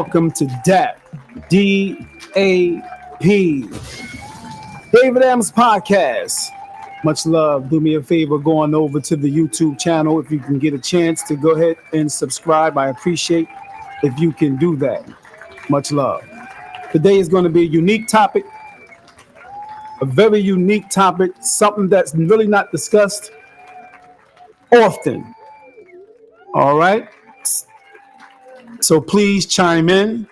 welcome to D.A.P. David Adams Podcast. Much love. Do me a favor going over to the YouTube channel. If you can get a chance to go ahead and subscribe, I appreciate if you can do that. Much love. Today is going to be a unique topic, a very unique topic, something that's really not discussed often. All right. So please chime in.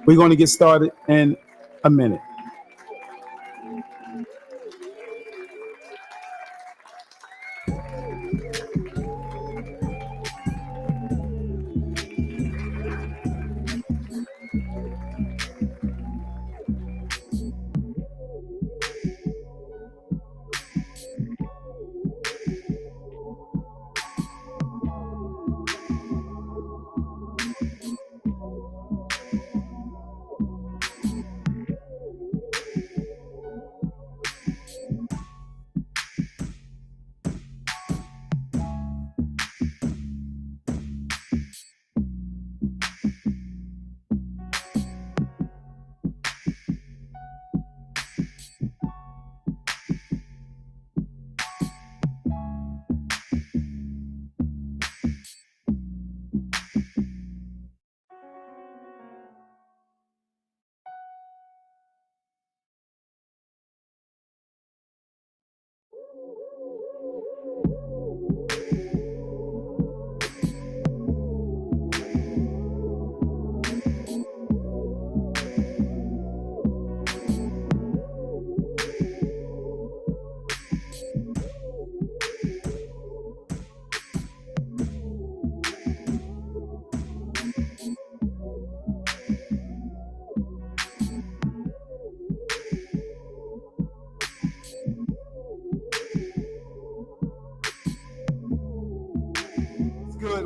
We're going to get started in a minute.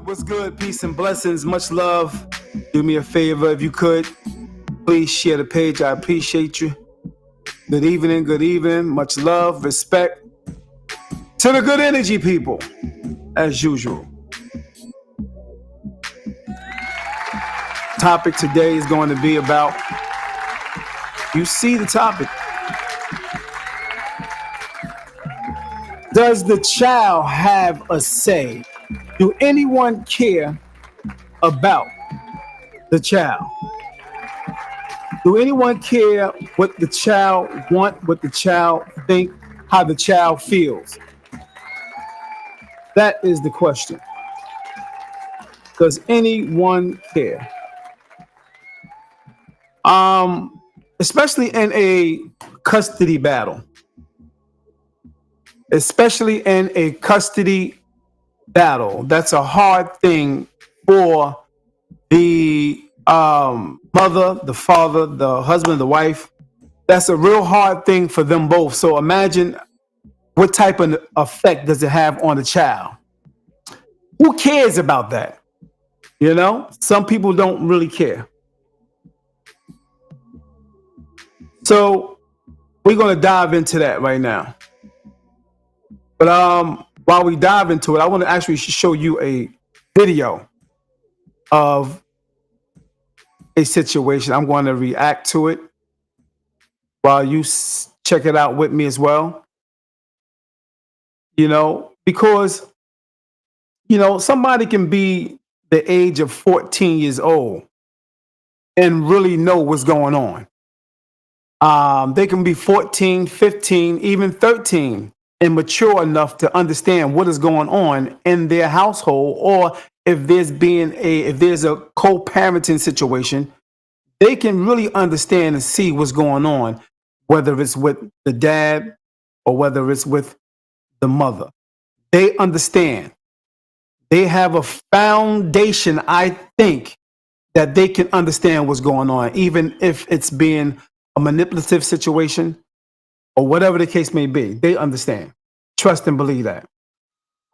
What's good? Peace and blessings. Much love. Do me a favor, if you could, please share the page. I appreciate you. Good evening. Good evening. Much love, respect to the good energy people, as usual. Topic today is going to be about, you see the topic. Does the child have a say? Do anyone care about the child? Do anyone care what the child want, what the child think, how the child feels? That is the question. Does anyone care? Especially in a custody battle. Especially in a custody battle. That's a hard thing for the mother, the father, the husband, the wife. That's a real hard thing for them both. So imagine what type of effect does it have on the child? Who cares about that? You know, some people don't really care. So we're going to dive into that right now. But while we dive into it, I want to actually show you a video of a situation. I'm going to react to it while you check it out with me as well. You know, because, you know, somebody can be the age of 14 years old and really know what's going on. They can be 14, 15, even 13. And mature enough to understand what is going on in their household, or if there's a co-parenting situation, they can really understand and see what's going on, whether it's with the dad or whether it's with the mother. They understand. They have a foundation, I think, that they can understand what's going on, even if it's being a manipulative situation or whatever the case may be. They understand. Trust and believe that.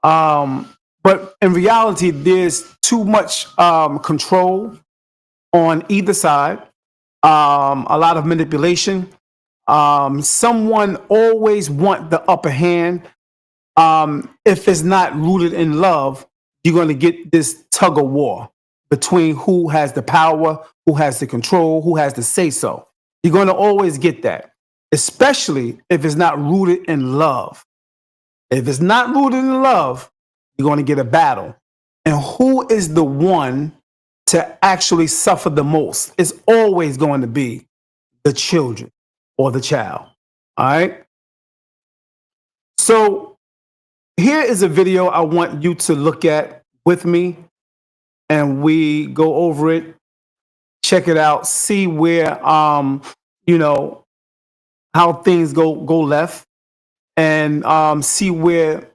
But in reality, there's too much control on either side, a lot of manipulation. Someone always want the upper hand. If it's not rooted in love, you're going to get this tug of war. between who has the power, who has the control, who has the say so. You're going to always get that, especially if it's not rooted in love. If it's not rooted in love, you're going to get a battle. And who is the one to actually suffer the most? It's always going to be the children or the child. All right. So here is a video I want you to look at with me, and we go over it, check it out, see where you know how things go left, and see where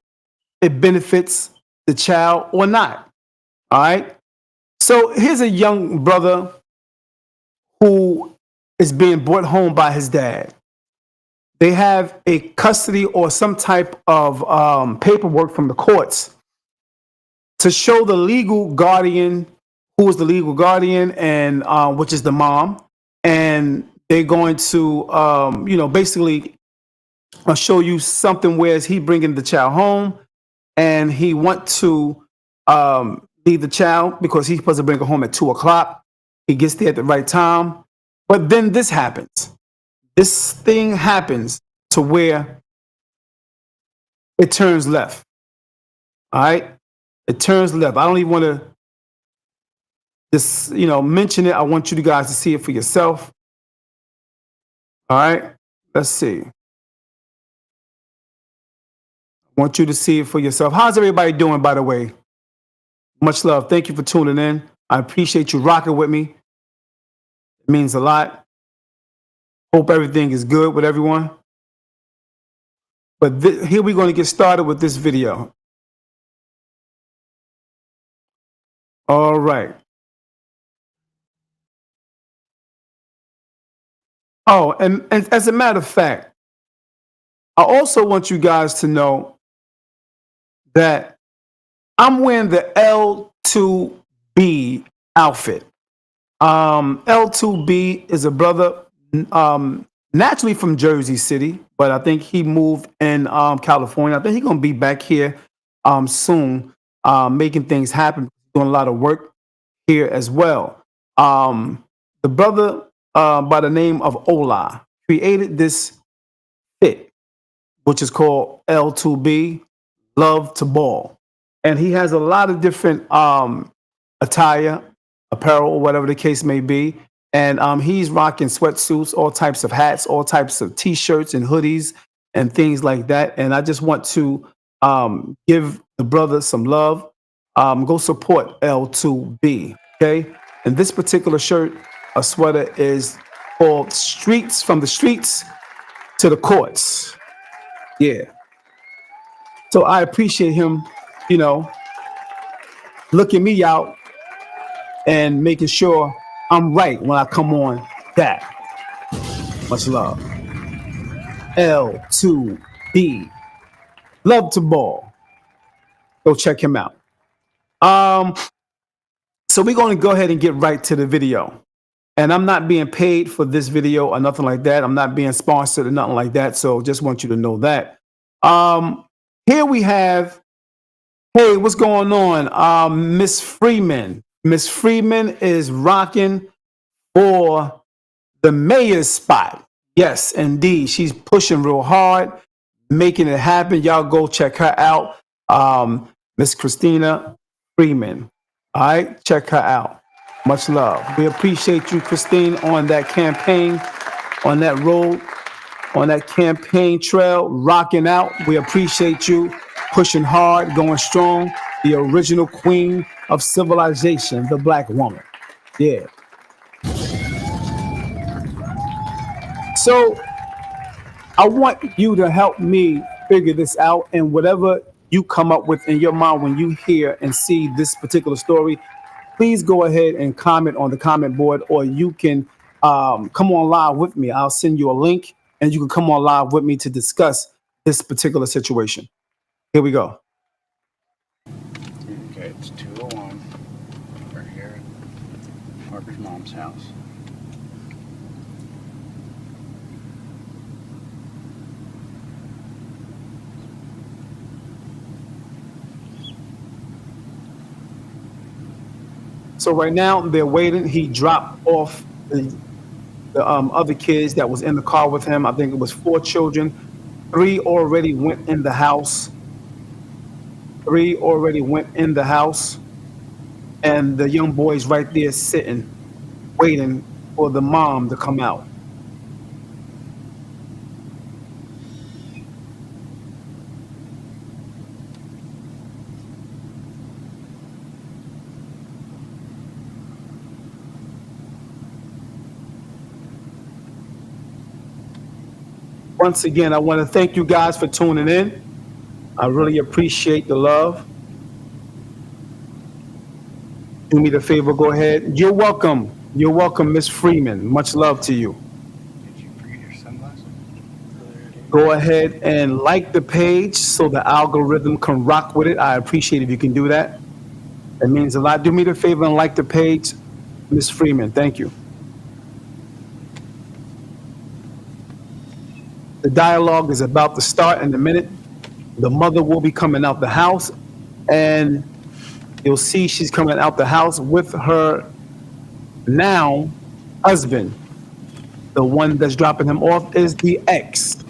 it benefits the child or not. All right. So here's a young brother who is being brought home by his dad. They have a custody or some type of paperwork from the courts to show the legal guardian, who is the legal guardian, and which is the mom, and they're going to, basically show you something where he bringing the child home, and he want to leave the child because he's supposed to bring her home at 2 o'clock. He gets there at the right time, but then this happens. This thing happens to where it turns left. All right, it turns left. I don't even want to just mention it. I want you guys to see it for yourself. All right, let's see. I want you to see it for yourself. How's everybody doing, by the way? Much love. Thank you for tuning in. I appreciate you rocking with me. It means a lot. Hope everything is good with everyone. But here we're going to get started with this video. All right. Oh, and as a matter of fact, I also want you guys to know that I'm wearing the L2B outfit. L2B is a brother naturally from Jersey City, but I think he moved in California. I think he's going to be back here soon, making things happen, doing a lot of work here as well. The brother by the name of Ola created this fit, which is called L2B, Love to Ball. And he has a lot of different attire, apparel, or whatever the case may be. And he's rocking sweatsuits, all types of hats, all types of T-shirts and hoodies and things like that. And I just want to give the brother some love. Go support L2B, okay? And this particular shirt, a sweater, is called Streets, from the Streets to the Courts. Yeah. So I appreciate him, looking me out and making sure I'm right when I come on that. Much love. L2B. Love to Ball. Go check him out. So we're going to go ahead and get right to the video. And I'm not being paid for this video or nothing like that. I'm not being sponsored or nothing like that. So just want you to know that. Here we have, hey, what's going on? Miss Freeman. Miss Freeman is rocking for the mayor's spot. Yes, indeed. She's pushing real hard, making it happen. Y'all go check her out. Miss Christina Freeman. All right, check her out. Much love. We appreciate you, Christine, on that campaign, on that road, on that campaign trail, rocking out. We appreciate you, pushing hard, going strong. The original queen of civilization, the black woman. Yeah. So I want you to help me figure this out, and whatever you come up with in your mind when you hear and see this particular story, please go ahead and comment on the comment board, or you can come on live with me. I'll send you a link and you can come on live with me to discuss this particular situation. Here we go. Okay, it's 201. We're here at Harper's mom's house. So right now they're waiting. He dropped off the other kids that was in the car with him. I think it was 4 children. Three already went in the house. Three already went in the house, and the young boy's right there sitting, waiting for the mom to come out. Once again, I want to thank you guys for tuning in. I really appreciate the love. Do me the favor, go ahead. You're welcome. You're welcome, Miss Freeman. Much love to you. Did you forget your sunglasses? Go ahead and like the page so the algorithm can rock with it. I appreciate if you can do that. It means a lot. Do me the favor and like the page, Miss Freeman. Thank you. The dialogue is about to start in a minute. The mother will be coming out the house, and you'll see she's coming out the house with her now husband. The one that's dropping him off is the ex.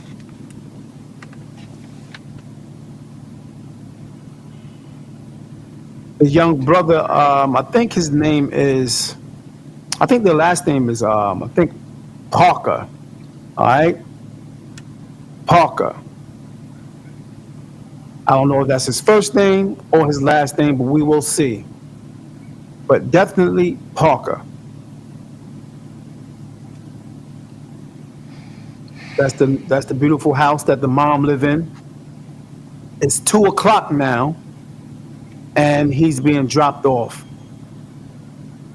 The young brother, I think his name is, I think the last name is, I think Parker. All right, Parker. I don't know if that's his first name or his last name, but we will see. But definitely Parker. That's the beautiful house that the mom live in. It's 2 o'clock now, and he's being dropped off.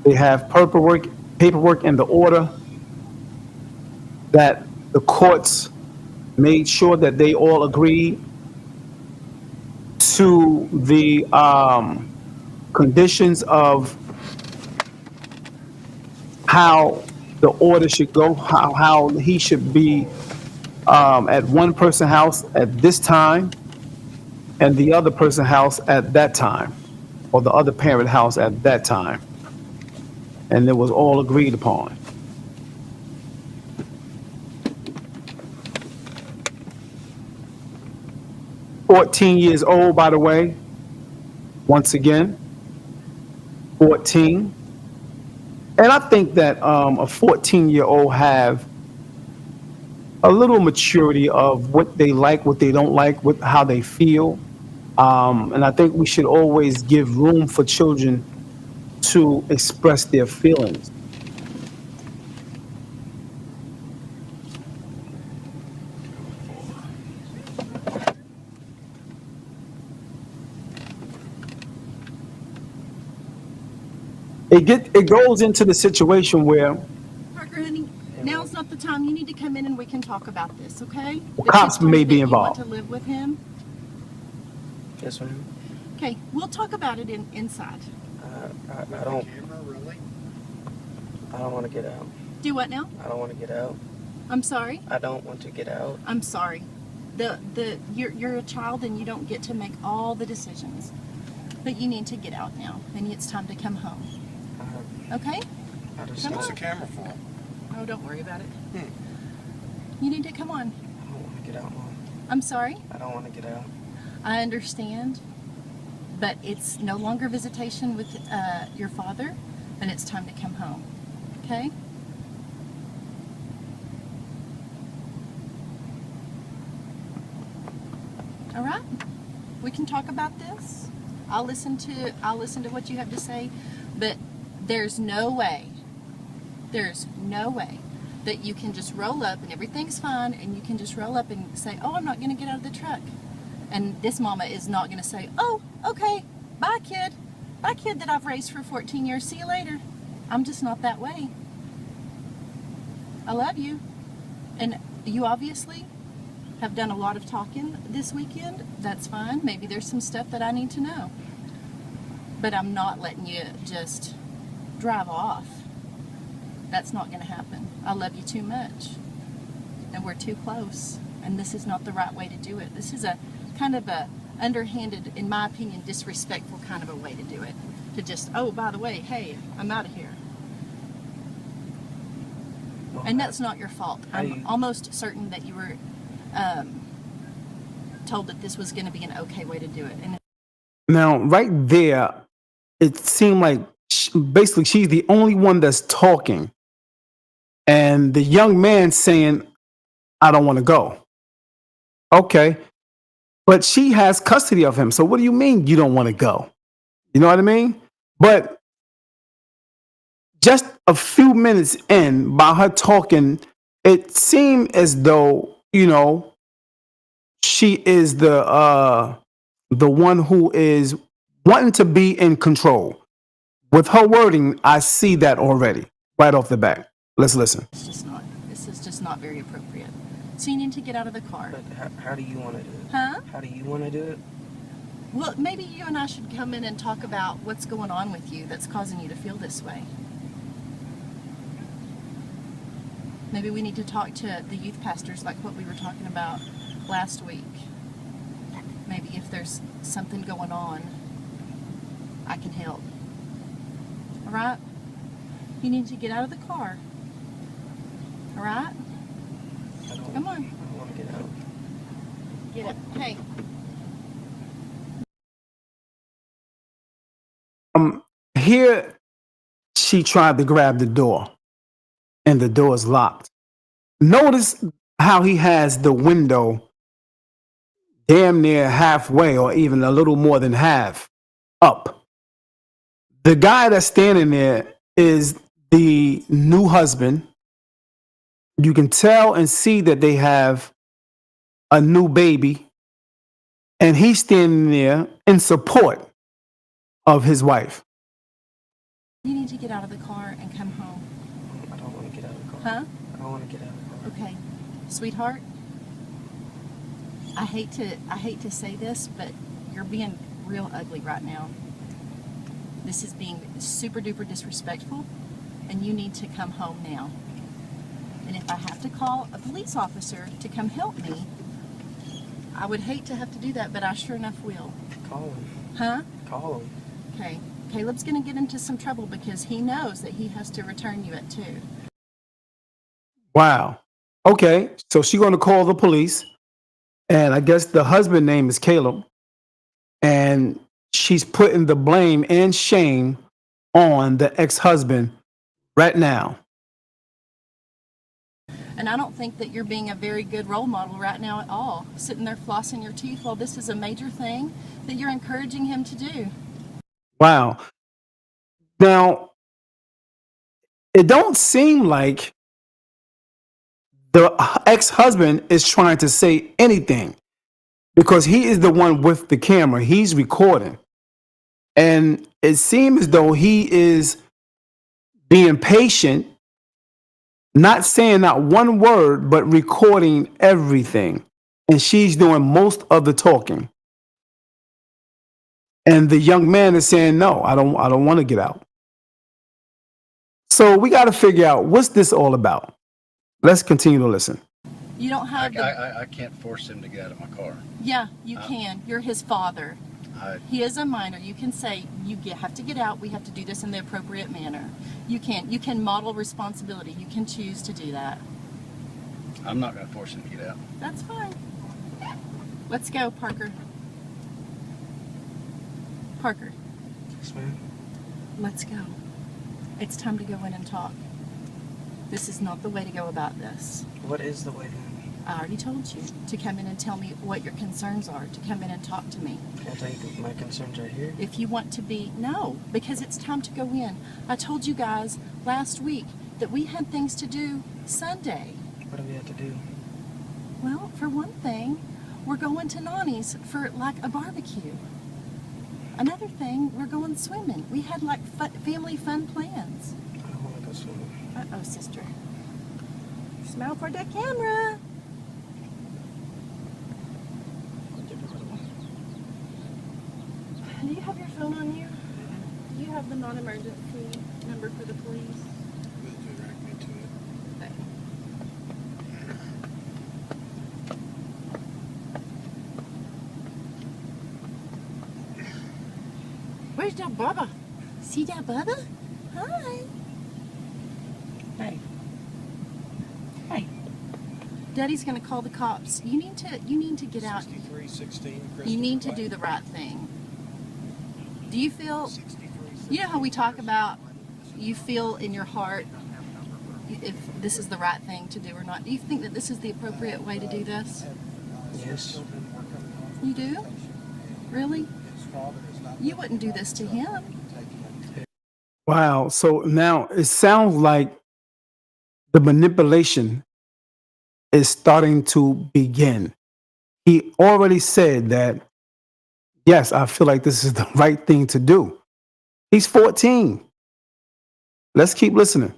They have paperwork in the order that the courts made sure that they all agreed to the conditions of how the order should go, how he should be at one person house at this time and the other person house at that time, or the other parent house at that time. And it was all agreed upon. "14 years old, by the way, once again, 14. And I think that a 14-year-old have a little maturity of what they like, what they don't like, how they feel. And I think we should always give room for children to express their feelings. It goes into the situation where Parker, honey, now's not the time. You need to come in and we can talk about this, okay? The cops kid told may you be that you want involved. to live with him. Yes, ma'am. Okay, we'll talk about it inside. I don't. I don't want to get out. Do what now? I don't want to get out. I'm sorry. I don't want to get out. I'm sorry. You're a child and you don't get to make all the decisions. But you need to get out now, and it's time to come home. Okay? I just Come don't, on. What's the camera for? Oh, don't worry about it. You need to come on. I don't want to get out, Mom. I'm sorry. I don't want to get out. I understand, but it's no longer visitation with your father, and it's time to come home. Okay? All right? We can talk about this. I'll listen to what you have to say, but there's no way that you can just roll up and everything's fine and you can just roll up and say, "Oh, I'm not going to get out of the truck." And this mama is not going to say, "Oh, okay, bye kid that I've raised for 14 years, see you later." I'm just not that way. I love you. And you obviously have done a lot of talking this weekend. That's fine. Maybe there's some stuff that I need to know. But I'm not letting you just drive off. That's not going to happen. I love you too much. And we're too close. And this is not the right way to do it. This is a kind of a underhanded, in my opinion, disrespectful kind of a way to do it. to just, oh, by the way, hey, I'm out of here. Well, And that's not your fault. how do I'm you- almost certain that you were told that this was going to be an okay way to do it. And Now, right there, it seemed like basically she's the only one that's talking. And the young man saying, I don't want to go. Okay. But she has custody of him. So what do you mean you don't want to go? You know what I mean? But just a few minutes in, by her talking, it seemed as though, she is the one who is wanting to be in control. With her wording, I see that already right off the bat. Let's listen. this is just not very appropriate. So you need to get out of the car. But how do you want to do it? Huh? How do you want to do it? Well, maybe you and I should come in and talk about what's going on with you that's causing you to feel this way. Maybe we need to talk to the youth pastors like what we were talking about last week. Maybe if there's something going on, I can help. All right? You need to get out of the car. All right? Come on. I don't want to get out. Get it. Hey. Here, she tried to grab the door, and the door is locked. Notice how he has the window damn near halfway, or even a little more than half up. The guy that's standing there is the new husband. You can tell and see that they have a new baby, and he's standing there in support of his wife. You need to get out of the car and come home. I don't want to get out of the car. Huh? I don't want to get out of the car. Okay. Sweetheart, I hate to say this, but you're being real ugly right now. This is being super duper disrespectful, and you need to come home now. And if I have to call a police officer to come help me, I would hate to have to do that, but I sure enough will. Call him. Huh? Call him. Okay. Caleb's going to get into some trouble because he knows that he has to return you at 2. Wow. Okay, so she's going to call the police, and I guess the husband name is Caleb, and she's putting the blame and shame on the ex-husband right now. And I don't think that you're being a very good role model right now at all. Sitting there flossing your teeth while this is a major thing that you're encouraging him to do. Wow. Now, it don't seem like the ex-husband is trying to say anything because he is the one with the camera. He's recording. And it seems as though he is being patient, not saying not one word, but recording everything. And she's doing most of the talking. And the young man is saying, no, I don't want to get out. So we got to figure out what's this all about. Let's continue to listen. You don't have I can't force him to get out of my car. Yeah, you can. You're his father. He is a minor. You can say, have to get out. We have to do this in the appropriate manner. You can model responsibility. You can choose to do that. I'm not going to force him to get out. That's fine. Let's go, Parker. Parker, Yes, ma'am. let's go. It's time to go in and talk. This is not the way to go about this. What is the way to... I already told you to come in and tell me what your concerns are, to come in and talk to me. Can I tell you my concerns right here? If you want to be, no, because it's time to go in. I told you guys last week that we had things to do Sunday. What do we have to do? Well, for one thing, we're going to Nani's for like a barbecue. Another thing, we're going swimming. We had like family fun plans. I don't want to go swimming. Uh-oh, sister. Smile for the camera. Do you have your phone on you? Do you have the non-emergency number for the police? Direct me to it. Okay. Where's that Bubba? See that, Bubba? Hi. Hey. Hey. Daddy's gonna call the cops. You need to get out. 6316 You need to Christopher do the right thing. Do you feel? 6316. You know how we talk about you feel in your heart if this is the right thing to do or not. Do you think that this is the appropriate way to do this? Yes. You do? Really? You wouldn't do this to him. Wow. So now it sounds like the manipulation is starting to begin. He already said that, yes, I feel like this is the right thing to do. He's 14. Let's keep listening.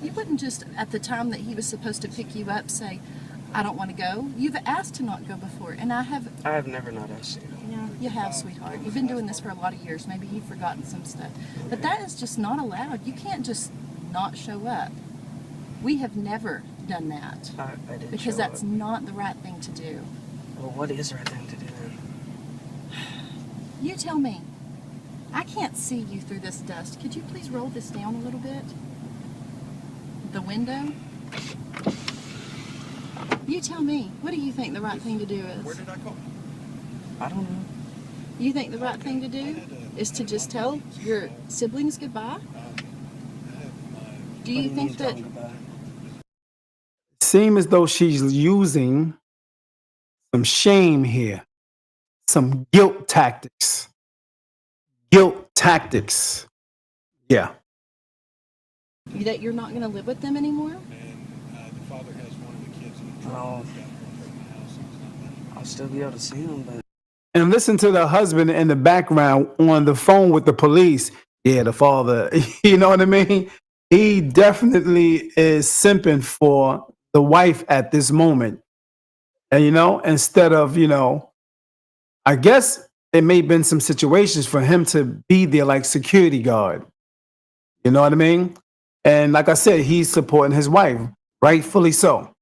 You wouldn't just at the time that he was supposed to pick you up say, I don't want to go. You've asked to not go before, and I have. I have never not asked you. Yeah, you have, sweetheart. You've been doing this for a lot of years. Maybe you've forgotten some stuff. But that is just not allowed. You can't just not show up. We have never done that. I did Because show that's up. not the right thing to do. Well, what is the right thing to do then? You tell me. I can't see you through this dust. Could you please roll this down a little bit? The window? You tell me. What do you think the right thing to do Where is? did I go? I don't know. You think the right thing to do is to just tell your siblings goodbye? I have my Do you What think that mean tell me Seem as though she's using some shame here, some guilt tactics. Guilt tactics. Yeah. that you're not going to live with them anymore? and the father has one of the kids in the Oh. truck down here in the house. And he's not letting I'll still be able to see him, but And listen to the husband in the background on the phone with the police. Yeah, the father, you know what I mean? He definitely is simping for the wife at this moment. And, instead of, I guess it may have been some situations for him to be there like security guard. You know what I mean? And like I said, he's supporting his wife, rightfully so.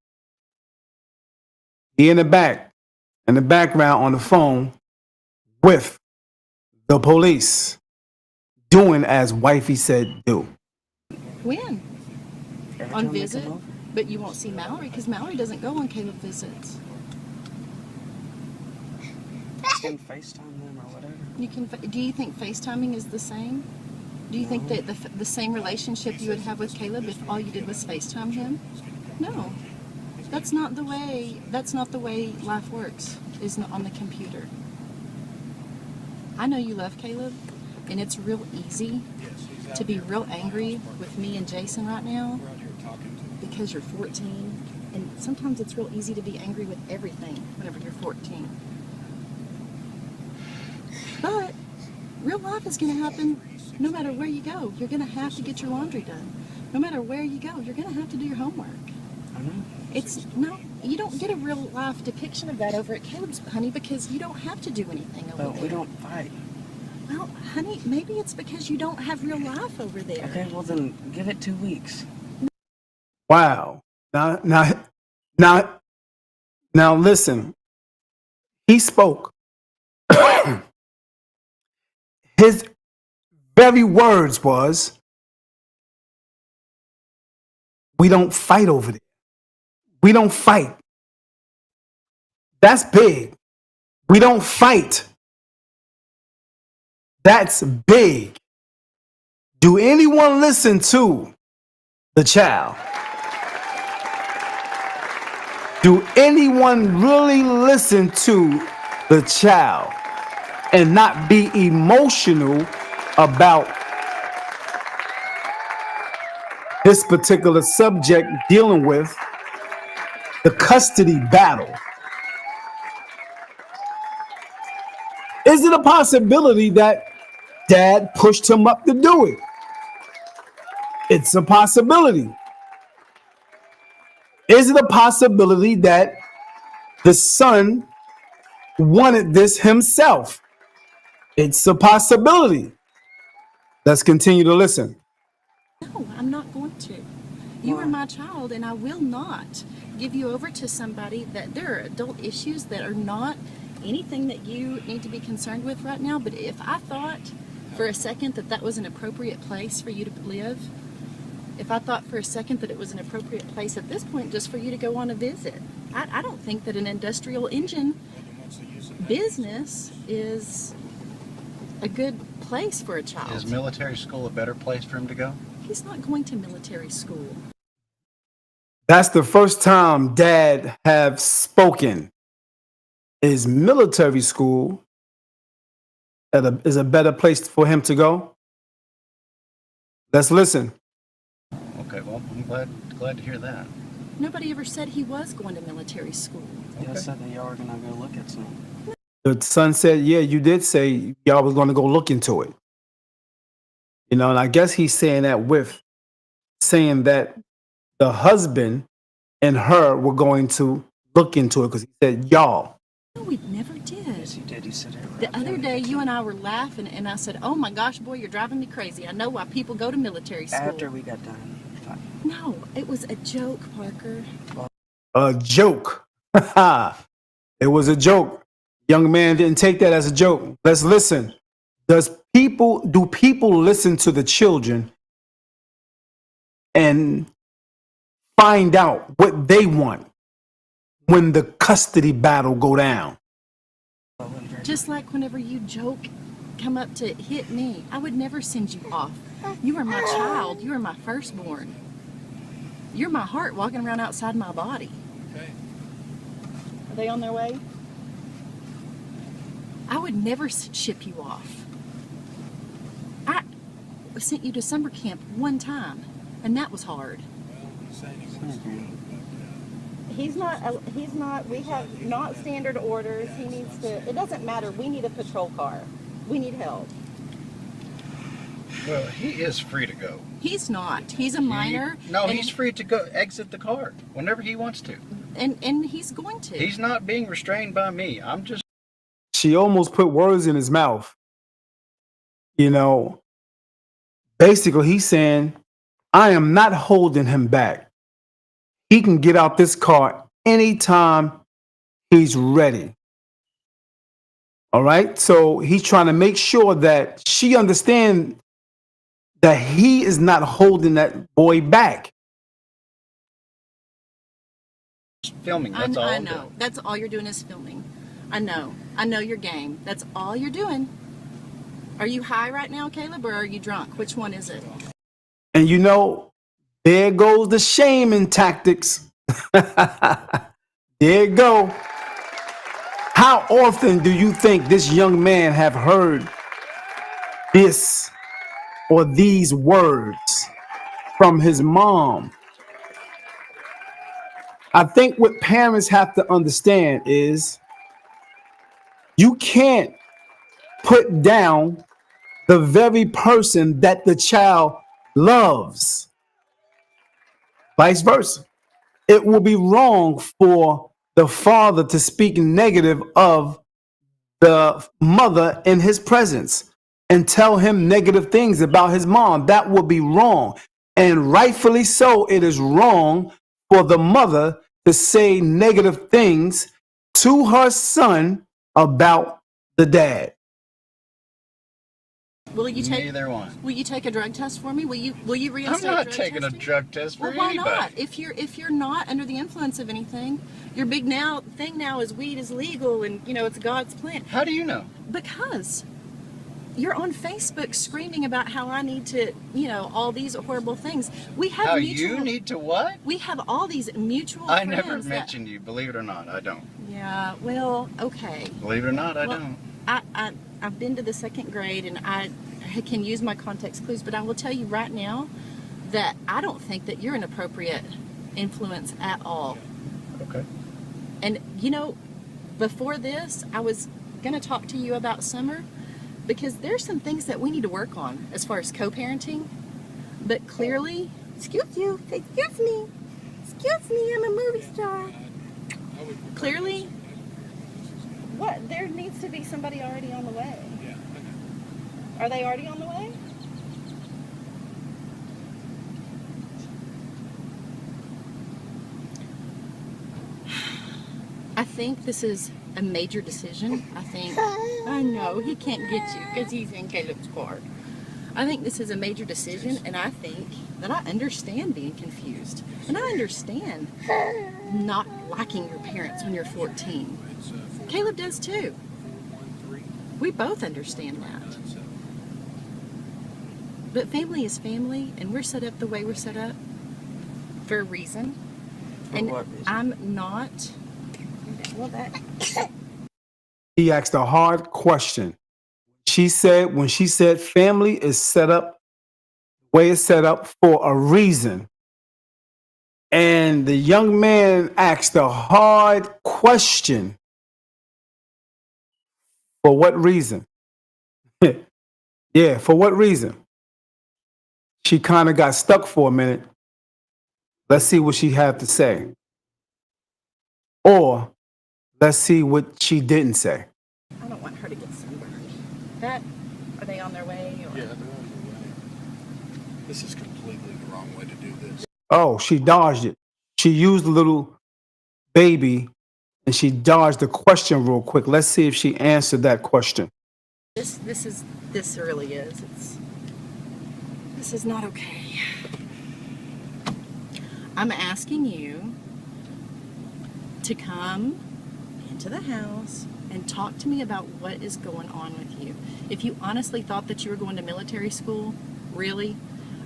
He in the background on the phone with the police, doing as wifey said do. When? every On time they visit? come over, But you won't see Mallory because Mallory doesn't go on Caleb visits. I can FaceTime them or whatever. You can. Do you think FaceTiming is the same? Do you think that the same relationship you would have with Caleb if all you did was FaceTime him? No, that's not the way. That's not the way life works. Is not on the computer. I know you love Caleb, and it's real easy to be real angry with me and Jason right now We're out here talking to him. because you're 14, and sometimes it's real easy to be angry with everything whenever you're 14. But real life is going to happen no matter where you go. You're going to have to get your laundry done. No matter where you go, you're going to have to do your homework. I know. You don't get a real life depiction of that over at Caleb's, honey, because you don't have to do anything over But there. we don't fight. Well, honey, maybe it's because you don't have real life over there. Okay, well then give it 2 weeks. Wow. Now, listen. He spoke. His very words was, we don't fight over there. We don't fight. That's big. We don't fight. That's big. Do anyone listen to the child? Do anyone really listen to the child and not be emotional about this particular subject dealing with the custody battle? Is it a possibility that dad pushed him up to do it? It's a possibility. Is it a possibility that the son wanted this himself? It's a possibility. Let's continue to listen. No, I'm not going to. You are my child, and I will not give you over to somebody that there are adult issues that are not anything that you need to be concerned with right now. But if I thought for a second that that was an appropriate place for you to live, if I thought for a second that it was an appropriate place at this point just for you to go on a visit, I don't think that an industrial engine Well, then what's the use of that? business is a good place for a child. Is military school a better place for him to go? He's not going to military school. That's the first time Dad have spoken. Is military school is a better place for him to go? Let's listen. Okay, well, I'm glad to hear that. Nobody ever said he was going to military school. Y'all said that y'all were gonna go look at some. The son said, yeah, you did say y'all was going to go look into it. You know, and I guess he's saying that with saying that the husband and her were going to look into it because he said y'all. No, we never did. Yes, he did. He said it. The other day, you and I were laughing, and I said, "Oh my gosh, boy, you're driving me crazy. I know why people go to military school." After we got done. No, it was a joke, Parker. A joke. It was a joke. Young man didn't take that as a joke. Let's listen. Do people listen to the children and find out what they want when the custody battle go down? Just like whenever you joke, come up to hit me, I would never send you off. You are my child. You are my firstborn. You're my heart walking around outside my body. Okay. Are they on their way? I would never ship you off. I sent you to summer camp one time, and that was hard. Well, he's saying he wants to go, He's not, we have not standard orders. He needs to, it doesn't matter. We need a patrol car. We need help. Well, he is free to go. He's not. He's a minor. He's free to go exit the car whenever he wants to. And he's going to. He's not being restrained by me. I'm just. She almost put words in his mouth. You know, basically he's saying, I am not holding him back. He can get out this car anytime he's ready. All right. So he's trying to make sure that she understands that he is not holding that boy back. Filming. That's all. I I'm know. doing. That's all you're doing is filming. I know. I know your game. That's all you're doing. Are you high right now, Caleb, or are you drunk? Which one is it? And you know, there goes the shaming tactics. There you go. How often do you think this young man have heard this or these words from his mom? I think what parents have to understand is you can't put down the very person that the child loves. Vice versa. It will be wrong for the father to speak negative of the mother in his presence and tell him negative things about his mom. That would be wrong. And rightfully so, it is wrong for the mother to say negative things to her son about the dad. Will you take Neither one. Will you take a drug test for me? Will you I'm reinstate not drug taking a testing? drug test for Well, why anybody. not? If you're not under the influence of anything, your big thing now is weed is legal and it's God's plan. How do you know? Because you're on Facebook screaming about how I need to, all these horrible things. We have How mutual, you need to what? We have all these mutual I friends never that- mentioned you. Believe it or not, I don't. Yeah, well, okay. Believe it or not, I Well, don't. I've been to the second grade and I can use my context clues, but I will tell you right now that I don't think that you're an appropriate influence at all. Okay. And before this, I was going to talk to you about Summer because there's some things that we need to work on as far as co-parenting. But clearly, excuse me, I'm a movie star. I would prefer Clearly, somebody. what? There needs to be somebody already on the way. Yeah, I know. Are they already on the way? I think this is a major decision. I know he can't get you because he's in Caleb's car. I think this is a major decision, and I think that I understand being confused. And I understand not liking your parents when you're 14. It's 4, Caleb does too. 1, 3. We both understand that. So, But family is family, and we're set up the way we're set up for a reason. For And what reason? I'm not. Well, that. He asked a hard question. When she said family is set up the way it's set up for a reason. And the young man asked a hard question. For what reason? Yeah, for what reason? She kind of got stuck for a minute. Let's see what she had to say. Or let's see what she didn't say. I don't want her to get sunburned. Are they on their way? Or? yeah, they're on their way. This is completely the wrong way to do this. Oh, she dodged it. She used the little baby and she dodged the question real quick. Let's see if she answered that question. This really is. This is not okay. I'm asking you to come into the house and talk to me about what is going on with you. If you honestly thought that you were going to military school, really,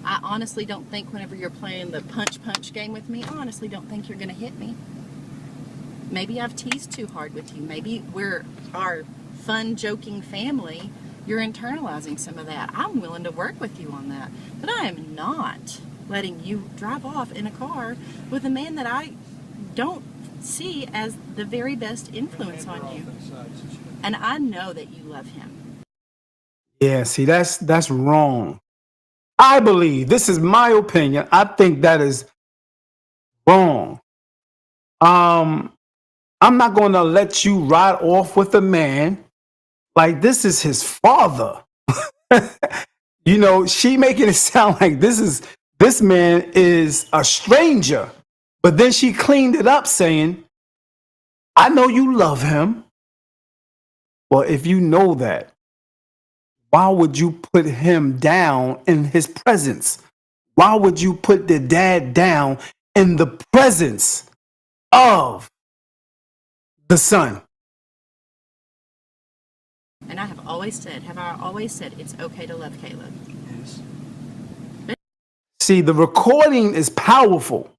I honestly don't think whenever you're playing the punch game with me, I honestly don't think you're going to hit me. Maybe I've teased too hard with you. Maybe we're our fun, joking family. You're internalizing some of that. I'm willing to work with you on that. But I am not letting you drive off in a car with a man that I don't see as the very best influence on you. And I know that you love him. Yeah, see, that's wrong. I believe, this is my opinion, I think that is wrong. I'm not going to let you ride off with a man like this is his father. You know, she making it sound like this man is a stranger. But then she cleaned it up saying, I know you love him. Well, if you know that, why would you put him down in his presence? Why would you put the dad down in the presence of the son? And I have always said it's okay to love Caleb. Yes. See, the recording is powerful.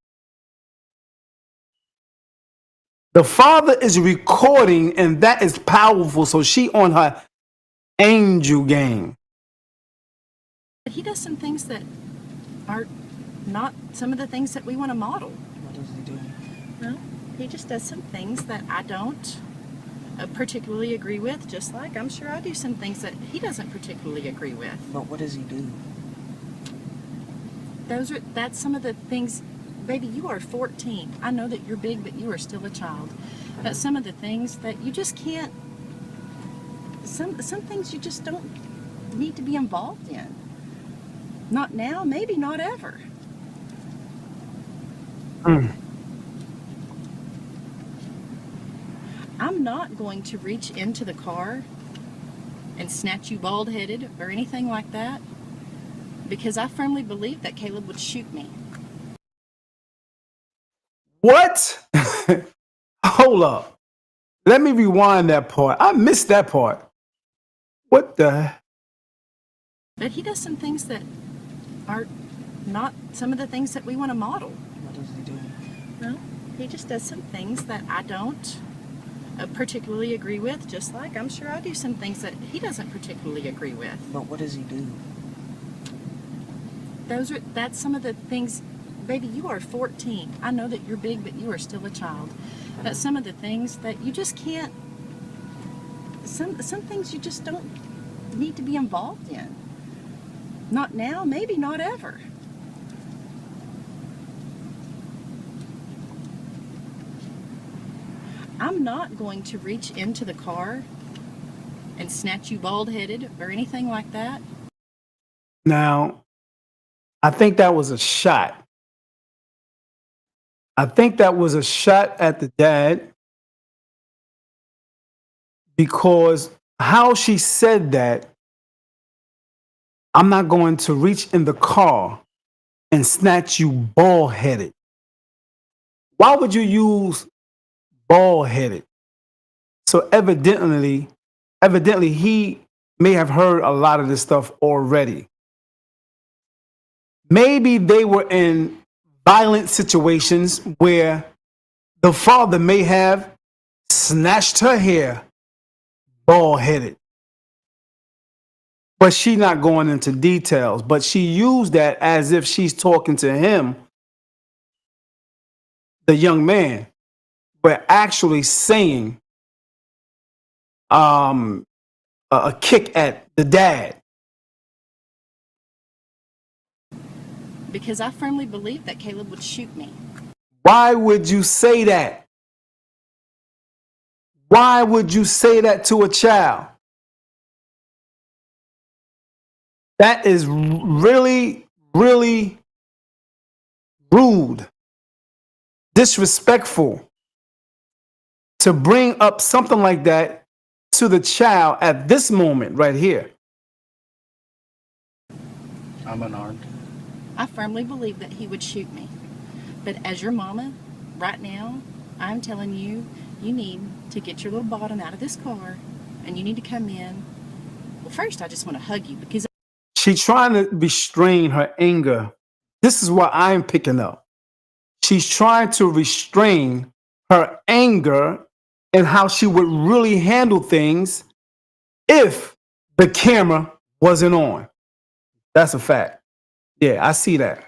The father is recording, and that is powerful. So she on her angel game. But he does some things that are not some of the things that we want to model. What does he do? Well, he just does some things that I don't particularly agree with, just like I'm sure I do some things that he doesn't particularly agree with. But what does he do? That's some of the things. Baby, you are 14. I know that you're big, but you are still a child. That's some of the things that you just can't. Some things you just don't need to be involved in. Not now, maybe not ever. I'm not going to reach into the car and snatch you bald-headed or anything like that, because I firmly believe that Caleb would shoot me. What? Hold up. Let me rewind that part. I missed that part. What the? But he does some things that are not some of the things that we want to model. What does he do? Well, he just does some things that I don't particularly agree with, just like I'm sure I do some things that he doesn't particularly agree with. But what does he do? That's some of the things. Baby, you are 14. I know that you're big, but you are still a child. That's some of the things that you just can't. Some things you just don't need to be involved in. Not now, maybe not ever. I'm not going to reach into the car and snatch you bald-headed or anything like that. Now, I think that was a shot. I think that was a shot at the dad. because how she said that, I'm not going to reach in the car and snatch you bald headed. Why would you use bald headed? So evidently, he may have heard a lot of this stuff already. Maybe they were in violent situations where the father may have snatched her hair bald headed. But she not going into details. But she used that as if she's talking to him, the young man, but actually saying a kick at the dad. Because I firmly believe that Caleb would shoot me. Why would you say that? Why would you say that to a child? That is really, really rude, disrespectful to bring up something like that to the child at this moment right here. I'm unarmed. I firmly believe that he would shoot me. But as your mama, right now, I'm telling you, you need to get your little bottom out of this car and you need to come in. Well, first, I just want to hug you because She's trying to restrain her anger. This is what I'm picking up. She's trying to restrain her anger and how she would really handle things if the camera wasn't on. That's a fact. Yeah, I see that.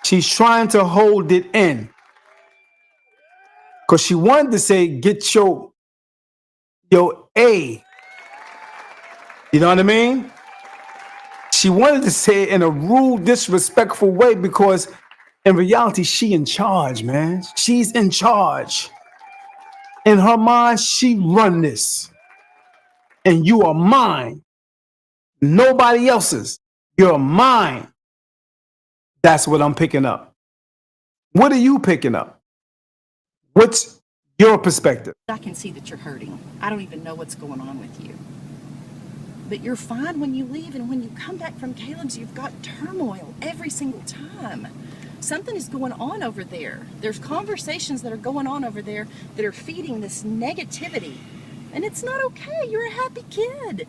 She's trying to hold it in because she wanted to say, get your A. You know what I mean? She wanted to say it in a rude, disrespectful way because in reality, she in charge, man. She's in charge. In her mind, she run this. And you are mine. Nobody else's. You're mine. That's what I'm picking up. What are you picking up? What's your perspective? I can see that you're hurting. I don't even know what's going on with you. But you're fine when you leave, and when you come back from Caleb's, you've got turmoil every single time. Something is going on over there. There's conversations that are going on over there that are feeding this negativity. And it's not okay. You're a happy kid.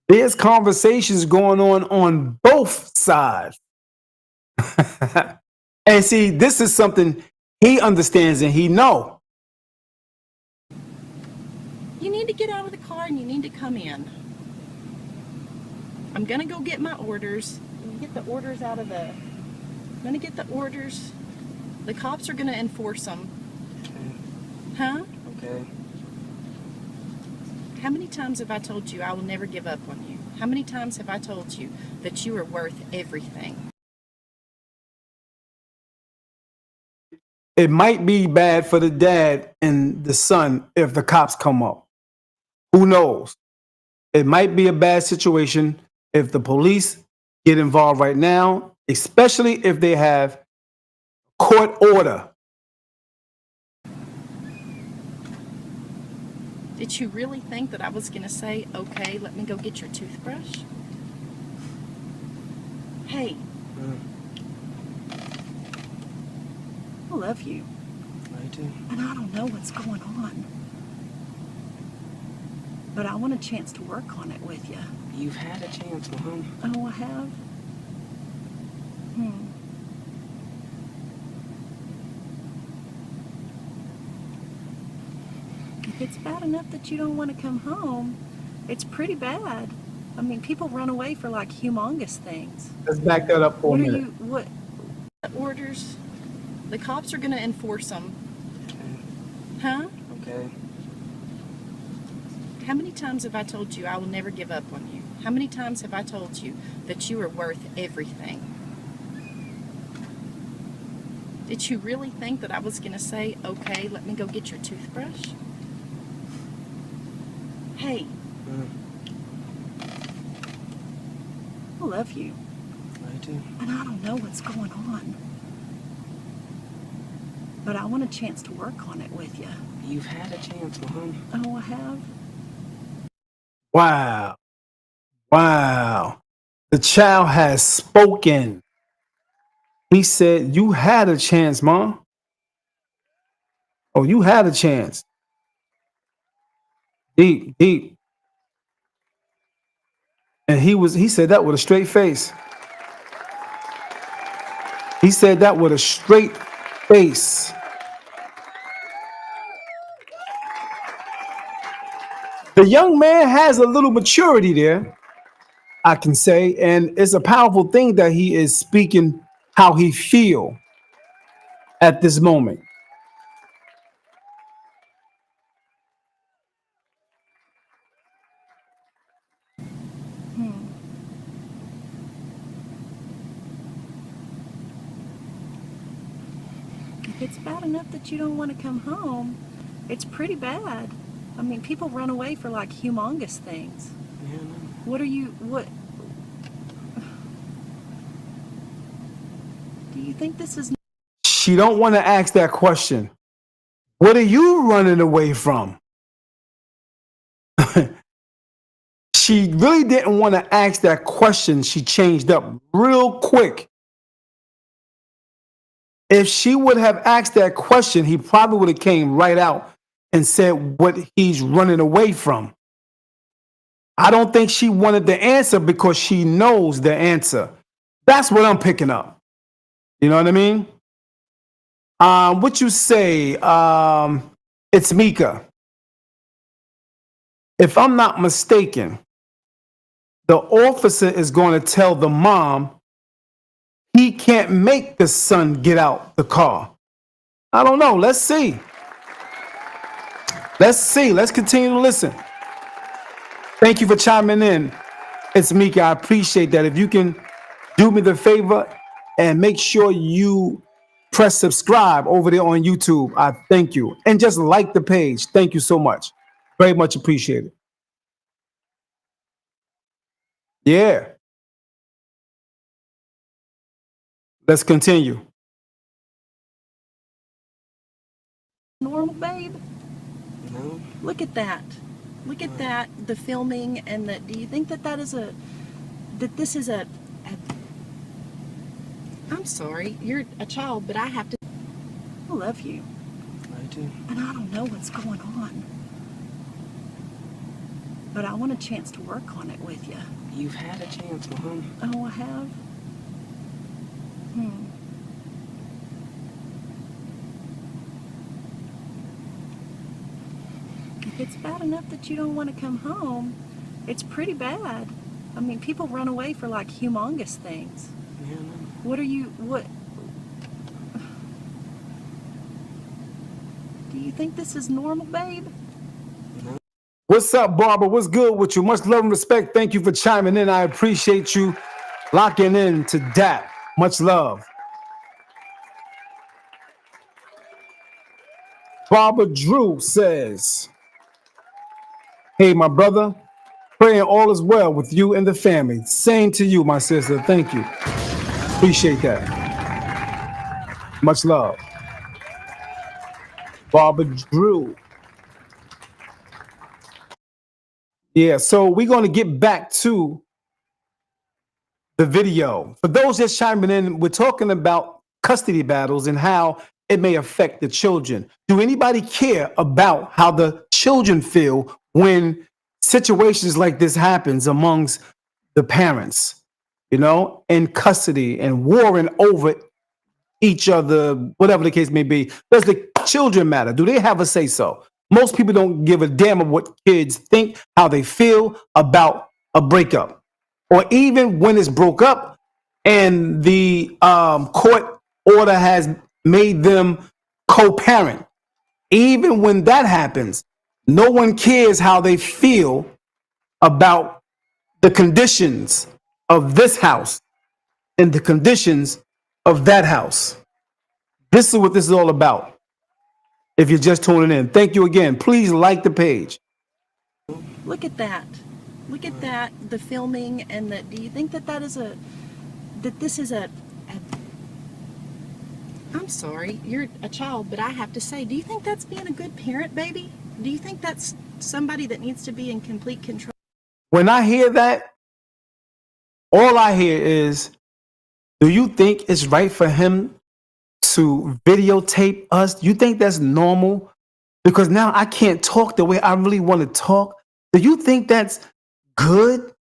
There's conversations going on both sides. And see, this is something he understands and he know. You need to get out of the car and you need to come in. I'm gonna go get my orders. I'm gonna get the orders out of the. I'm gonna get the orders. The cops are gonna enforce them. Okay. Huh? Okay. How many times have I told you I will never give up on you? How many times have I told you that you are worth everything? It might be bad for the dad and the son if the cops come up. Who knows? It might be a bad situation if the police get involved right now, especially if they have court order. Did you really think that I was going to say, okay, let me go get your toothbrush? Hey, I love you. I do. And I don't know what's going on. But I want a chance to work on it with you. You've had a chance, Mom. Oh, I have? If it's bad enough that you don't want to come home, it's pretty bad. I mean, people run away for like humongous things. Let's back that up for a minute. What orders? The cops are going to enforce them. Okay. Huh? Okay. How many times have I told you I will never give up on you? How many times have I told you that you are worth everything? Did you really think that I was going to say, okay, let me go get your toothbrush? Hey, I love you. I do. And I don't know what's going on. But I want a chance to work on it with you. You've had a chance, Mom. Oh, I have? Wow. Wow. The child has spoken. He said, "You had a chance, Mom. Oh, you had a chance." Deep, deep. And he said that with a straight face. He said that with a straight face. The young man has a little maturity there, I can say, and it's a powerful thing that he is speaking how he feel at this moment. If it's bad enough that you don't want to come home, it's pretty bad. I mean, people run away for like humongous things. Yeah, no. What do you think this is? She don't want to ask that question. What are you running away from? She really didn't want to ask that question. She changed up real quick. If she would have asked that question, he probably would have came right out and said what he's running away from. I don't think she wanted the answer because she knows the answer. That's what I'm picking up. You know what I mean? What you say? It's Mika. If I'm not mistaken, the officer is going to tell the mom he can't make the son get out the car. I don't know. Let's see. Let's see. Let's continue to listen. Thank you for chiming in. It's Mika. I appreciate that. If you can do me the favor and make sure you press subscribe over there on YouTube, I thank you. And just like the page. Thank you so much. Very much appreciated. Yeah. Let's continue. Normal, babe? No. Look at that. Look at that. The filming and the. Do you think that this is a? I'm sorry, you're a child, but I have to. I love you, I do. and I don't know what's going on, but I want a chance to work on it with you. You've had a chance, Mom. Oh, I have? If it's bad enough that you don't want to come home, it's pretty bad. I mean, people run away for like humongous things. Yeah, no. What do you think this is normal, babe? What's up, Barbara? What's good with you? Much love and respect. Thank you for chiming in. I appreciate you locking in to D.A.P. Much love. Barbara Drew says, "Hey, my brother, praying all is well with you and the family. Same to you, my sister. Thank you. Appreciate that. Much love." Barbara Drew. Yeah, so we're going to get back to the video. For those just chiming in, we're talking about custody battles and how it may affect the children. Do anybody care about how the children feel when situations like this happens amongst the parents, in custody and warring over each other, whatever the case may be? Does the children matter? Do they have a say so? Most people don't give a damn of what kids think, how they feel about a breakup, or even when it's broke up and the court order has made them co-parent. Even when that happens, no one cares how they feel about the conditions of this house and the conditions of that house. This is what this is all about. If you're just tuning in, thank you again. Please like the page. Look at that. Look at that. The filming and the. Do you think that this is a? I'm sorry, you're a child, but I have to say, do you think that's being a good parent, baby? Do you think that's somebody that needs to be in complete control? When I hear that, all I hear is, do you think it's right for him to videotape us? Do you think that's normal? Because now I can't talk the way I really want to talk. Do you think that's good?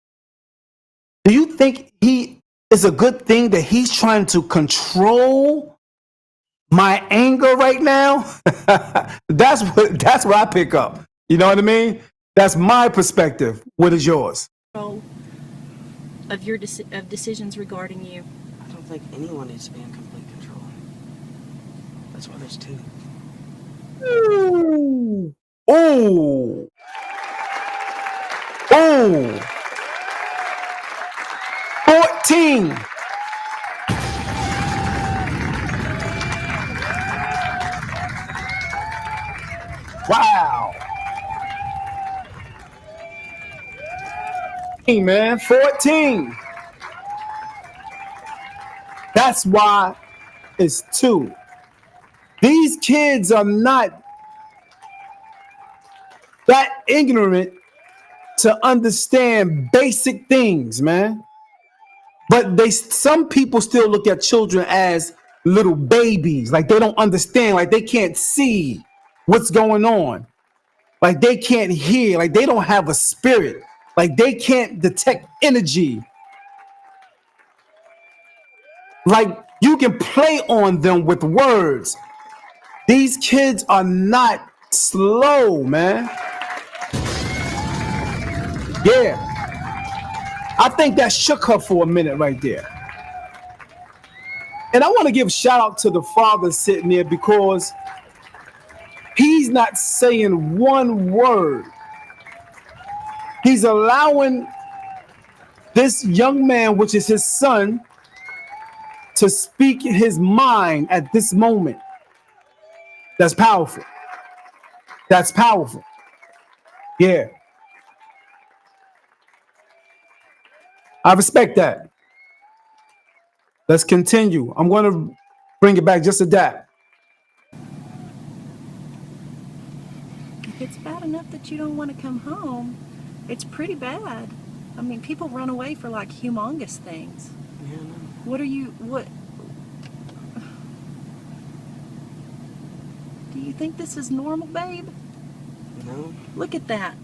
Do you think he is a good thing that he's trying to control my anger right now? That's what I pick up. You know what I mean? That's my perspective. What is yours? Of your of decisions regarding you. I don't think anyone needs to be in complete control. That's why there's two. Ooh. Ooh. Ooh. 14. Wow. Hey, man, 14. That's why it's two. These kids are not that ignorant to understand basic things, man. But some people still look at children as little babies, like they don't understand, like they can't see what's going on, like they can't hear, like they don't have a spirit, like they can't detect energy. Like you can play on them with words. These kids are not slow, man. Yeah. I think that shook her for a minute right there. And I want to give a shout out to the father sitting there because he's not saying one word. He's allowing this young man, which is his son, to speak his mind at this moment. That's powerful. That's powerful. Yeah. I respect that. Let's continue. I'm going to bring it back just a dab. If it's bad enough that you don't want to come home, it's pretty bad. I mean, people run away for like humongous things. Yeah, no. What? Do you think this is normal, babe? No. Look at that.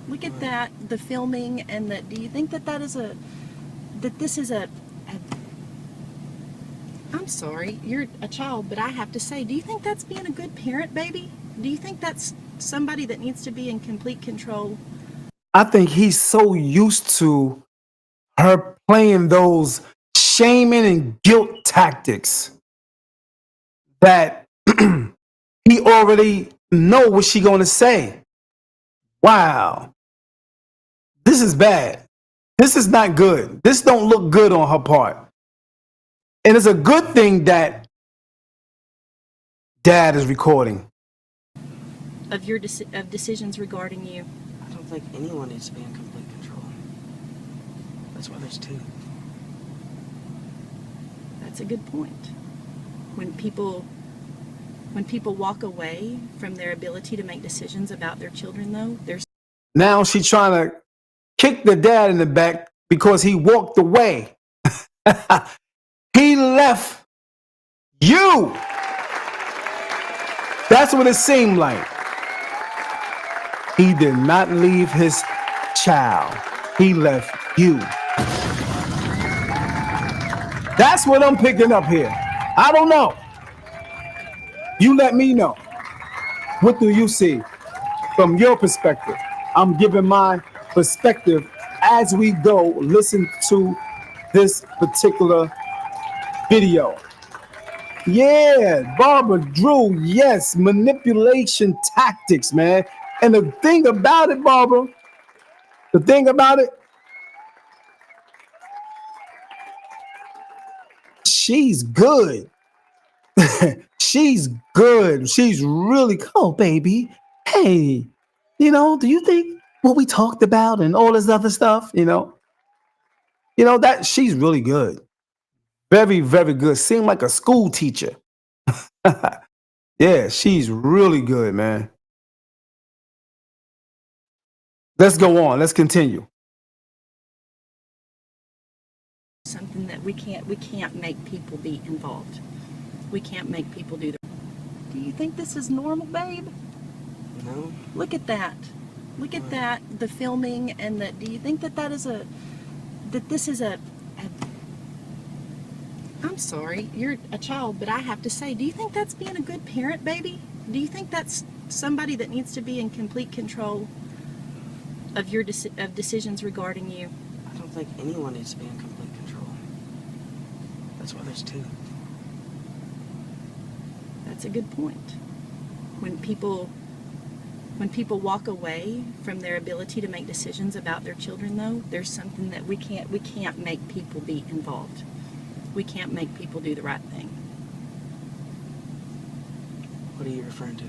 Look at that, the filming, and that. Do you think that this is a I'm sorry, you're a child, but I have to say, do you think that's being a good parent, baby? Do you think that's somebody that needs to be in complete control? I think he's so used to her playing those shaming and guilt tactics that he already know what she going to say. Wow. This is bad. This is not good. This don't look good on her part. And it's a good thing that dad is recording. Of your of decisions regarding you. I don't think anyone needs to be in complete control. That's why there's two. That's a good point. When people walk away from their ability to make decisions about their children, though, there's Now she's trying to kick the dad in the back because he walked away. He left you. That's what it seemed like. He did not leave his child. He left you. That's what I'm picking up here. I don't know. You let me know. What do you see from your perspective? I'm giving my perspective as we go listen to this particular video. Yeah, Barbara Drew, yes, manipulation tactics, man. And the thing about it, Barbara, she's good. She's good. She's really, oh, baby. Hey, do you think what we talked about and all this other stuff, that she's really good. Very, very good. Seemed like a school teacher. Yeah, she's really good, man. Let's go on. Let's continue. Something that we can't make people be involved. We can't make people do that. Do you think this is normal, babe? No. Look at that. Look at that, the filming, and that. Do you think that this is a I'm sorry, you're a child, but I have to say, do you think that's being a good parent, baby? Do you think that's somebody that needs to be in complete control of your of decisions regarding you? I don't think anyone needs to be in complete control. That's why there's two. That's a good point. When people walk away from their ability to make decisions about their children, though, there's something that we can't make people be involved. We can't make people do the right thing. What are you referring to?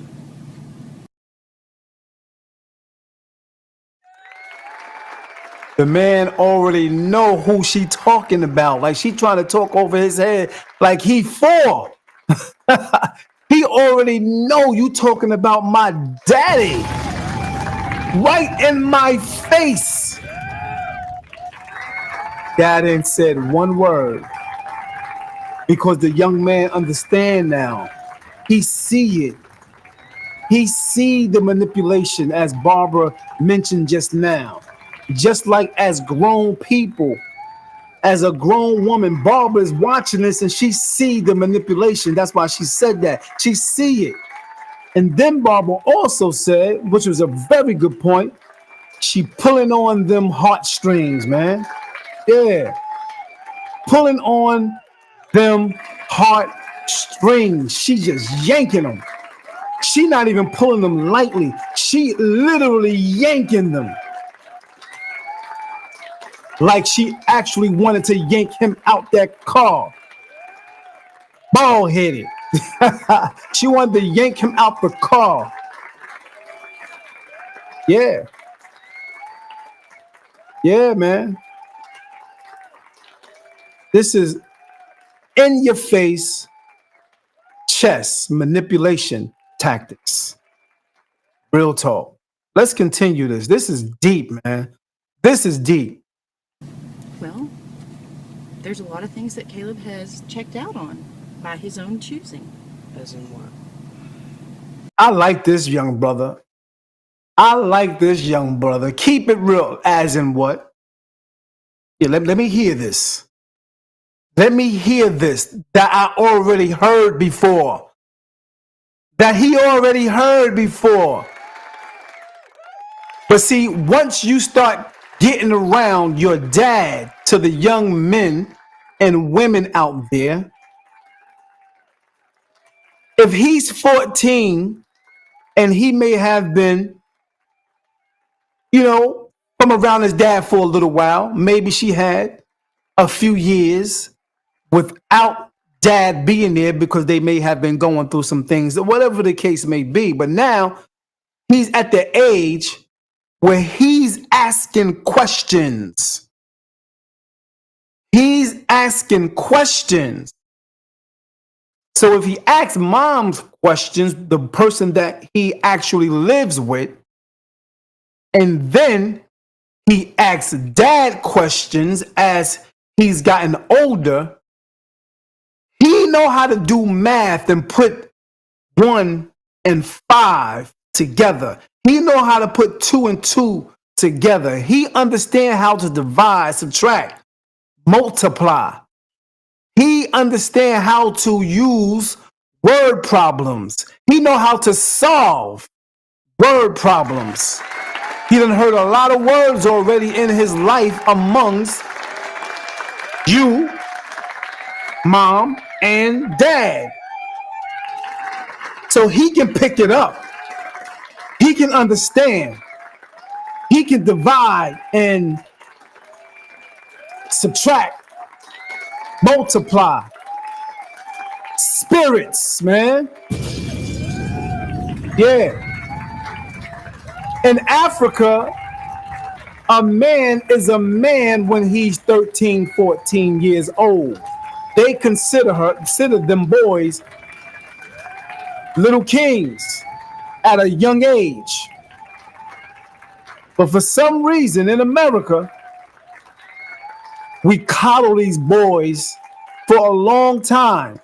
The man already know who she talking about. Like she trying to talk over his head like he 4. He already know you talking about my daddy. Right in my face. Dad ain't said one word. Because the young man understand now. He see it. He see the manipulation as Barbara mentioned just now. Just like as grown people, as a grown woman, Barbara is watching this and she see the manipulation. That's why she said that. She see it. And then Barbara also said, which was a very good point, she pulling on them heartstrings, man. Yeah. Pulling on them heartstrings. She just yanking them. She not even pulling them lightly. She literally yanking them. Like she actually wanted to yank him out that car. Bald headed. She wanted to yank him out the car. Yeah. Yeah, man. This is in your face chess manipulation tactics. Real talk. Let's continue this. This is deep, man. This is deep. Well, there's a lot of things that Caleb has checked out on by his own choosing. As in what? I like this young brother. I like this young brother. Keep it real. As in what? Yeah, let me hear this. Let me hear this that I already heard before. That he already heard before. But see, once you start getting around your dad to the young men and women out there, if he's 14 and he may have been, from around his dad for a little while, maybe she had a few years without dad being there because they may have been going through some things, or whatever the case may be. But now he's at the age where he's asking questions. He's asking questions. So if he asks mom's questions, the person that he actually lives with, and then he asks dad questions as he's gotten older, he know how to do math and put 1 and 5 together. He know how to put 2 and 2 together. He understand how to divide, subtract, multiply. He understand how to use word problems. He know how to solve word problems. He done heard a lot of words already in his life amongst you, mom, and dad. So he can pick it up. He can understand. He can divide and subtract, multiply. Spirits, man. Yeah. In Africa, a man is a man when he's 13, 14 years old. They consider them boys little kings at a young age. But for some reason in America, we coddle these boys for a long time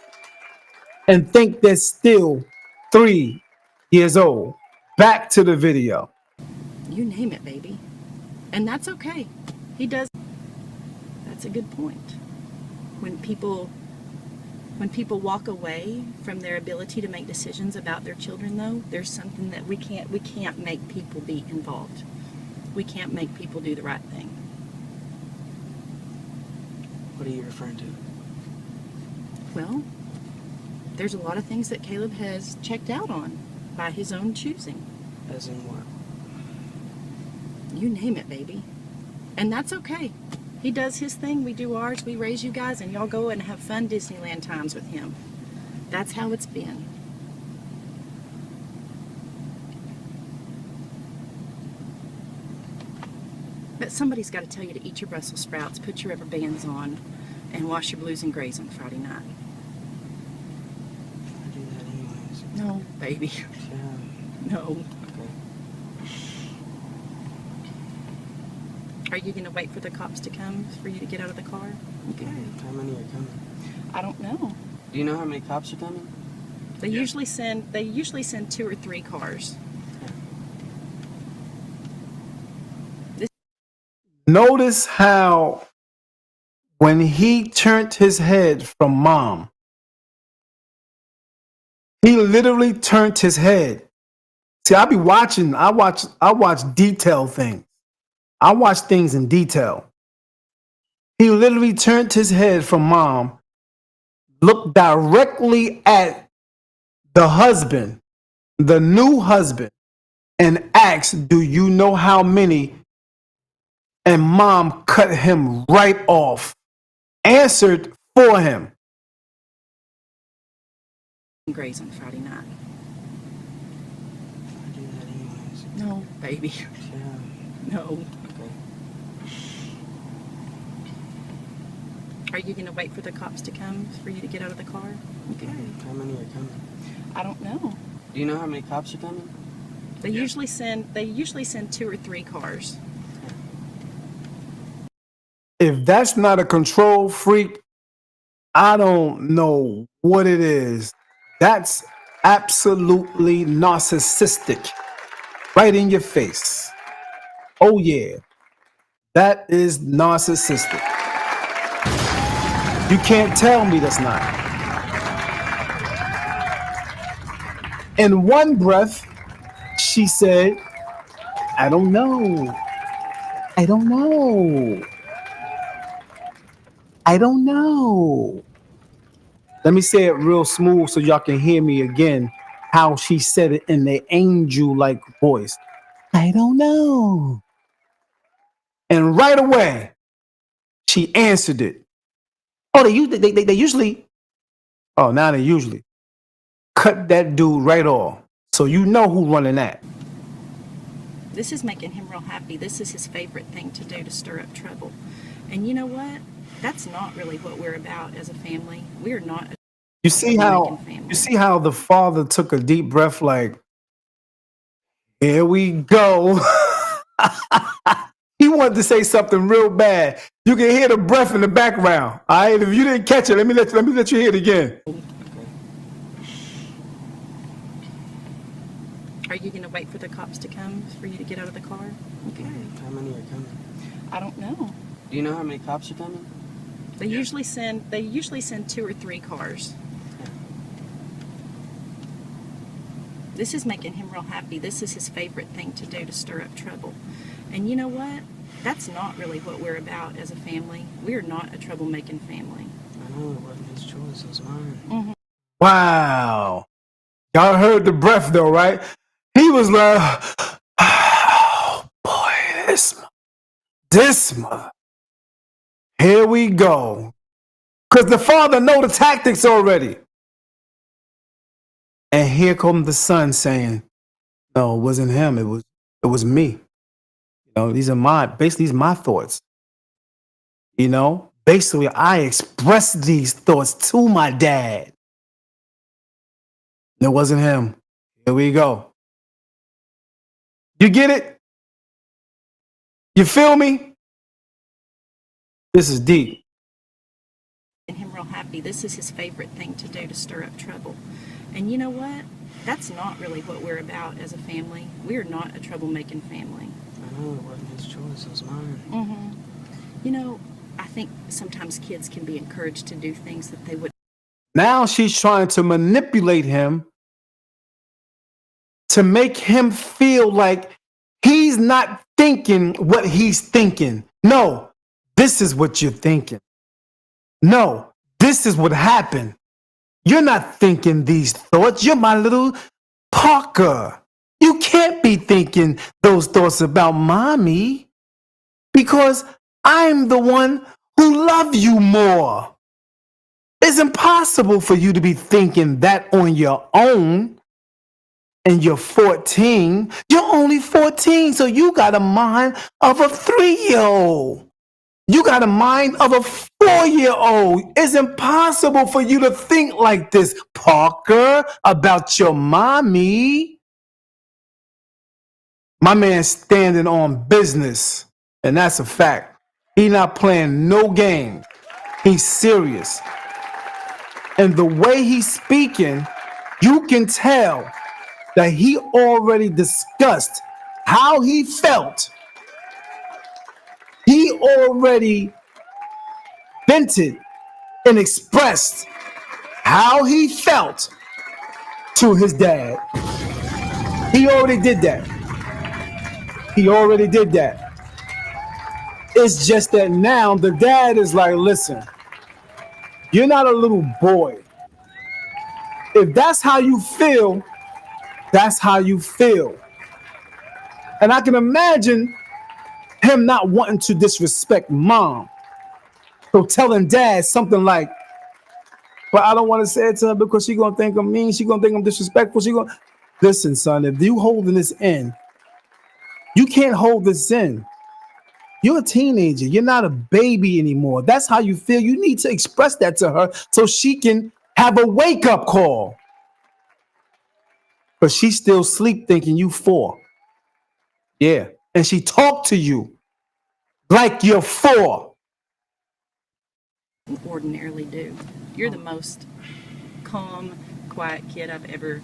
and think they're still 3 years old. Back to the video. You name it, baby. And that's okay. He does. That's a good point. When people walk away from their ability to make decisions about their children, though, there's something that we can't make people be involved. We can't make people do the right thing. What are you referring to? Well, there's a lot of things that Caleb has checked out on by his own choosing. As in what? You name it, baby. And that's okay. He does his thing, we do ours, we raise you guys, and y'all go and have fun Disneyland times with him. That's how it's been. But somebody's got to tell you to eat your Brussels sprouts, put your rubber bands on, and wash your blues and grays on Friday night. I do that anyways. No, baby. Yeah. No. Okay. Are you going to wait for the cops to come for you to get out of the car? Okay. How many are coming? I don't know. Do you know how many cops are coming? They usually send 2 or 3 cars. Notice how when he turned his head from mom, he literally turned his head. See, I watch detail things. I watch things in detail. He literally turned his head from mom, looked directly at the husband, the new husband, and asked, "Do you know how many?" And mom cut him right off, answered for him. Grays on Friday night. I do that anyways. No, baby. Yeah. No. Okay. Are you going to wait for the cops to come for you to get out of the car? Okay. How many are coming? I don't know. Do you know how many cops are coming? They usually send 2 or 3 cars. If that's not a control freak, I don't know what it is. That's absolutely narcissistic. Right in your face. Oh, yeah. That is narcissistic. You can't tell me that's not. In one breath, she said, I don't know. I don't know. I don't know. Let me say it real smooth so y'all can hear me again, how she said it in the angel-like voice. I don't know. And right away, she answered it. Oh, they usually, oh, now they usually cut that dude right off. So you know who running that. This is making him real happy. This is his favorite thing to do, to stir up trouble. And you know what? That's not really what we're about as a family. We're not. You see how the father took a deep breath, like, here we go. He wanted to say something real bad. You can hear the breath in the background. All right, if you didn't catch it, let me let you hear it again. Are you going to wait for the cops to come for you to get out of the car? Okay. How many are coming? I don't know. Do you know how many cops are coming? They usually send 2 or 3 cars. This is making him real happy. This is his favorite thing to do, to stir up trouble. And you know what? That's not really what we're about as a family. We're not a troublemaking family. I know it wasn't his choice, it was mine. Mm-hmm. Wow. Y'all heard the breath though, right? He was like, oh boy, this mother. Here we go. Because the father know the tactics already. And here comes the son saying, no, it wasn't him. It was me. You know, these are my thoughts. You know, basically I expressed these thoughts to my dad. It wasn't him. Here we go. You get it? You feel me? This is deep. And him real happy. This is his favorite thing to do, to stir up trouble. And you know what? That's not really what we're about as a family. We are not a troublemaking family. I know it wasn't his choice, it was mine. Mm-hmm. You know, I think sometimes kids can be encouraged to do things that they would. Now she's trying to manipulate him to make him feel like he's not thinking what he's thinking. No, this is what you're thinking. No, this is what happened. You're not thinking these thoughts. You're my little Parker. You can't be thinking those thoughts about mommy because I'm the one who loves you more. It's impossible for you to be thinking that on your own. And you're 14. You're only 14, so you got a mind of a 3-year-old. You got a mind of a 4-year-old. It's impossible for you to think like this, Parker, about your mommy. My man's standing on business, and that's a fact. He's not playing no game. He's serious. And the way he's speaking, you can tell that he already discussed how he felt. He already vented and expressed how he felt to his dad. He already did that. He already did that. It's just that now the dad is like, listen, you're not a little boy. If that's how you feel, that's how you feel. And I can imagine him not wanting to disrespect mom. So telling dad something like, but I don't want to say it to her because she's going to think I'm mean. She's going to think I'm disrespectful. Listen, son, if you holding this in, you can't hold this in. You're a teenager. You're not a baby anymore. That's how you feel. You need to express that to her so she can have a wake-up call. But she's still asleep thinking you 4. Yeah. And she talked to you like you're 4. Ordinarily do. You're the most calm, quiet kid I've ever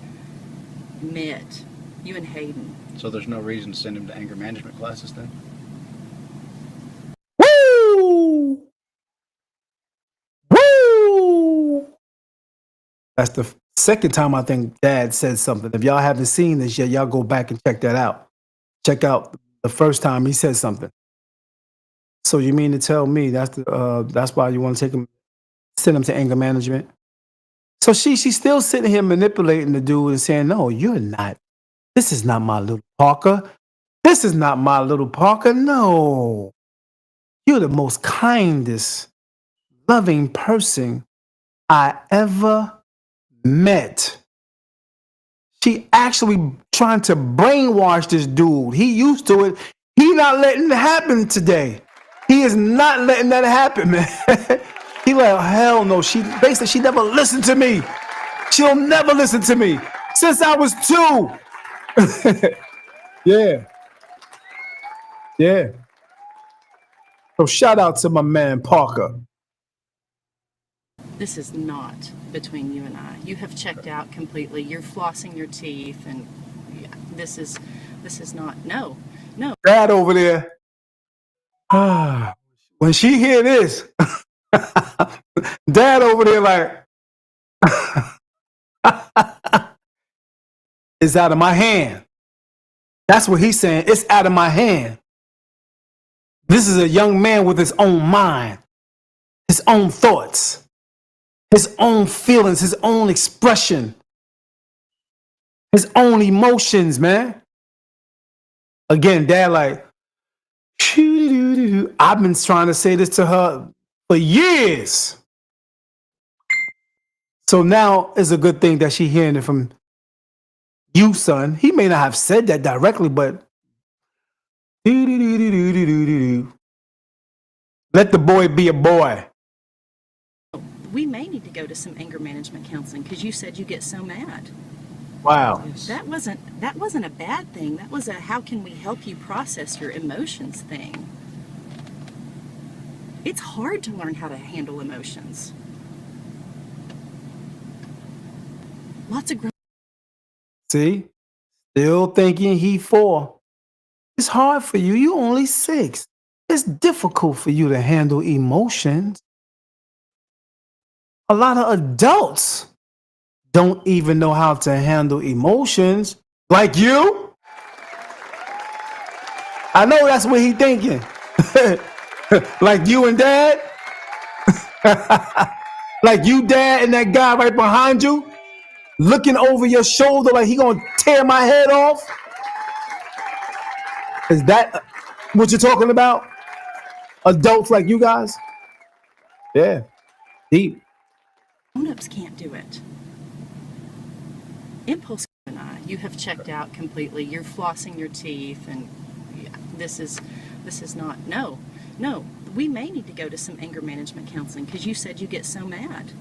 met. You and Hayden. So there's no reason to send him to anger management classes then? Woo! Woo! That's the second time I think dad said something. If y'all haven't seen this yet, y'all go back and check that out. Check out the first time he said something. So you mean to tell me that's why you want to send him to anger management? So she's still sitting here manipulating the dude and saying, no, you're not. This is not my little Parker. This is not my little Parker. No. You're the most kindest, loving person I ever met. She actually trying to brainwash this dude. He used to it. He not letting it happen today. He is not letting that happen, man. He like, hell no. She never listened to me. She'll never listen to me since I was 2. Yeah. Yeah. So shout out to my man Parker. This is not between you and I. You have checked out completely. You're flossing your teeth, and this is not. No. Dad over there. When she hear this, Dad over there like, it's out of my hand. That's what he's saying. It's out of my hand. This is a young man with his own mind, his own thoughts, his own feelings, his own expression, his own emotions, man. Again, Dad like, I've been trying to say this to her for years. So now it's a good thing that she hearing it from you, son. He may not have said that directly, but let the boy be a boy. We may need to go to some anger management counseling because you said you get so mad. Wow. Yes. That wasn't a bad thing. That was a how can we help you process your emotions thing. It's hard to learn how to handle emotions. Lots of See? Still thinking he 4. It's hard for you. You only 6. It's difficult for you to handle emotions. A lot of adults don't even know how to handle emotions. Like you? I know that's what he thinking. Like you and dad? Like you, dad, and that guy right behind you? Looking over your shoulder like he gonna tear my head off? Is that what you're talking about? Adults like you guys? Yeah, deep. grown-ups can't do it. Impulse and you have checked out completely. You're flossing your teeth, and this is not. No. We may need to go to some anger management counseling because you said you get so mad.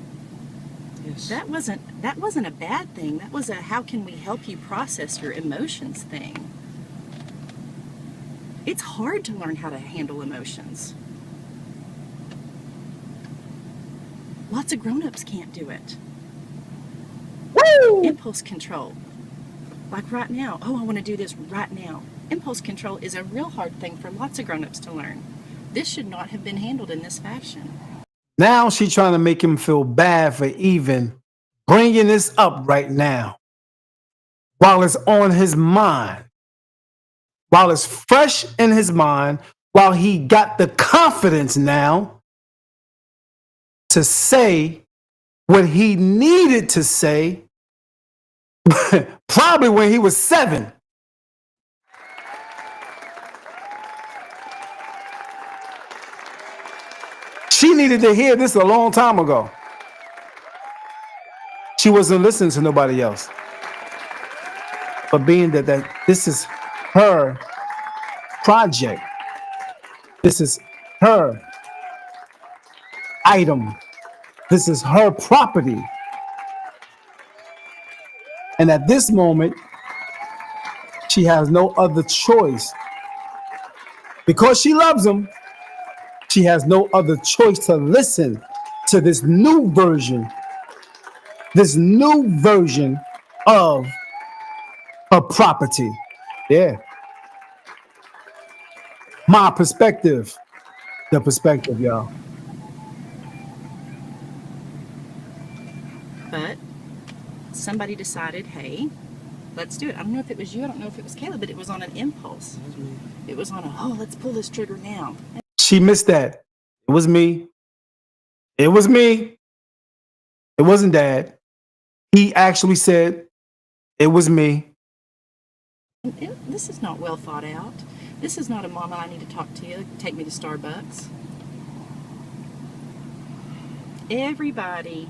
Yes. That wasn't a bad thing. That was a how can we help you process your emotions thing. It's hard to learn how to handle emotions. Lots of grown-ups can't do it. Woo! Impulse control. Like right now, oh, I want to do this right now. Impulse control is a real hard thing for lots of grown-ups to learn. This should not have been handled in this fashion. Now she's trying to make him feel bad for even bringing this up right now while it's on his mind, while it's fresh in his mind, while he got the confidence now to say what he needed to say, probably when he was 7. She needed to hear this a long time ago. She wasn't listening to nobody else. But being that this is her project, this is her item, this is her property. And at this moment, she has no other choice. Because she loves him, she has no other choice to listen to this new version of her property. Yeah. My perspective, the perspective, y'all. But somebody decided, hey, let's do it. I don't know if it was you, I don't know if it was Caleb, but it was on an impulse. That was me. It was on a, oh, let's pull this trigger now. She missed that. It was me. It was me. It wasn't dad. He actually said it was me. This is not well thought out. This is not a mama, I need to talk to you, take me to Starbucks. Everybody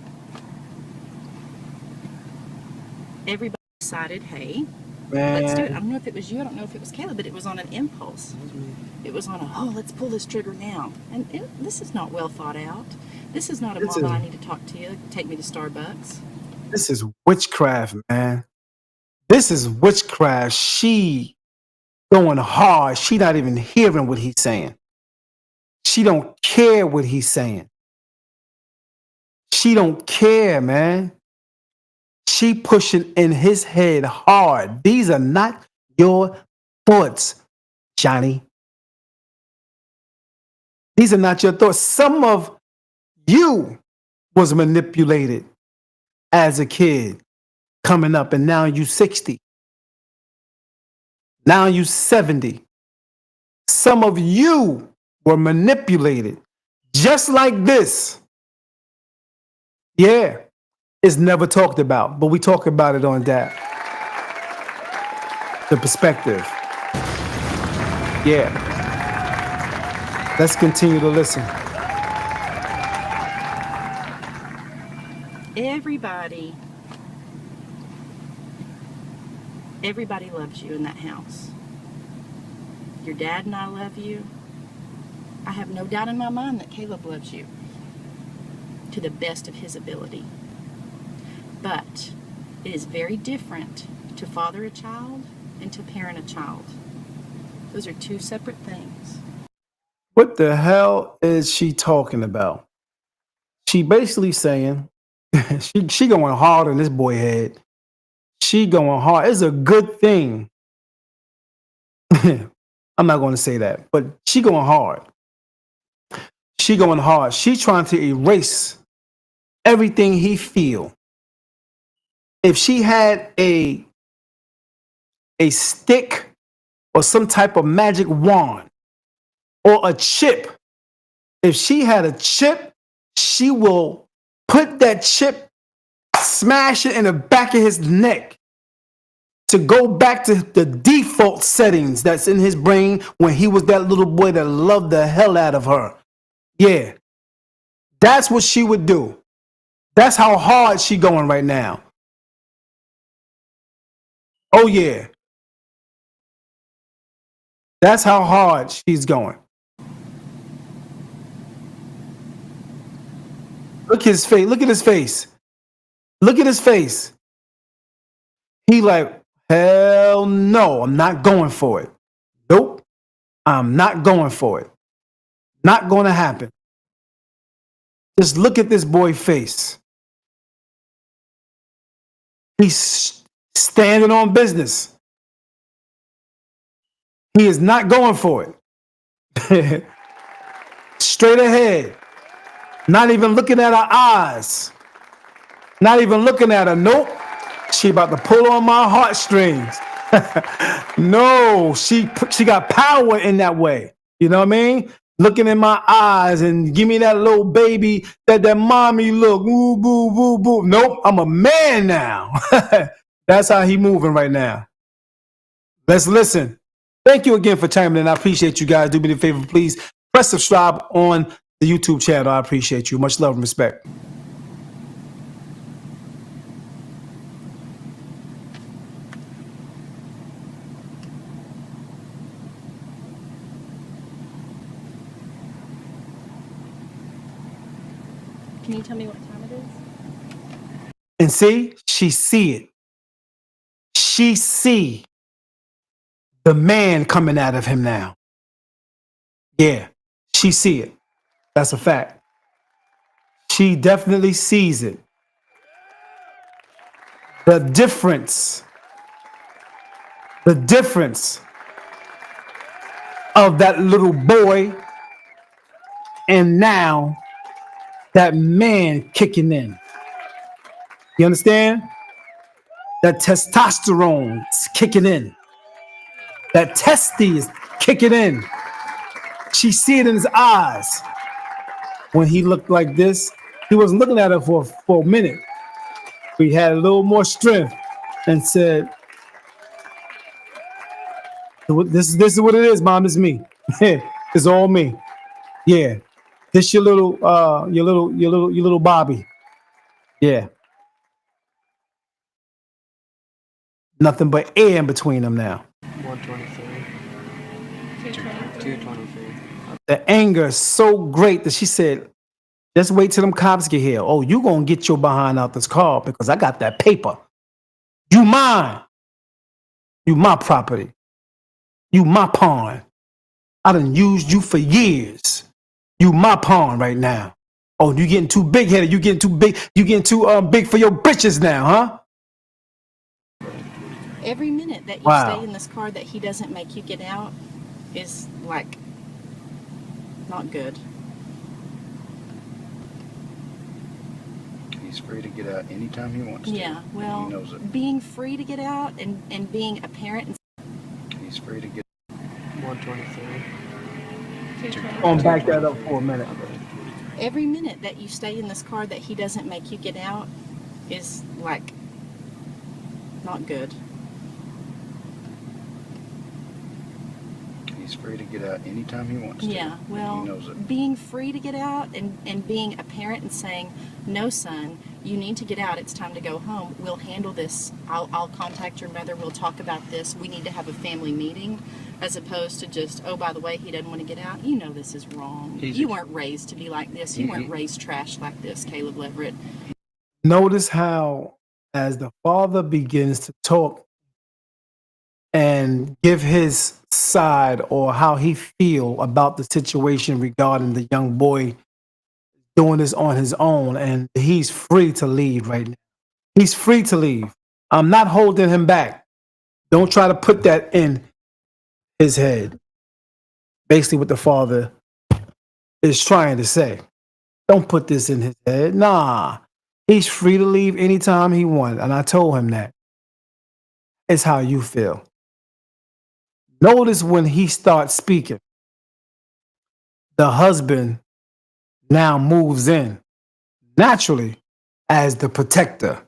decided, hey, let's do it. I don't know if it was you, I don't know if it was Caleb, but it was on an impulse. That was me. It was on a, oh, let's pull this trigger now. And this is not well thought out. This is not a It's mama, a- I need to talk to you, take me to Starbucks. This is witchcraft, man. This is witchcraft. She going hard. She not even hearing what he's saying. She don't care what he's saying. She don't care, man. She pushing in his head hard. These are not your thoughts, Johnny. These are not your thoughts. Some of you was manipulated as a kid coming up, and now you 60. Now you 70. Some of you were manipulated just like this. Yeah, it's never talked about, but we talk about it on that. The perspective. Yeah. Let's continue to listen. Everybody loves you in that house. Your dad and I love you. I have no doubt in my mind that Caleb loves you to the best of his ability. But It is very different to father a child and to parent a child. Those are two separate things. What the hell is she talking about? She basically saying she going hard on this boy head. She going hard. It's a good thing. I'm not going to say that, but she going hard. She going hard. She trying to erase everything he feel. If she had a stick or some type of magic wand or a chip, if she had a chip, she will put that chip, smash it in the back of his neck to go back to the default settings that's in his brain when he was that little boy that loved the hell out of her. Yeah, that's what she would do. That's how hard she going right now. Oh yeah, that's how hard she's going. Look his face. Look at his face. Look at his face. He like, hell no, I'm not going for it. Nope, I'm not going for it. Not going to happen. Just look at this boy's face. He's standing on business. He is not going for it. Straight ahead. Not even looking at her eyes. Not even looking at her. Nope. She about to pull on my heartstrings. No, she got power in that way. You know what I mean? Looking in my eyes and give me that little baby, that mommy look. Woo, boo, boo, boo. Nope, I'm a man now. That's how he moving right now. Let's listen. Thank you again for chiming in. I appreciate you guys. Do me the favor, please. Press subscribe on the YouTube channel. I appreciate you. Much love and respect. Can you tell me what time it is? And see, she see it. She see the man coming out of him now. Yeah, she see it. That's a fact. She definitely sees it. The difference of that little boy and now that man kicking in. You understand? That testosterone is kicking in. That testy is kicking in. She see it in his eyes. When he looked like this, he wasn't looking at her for a minute. He had a little more strength and said, this is what it is, Mom. It's me. It's all me. Yeah. This your little Bobby. Yeah. Nothing but air in between them now. 123. 223. The anger is so great that she said, just wait till them cops get here. Oh, you gonna get your behind out this car because I got that paper. You mine. You my property. You my pawn. I done used you for years. You my pawn right now. Oh, you getting too big headed. You getting too big. You getting too big for your britches now, huh? Every minute that you Wow. stay in this car that he doesn't make you get out is like not good. He's free to get out anytime he wants to. Yeah, well, He knows it. being free to get out and being a parent and He's free to get 123. I'm gonna back that up for a minute. every minute that you stay in this car that he doesn't make you get out is like not good. He's free to get out anytime he wants to. Yeah, well, He knows it. being free to get out and being a parent and saying, no, son, you need to get out. It's time to go home. We'll handle this. I'll contact your mother. We'll talk about this. We need to have a family meeting, as opposed to just, oh, by the way, he doesn't want to get out. You know this is wrong. You weren't raised to be like this. You weren't raised trash like this, Caleb Leverett. Notice how as the father begins to talk and give his side or how he feel about the situation regarding the young boy doing this on his own, and he's free to leave right now. He's free to leave. I'm not holding him back. Don't try to put that in his head. Basically, what the father is trying to say. Don't put this in his head. Nah, he's free to leave anytime he wants. And I told him that. It's how you feel. Notice when he starts speaking, the husband now moves in naturally as the protector.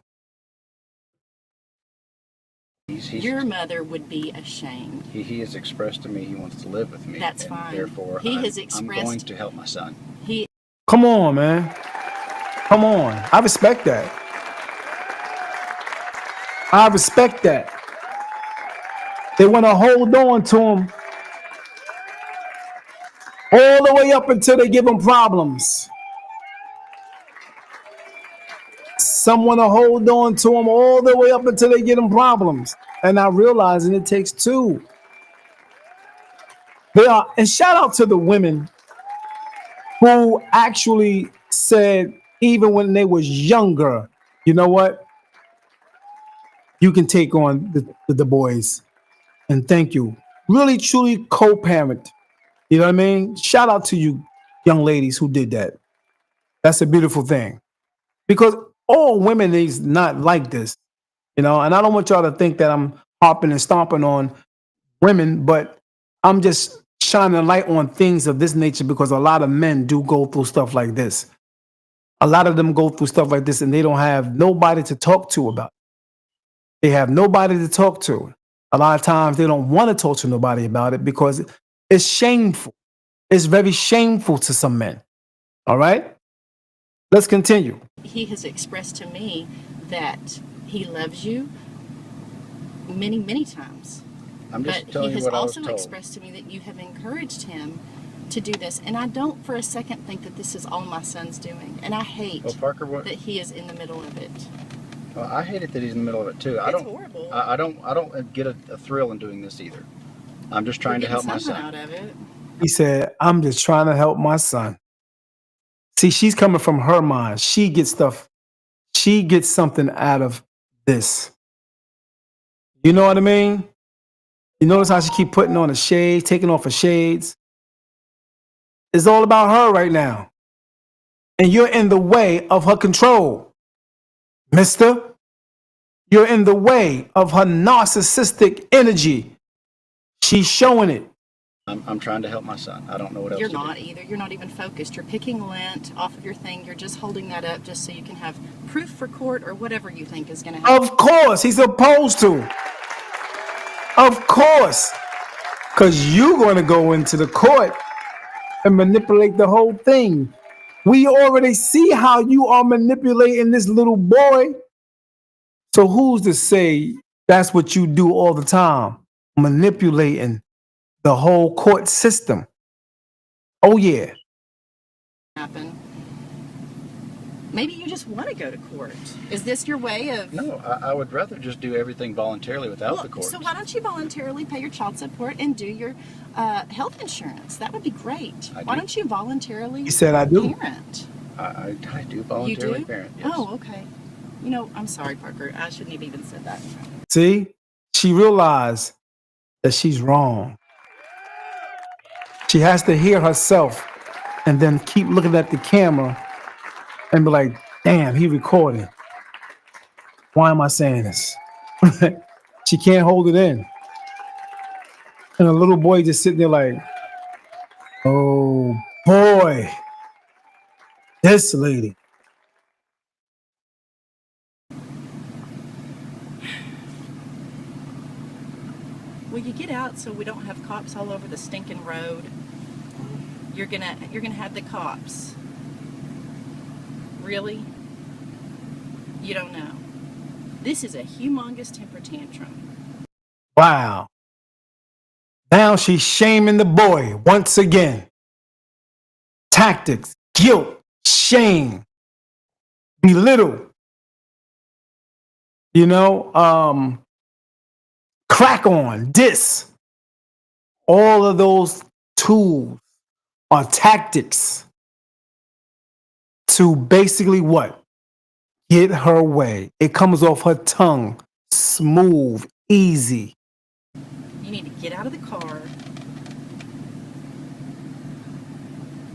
Your mother would be ashamed. He has expressed to me he wants to live with me. That's and fine. Therefore, He has I'm going expressed- to help my son. He Come on, man. Come on. I respect that. I respect that. They want to hold on to him all the way up until they give him problems. Some want to hold on to him all the way up until they get him problems. And I realizing it takes two. They are, and shout out to the women who actually said, even when they was younger, you know what? You can take on the boys. And thank you. Really, truly co-parent. You know what I mean? Shout out to you young ladies who did that. That's a beautiful thing. Because all women is not like this. You know, and I don't want y'all to think that I'm harping and stomping on women, but I'm just shining a light on things of this nature because a lot of men do go through stuff like this. A lot of them go through stuff like this and they don't have nobody to talk to about it. They have nobody to talk to. A lot of times they don't want to talk to nobody about it because it's shameful. It's very shameful to some men. All right? Let's continue. he has expressed to me that he loves you many, many times. I'm just But telling he you has what I was also told. expressed to me that you have encouraged him to do this. And I don't for a second think that this is all my son's doing. And I hate Well, Parker, what? that he is in the middle of it. Well, I hate it that he's in the middle of it too. I It's don't. horrible. I don't get a thrill in doing this either. I'm just trying to You're help getting my something son. out of it. He said, I'm just trying to help my son. See, she's coming from her mind. She gets stuff. She gets something out of this. You know what I mean? You notice how she keep putting on the shades, taking off her shades? It's all about her right now. And you're in the way of her control, mister. You're in the way of her narcissistic energy. She's showing it. I'm trying to help my son. I don't know what else You're to do. not either. You're not even focused. You're picking lint off of your thing. You're just holding that up just so you can have proof for court or whatever you think is going to happen. Of course, he's supposed to. Of course. Because you're going to go into the court and manipulate the whole thing. We already see how you are manipulating this little boy. So who's to say that's what you do all the time? Manipulating the whole court system. Oh, yeah. Happen. Maybe you just want to go to court. Is this your way of... No, I would rather just do everything voluntarily without the court. So why don't you voluntarily pay your child support and do your health insurance? That would be great. I Why do. don't you voluntarily He said I do. parent? I do You voluntarily do? parent. Yes. Oh, okay. You know, I'm sorry, Parker. I shouldn't have even said that. See, she realized that she's wrong. She has to hear herself and then keep looking at the camera and be like, damn, he recording. Why am I saying this? She can't hold it in. And a little boy just sitting there like, oh boy, this lady. Will you get out so we don't have cops all over the stinking road? You're gonna have the cops. Really? You don't know. This is a humongous temper tantrum. Wow. Now she's shaming the boy once again. Tactics, guilt, shame, belittle. You know, crack on, diss. All of those tools are tactics to basically what? Get her way. It comes off her tongue, smooth, easy. You need to get out of the car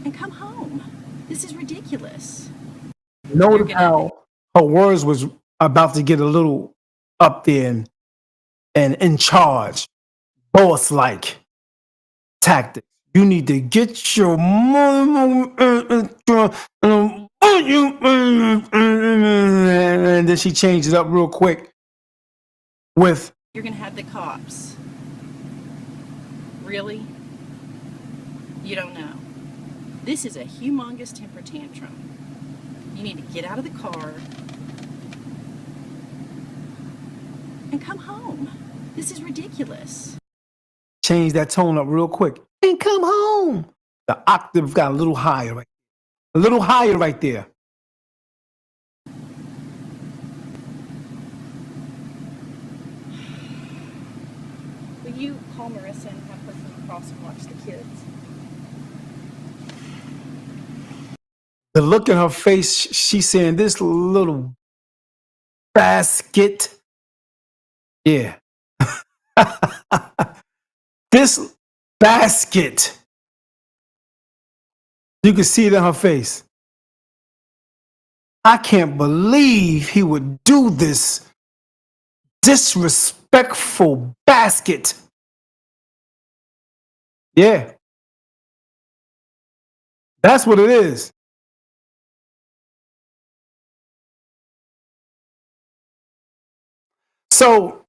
and come home. This is ridiculous. Notice how her words was about to get a little up there and in charge, boss like tactics. You need to get your and then she changed it up real quick with You're going to have the cops. Really? You don't know. This is a humongous temper tantrum. You need to get out of the car and come home. This is ridiculous. change that tone up real quick and come home. The octave got a little higher, right? A little higher right there. Will you call Marissa and have her come across and watch the kids? The look in her face, she's saying, this little basket. Yeah. This basket. You can see it in her face. I can't believe he would do this disrespectful basket. Yeah. That's what it is. So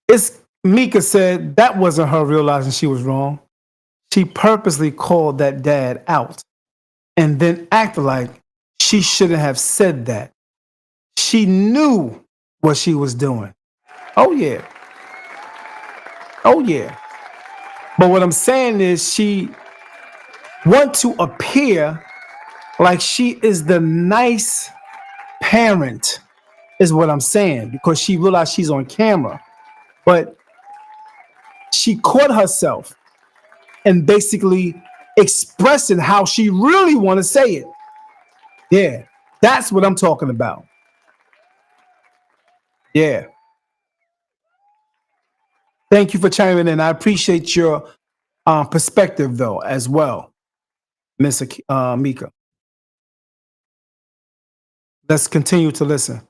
it's Mika said that wasn't her realizing she was wrong. She purposely called that dad out and then acted like she shouldn't have said that. She knew what she was doing. Oh, yeah. Oh, yeah. But what I'm saying is she wants to appear like she is the nice parent, is what I'm saying, because she realized she's on camera. But she caught herself and basically expressing how she really want to say it. Yeah, that's what I'm talking about. Yeah. Thank you for chiming in. I appreciate your perspective, though, as well, Miss Mika. Let's continue to listen.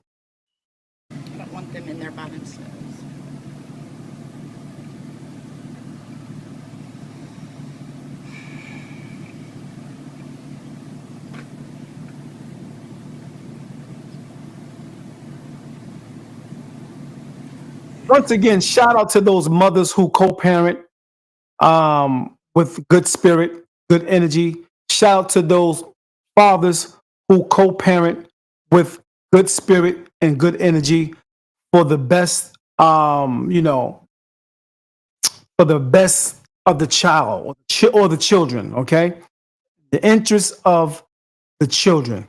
I don't want them in there by themselves. Once again, shout out to those mothers who co-parent with good spirit, good energy. Shout out to those fathers who co-parent with good spirit and good energy for the best, for the best of the child or the children. Okay, the interest of the children.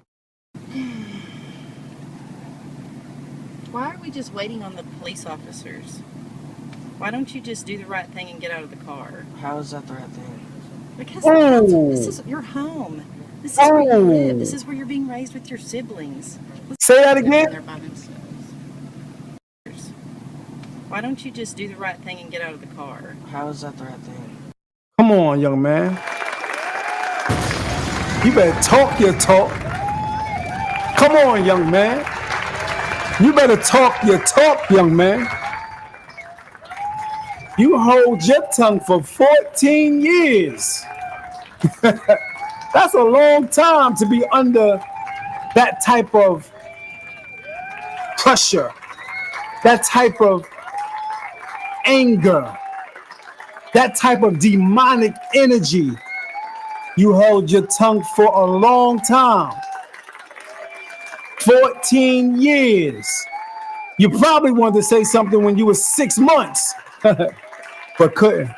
Why are we just waiting on the police officers? Why don't you just do the right thing and get out of the car? How is that the right thing? Because this is your home. This is where you live. This is where you're being raised with your siblings. Say that They're again. there by themselves. Why don't you just do the right thing and get out of the car? How is that the right thing? Come on, young man. You better talk your talk. Come on, young man. You better talk your talk, young man. You hold your tongue for 14 years. That's a long time to be under that type of pressure, that type of anger, that type of demonic energy. You hold your tongue for a long time. 14 years. You probably wanted to say something when you were 6 months, but couldn't.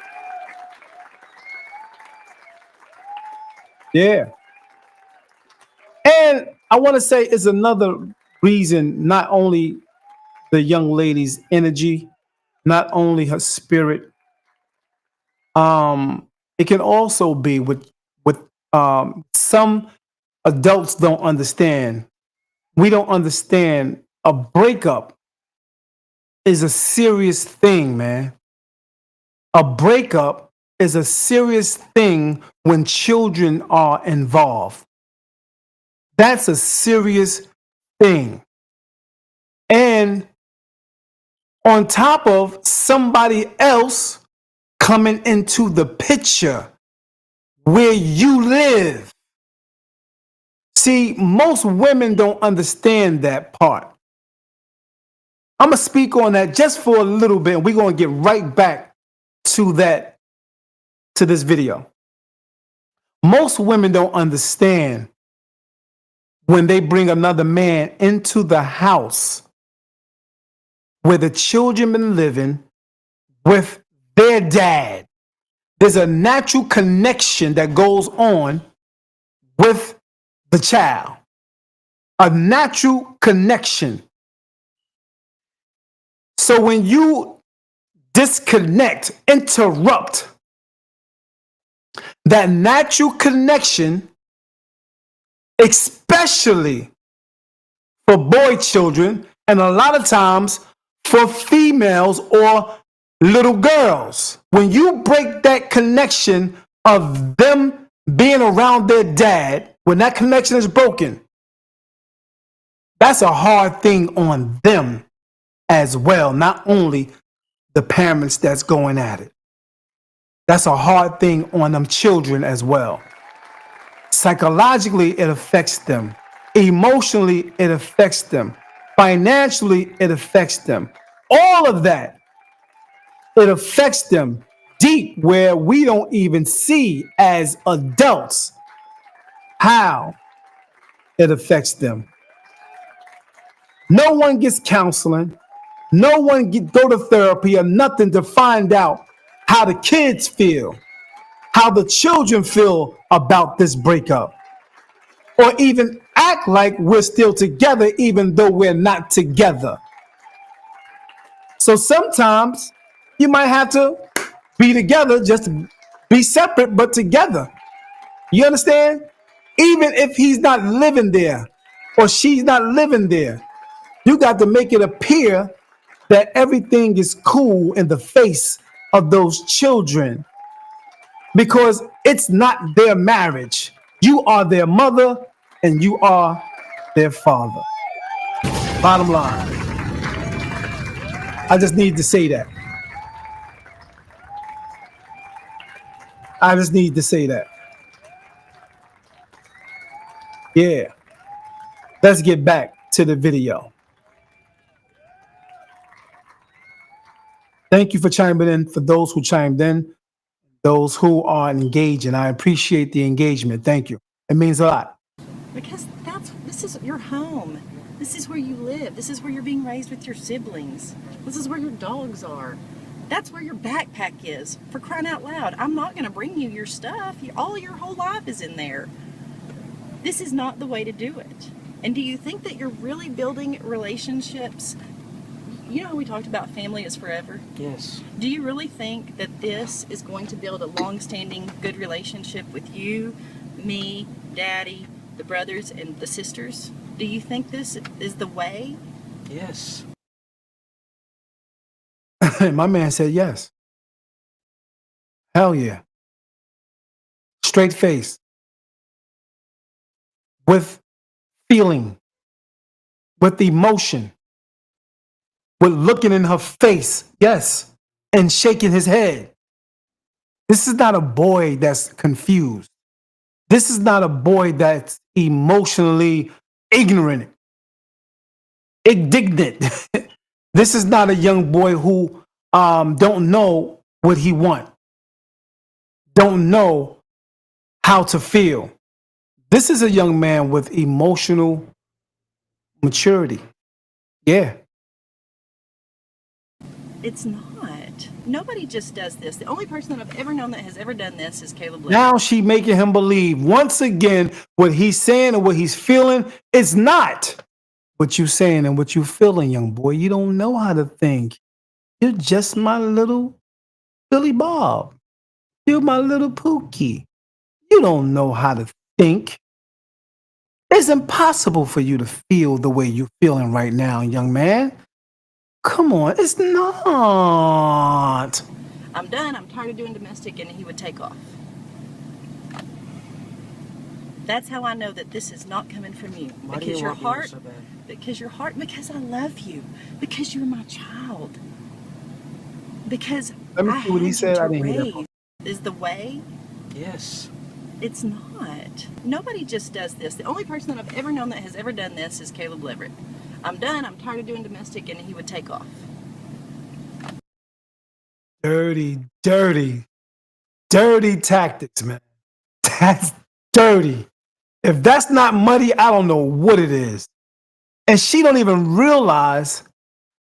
Yeah. And I want to say is another reason, not only the young lady's energy, not only her spirit. It can also be with some adults don't understand. We don't understand a breakup is a serious thing, man. A breakup is a serious thing when children are involved. That's a serious thing. And on top of somebody else coming into the picture where you live. See, most women don't understand that part. I'm going to speak on that just for a little bit, and we're going to get right back to that, to this video. Most women don't understand when they bring another man into the house where the children been living with their dad. There's a natural connection that goes on with the child. A natural connection. So when you disconnect, interrupt that natural connection, especially for boy children, and a lot of times for females or little girls, when you break that connection of them being around their dad, when that connection is broken, that's a hard thing on them as well, not only the parents that's going at it. That's a hard thing on them children as well. Psychologically, it affects them. Emotionally, it affects them. Financially, it affects them. All of that, it affects them deep where we don't even see as adults how it affects them. No one gets counseling. No one go to therapy or nothing to find out how the kids feel, how the children feel about this breakup, or even act like we're still together even though we're not together. So sometimes you might have to be together, just be separate but together. You understand? Even if he's not living there or she's not living there, you got to make it appear that everything is cool in the face of those children, because it's not their marriage. You are their mother and you are their father. Bottom line. I just need to say that. I just need to say that. Yeah. Let's get back to the video. Thank you for chiming in. For those who chimed in, those who are engaging, I appreciate the engagement. Thank you. It means a lot. Because this is your home. This is where you live. This is where you're being raised with your siblings. This is where your dogs are. That's where your backpack is. For crying out loud, I'm not going to bring you your stuff. All your whole life is in there. This is not the way to do it. And do you think that you're really building relationships? You know how we talked about family is forever? Yes. Do you really think that this is going to build a long-standing good relationship with you, me, Daddy, the brothers, and the sisters? Do you think this is the way? Yes. My man said yes. Hell yeah. Straight face. With feeling. With emotion. With looking in her face. Yes. And shaking his head. This is not a boy that's confused. This is not a boy that's emotionally ignorant, indignant. This is not a young boy who don't know what he wants, don't know how to feel. This is a young man with emotional maturity. Yeah. It's not. Nobody just does this. The only person that I've ever known that has ever done this is Caleb Lynn. Now she making him believe once again what he's saying and what he's feeling is not what you saying and what you feeling, young boy. You don't know how to think. You're just my little Billy Bob. You're my little Pookie. You don't know how to think. It's impossible for you to feel the way you're feeling right now, young man. Come on, it's not. I'm done. I'm tired of doing domestic, and he would take off. That's how I know that this is not coming from you. Why do Because you your want me heart, so bad? because I love you. Because you're my child. Because Let me I see what he had said. you I to didn't hear that raise. part. Is the way? Yes. It's not. Nobody just does this. The only person that I've ever known that has ever done this is Caleb Leverett. I'm done. I'm tired of doing domestic, and he would take off. Dirty, dirty, dirty tactics, man. That's dirty. If that's not muddy, I don't know what it is. And she don't even realize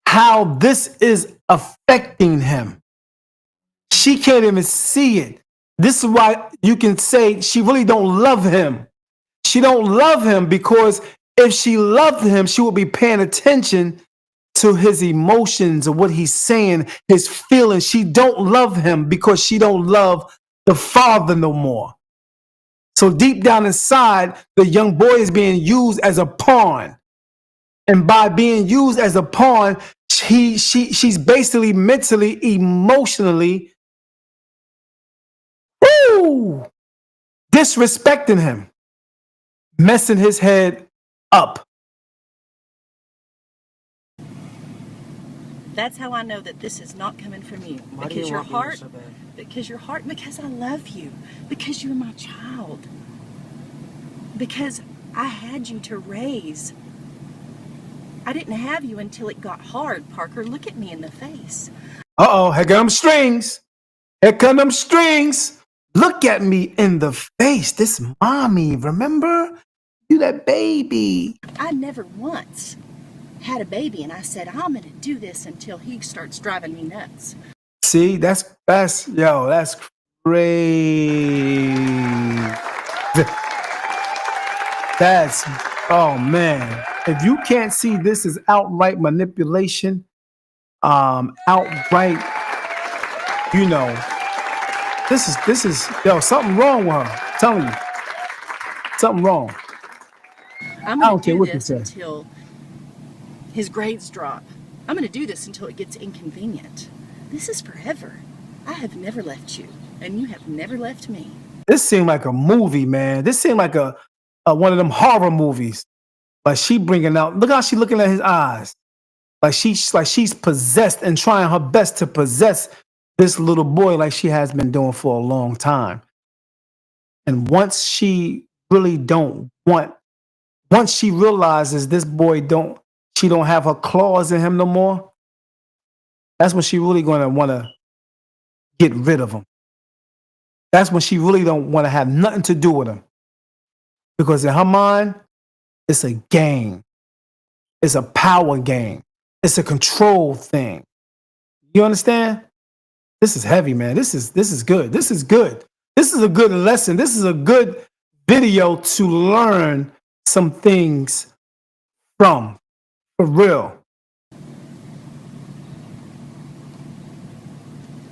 how this is affecting him. She can't even see it. This is why you can say she really don't love him. She don't love him because if she loved him, she would be paying attention to his emotions or what he's saying, his feelings. She don't love him because she don't love the father no more. So deep down inside, the young boy is being used as a pawn. And by being used as a pawn, she's basically mentally, emotionally, woo, disrespecting him, messing his head up. That's how I know that this is not coming from you. Why do Because you your want me heart, so bad? because I love you. Because you're my child. Because I had you to raise. I didn't have you until it got hard, Parker. Look at me in the face. Uh-oh, here come them strings. Here come them strings. Look at me in the face. This mommy, remember? You that baby. I never once had a baby, and I said, I'm going to do this until he starts driving me nuts. See, that's crazy. That's, oh man. If you can't see this is outright manipulation, outright, you know, this is yo, something wrong with her. I'm telling you. Something wrong. I'm I going don't to care do what you this say. until his grades drop. I'm going to do this until it gets inconvenient. This is forever. I have never left you, and you have never left me. This seemed like a movie, man. This seemed like a one of them horror movies. Like she bringing out, look how she looking at his eyes. Like she's possessed and trying her best to possess this little boy like she has been doing for a long time. And once she really don't want, once she realizes this boy she don't have her claws in him no more, that's when she really gonna want to get rid of him. That's when she really don't want to have nothing to do with him. Because in her mind, it's a game. It's a power game. It's a control thing. You understand? This is heavy, man. This is good. This is good. This is a good lesson. This is a good video to learn some things from. For real.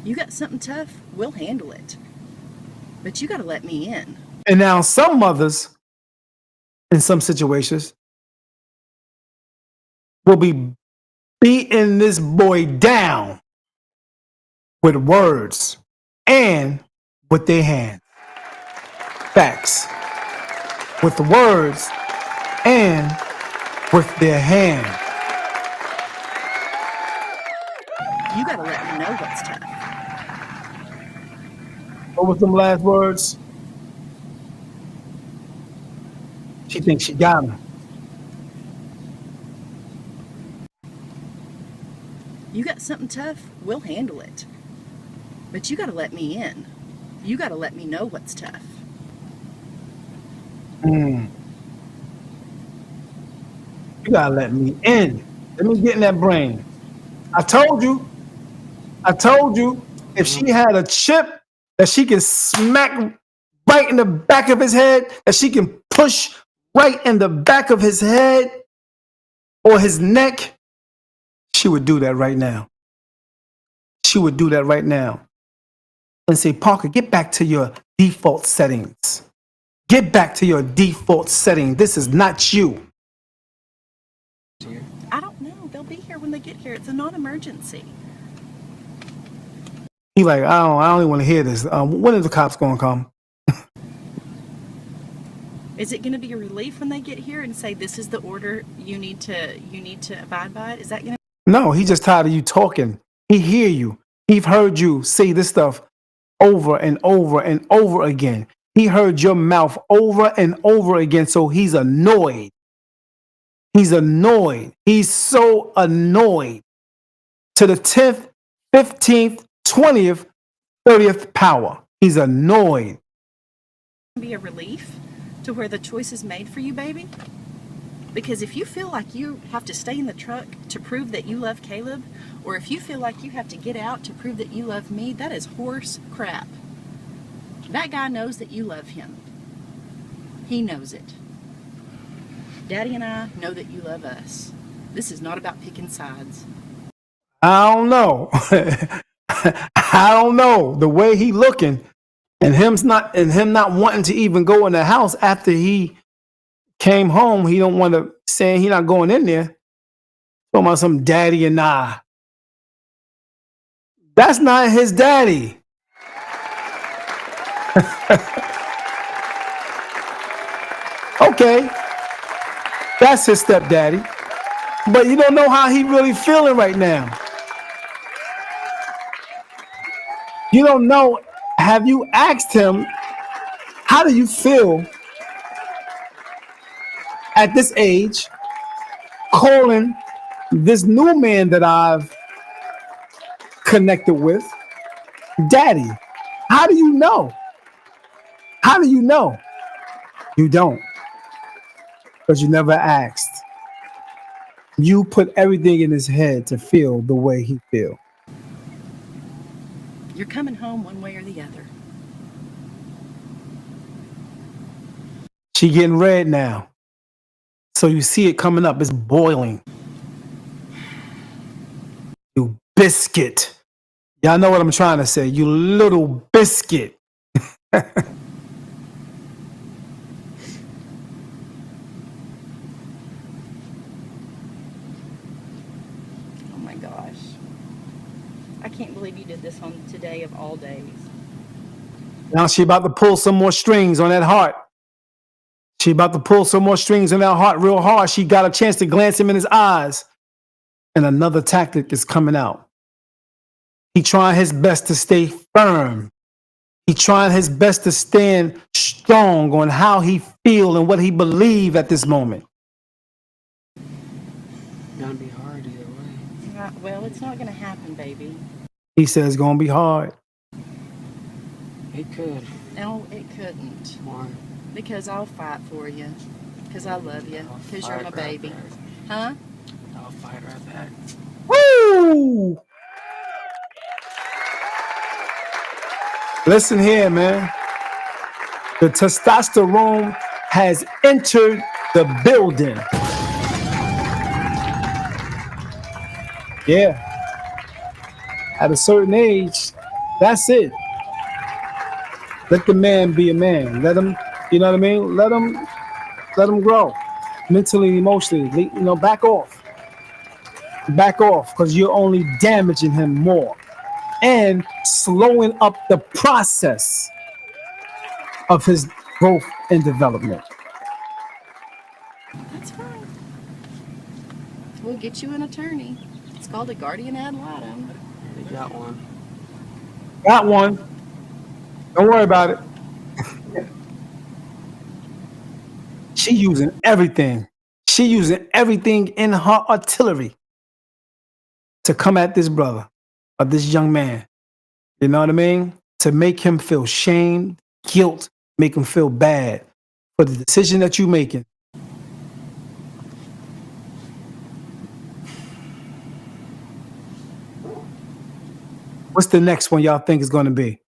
You got something tough? We'll handle it. But you got to let me in. And now some mothers in some situations will be beating this boy down with words and with their hands. Facts. With the words and with their hand. You got to let me know what's tough. What was them last words? She thinks she got him. You got something tough? We'll handle it. But you got to let me in. You got to let me know what's tough. You gotta let me in. Let me get in that brain. I told you. If she had a chip that she can smack right in the back of his head, that she can push right in the back of his head, or his neck, she would do that right now. She would do that right now and say, Parker, get back to your default settings. Get back to your default setting. This is not you. I don't know. They'll be here when they get here. It's a non-emergency. He like, I don't even want to hear this. When are the cops going to come? Is it going to be a relief when they get here and say this is the order you need to abide by it? Is that going to? No, he just tired of you talking. He hear you. He's heard you say this stuff over and over and over again. He heard your mouth over and over again, so he's annoyed. He's annoyed. He's so annoyed to the 10th, 15th, 20th, 30th power. He's annoyed. Be a relief to where the choice is made for you, baby? Because if you feel like you have to stay in the truck to prove that you love Caleb, or if you feel like you have to get out to prove that you love me, that is horse crap. That guy knows that you love him. He knows it. Daddy and I know that you love us. This is not about picking sides. I don't know. I don't know. The way he looking and him not wanting to even go in the house after he came home, he don't want to, saying he not going in there. Talking about some daddy and I. That's not his daddy. Okay. That's his stepdaddy. But you don't know how he really feeling right now. You don't know. Have you asked him, how do you feel at this age calling this new man that I've connected with daddy? How do you know? How do you know? You don't. Because you never asked. You put everything in his head to feel the way he feels. You're coming home one way or the other. She getting red now. So you see it coming up. It's boiling. You biscuit. Y'all know what I'm trying to say. You little biscuit. Oh my gosh. I can't believe you did this on today of all days. Now she about to pull some more strings on that heart. She about to pull some more strings on that heart real hard. She got a chance to glance him in his eyes. And another tactic is coming out. He trying his best to stay firm. He trying his best to stand strong on how he feel and what he believe at this moment. Gonna be hard either way. Well, it's not going to happen, baby. He says it's gonna be hard. It could. No, it couldn't. Why? Because I'll fight for you. Because I love you. Because you're my baby. Huh? I'll fight right back. Woo! Listen here, man. The testosterone has entered the building. Yeah. At a certain age, that's it. Let the man be a man. Let him, you know what I mean? Let him grow mentally and emotionally. You know, back off. Back off, because you're only damaging him more and slowing up the process of his growth and development. That's fine. We'll get you an attorney. It's called a guardian ad litem. They got one. Got one. Don't worry about it. She using everything. She using everything in her artillery to come at this brother or this young man. You know what I mean? To make him feel shame, guilt, make him feel bad for the decision that you're making. What's the next one y'all think is going to be?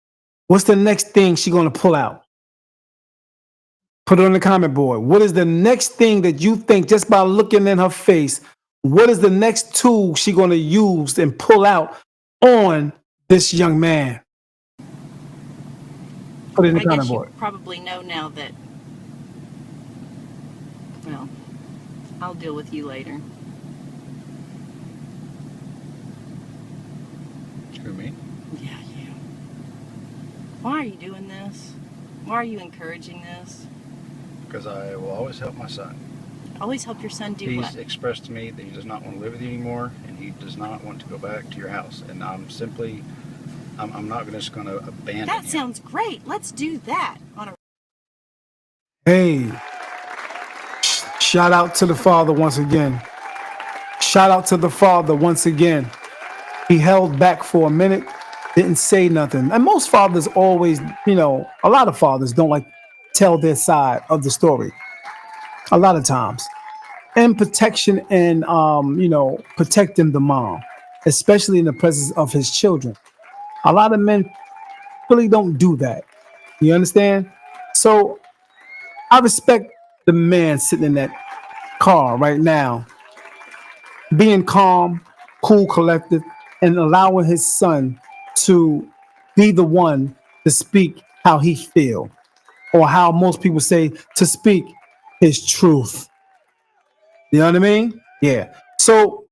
What's the next thing she's going to pull out? Put it on the comment board. What is the next thing that you think, just by looking in her face, What is the next tool she going to use and pull out on this young man? Put it in the I comment guess you board. probably know now that, well, I'll deal with you later. Who, me? Yeah, you. Why are you doing this? Why are you encouraging this? Because I will always help my son. Always help your son do He's what? expressed to me that he does not want to live with you anymore, and he does not want to go back to your house. And I'm not just going to abandon That him. sounds great. Let's do that on a Hey, shout out to the father once again. Shout out to the father once again. He held back for a minute, didn't say nothing. And most fathers always, a lot of fathers don't like tell their side of the story. A lot of times. And protection and, protecting the mom, especially in the presence of his children. A lot of men really don't do that. You understand? So I respect the man sitting in that car right now, being calm, cool, collected, and allowing his son to be the one to speak how he feel, or how most people say to speak his truth. You know what I mean? Yeah. So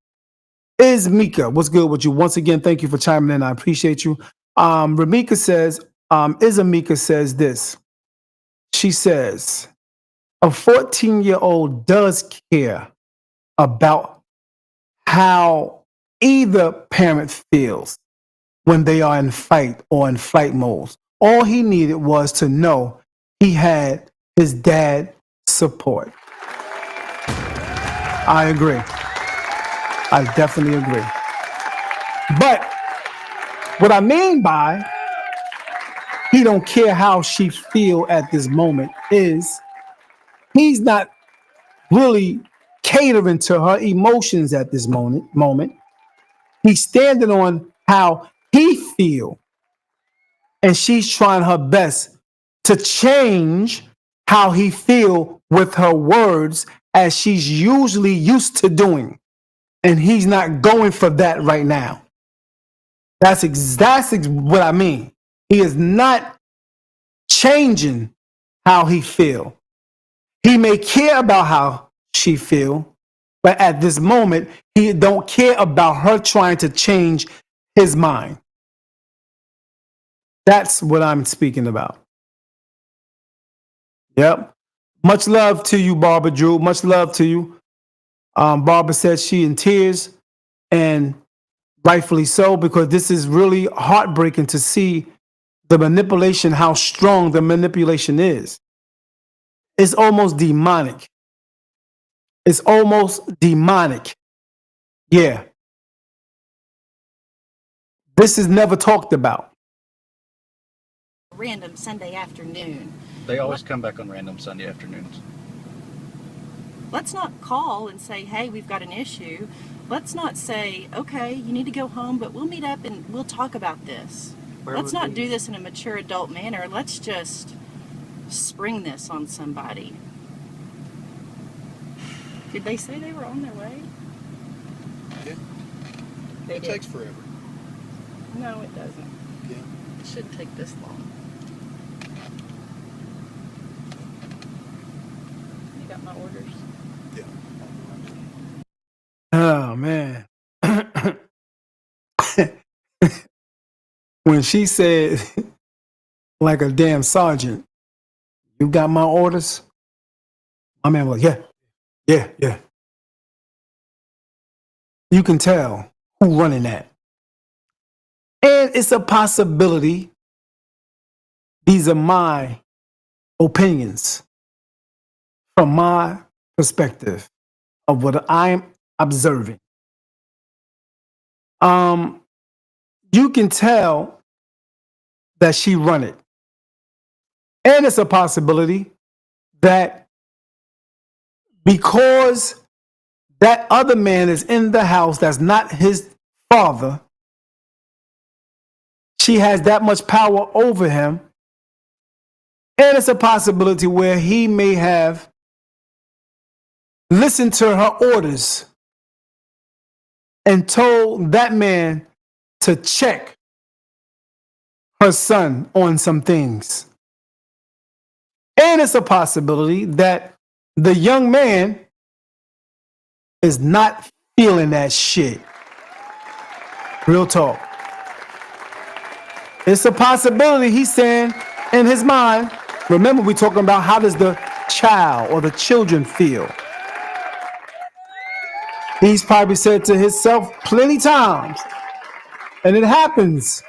is Mika, what's good with you? Once again, thank you for chiming in. I appreciate you. Ramika says, Izamika says this. She says, a 14-year-old does care about how either parent feels when they are in fight or in flight modes. All he needed was to know he had his dad support. I agree. I definitely agree. But what I mean by he don't care how she feel at this moment is he's not really catering to her emotions at this moment. He's standing on how he feel, and she's trying her best to change how he feel with her words, as she's usually used to doing, and he's not going for that right now. That's what I mean. He is not changing how he feel. He may care about how she feel, but at this moment, he don't care about her trying to change his mind. That's what I'm speaking about. Yep. Much love to you, Barbara Drew. Much love to you. Barbara said she in tears, and rightfully so, because this is really heartbreaking to see the manipulation, how strong the manipulation is. It's almost demonic. It's almost demonic. Yeah. This is never talked about. random Sunday afternoon. They always come back on random Sunday afternoons. Let's not call and say, hey, we've got an issue. Let's not say, okay, you need to go home, but we'll meet up and we'll talk about this. Let's not do this in a mature adult manner. Let's just spring this on somebody. Did they say they were on their way? Yeah. They It did. takes forever. No, it doesn't. Yeah. It shouldn't take this long. You got my orders? Yeah. Oh man. When she said, like a damn sergeant, you got my orders? My man was like, yeah. You can tell who running that. And it's a possibility. These are my opinions from my perspective of what I'm observing. You can tell that she run it. And it's a possibility that because that other man is in the house that's not his father, she has that much power over him. And it's a possibility where he may have listened to her orders and told that man to check her son on some things. And it's a possibility that the young man is not feeling that shit. Real talk. It's a possibility he's saying in his mind. Remember, we're talking about how does the child or the children feel. He's probably said to himself plenty times, and it happens.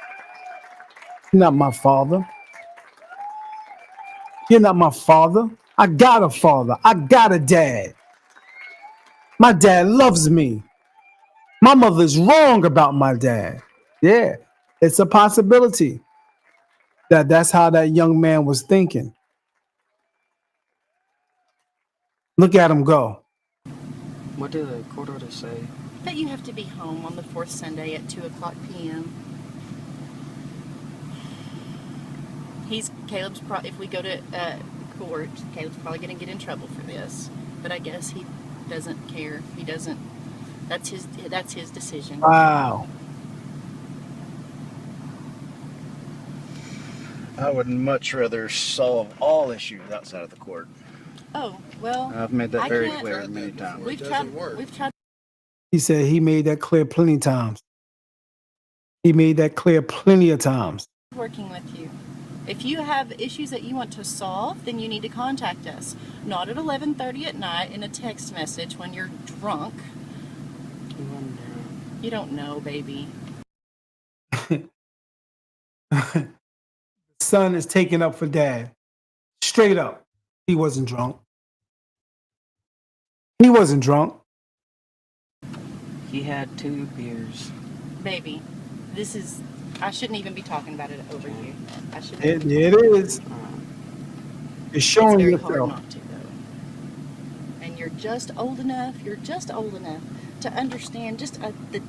You're not my father. You're not my father. I got a father. I got a dad. My dad loves me. My mother's wrong about my dad. Yeah, it's a possibility that that's how that young man was thinking. Look at him go. What did the court order say? But you have to be home on the fourth Sunday at 2:00 p.m. Caleb's if we go to court, Caleb's probably going to get in trouble for this. But I guess he doesn't care. He doesn't. That's his decision. Wow. I would much rather solve all issues outside of the court. Oh well. I've made that I very can't- clear many times. We've It tried. doesn't work. We've tried. He said he made that clear plenty times. He made that clear plenty of times. Working with you. If you have issues that you want to solve, then you need to contact us. Not at 11:30 at night in a text message when you're drunk. He wasn't there. You don't know, baby. Son is taking up for dad. Straight up. He wasn't drunk. He wasn't drunk. He had 2 beers. Baby, this is. I shouldn't even be talking about it over you. I shouldn't. It is. It's It's showing very hard yourself. not to, though. And you're just old enough. You're just old enough to understand just the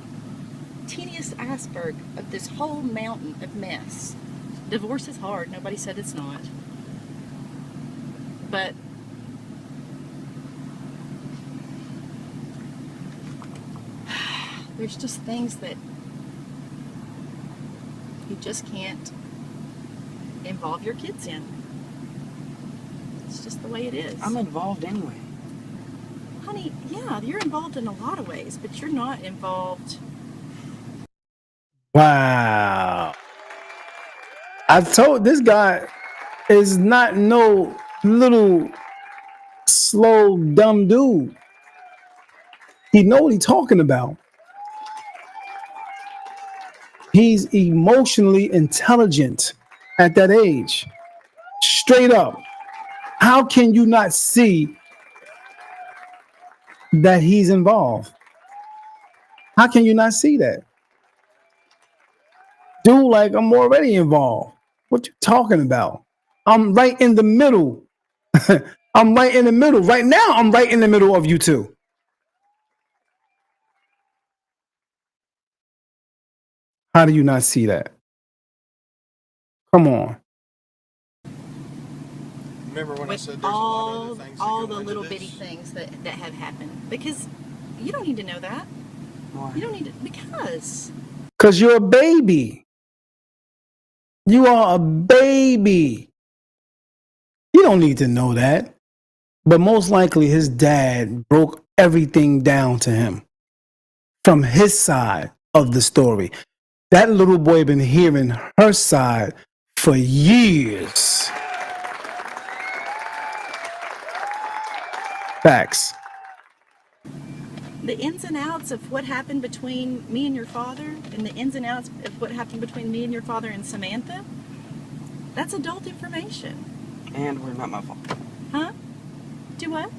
teeniest iceberg of this whole mountain of mess. Divorce is hard. Nobody said it's not. But there's just things that you just can't involve your kids in. It's just the way it is. I'm involved anyway. Honey, yeah, you're involved in a lot of ways, but you're not involved. Wow. I told this guy is not no little slow dumb dude. He know what he's talking about. He's emotionally intelligent at that age. Straight up. How can you not see that he's involved? How can you not see that? Dude, like, I'm already involved. What you talking about? I'm right in the middle. I'm right in the middle. Right now, I'm right in the middle of you two. How do you not see that? Come on. Remember when I With said there's a lot of other things that all go the into little this? bitty things that have happened. Because you don't need to know that. Why? You don't need to, because Because you're a baby. You are a baby. You don't need to know that. But most likely his dad broke everything down to him from his side of the story. That little boy been hearing her side for years. Facts. the ins and outs of what happened between me and your father and the ins and outs of what happened between me and your father and Samantha, that's adult information. And we're not my fault. Huh? Do what?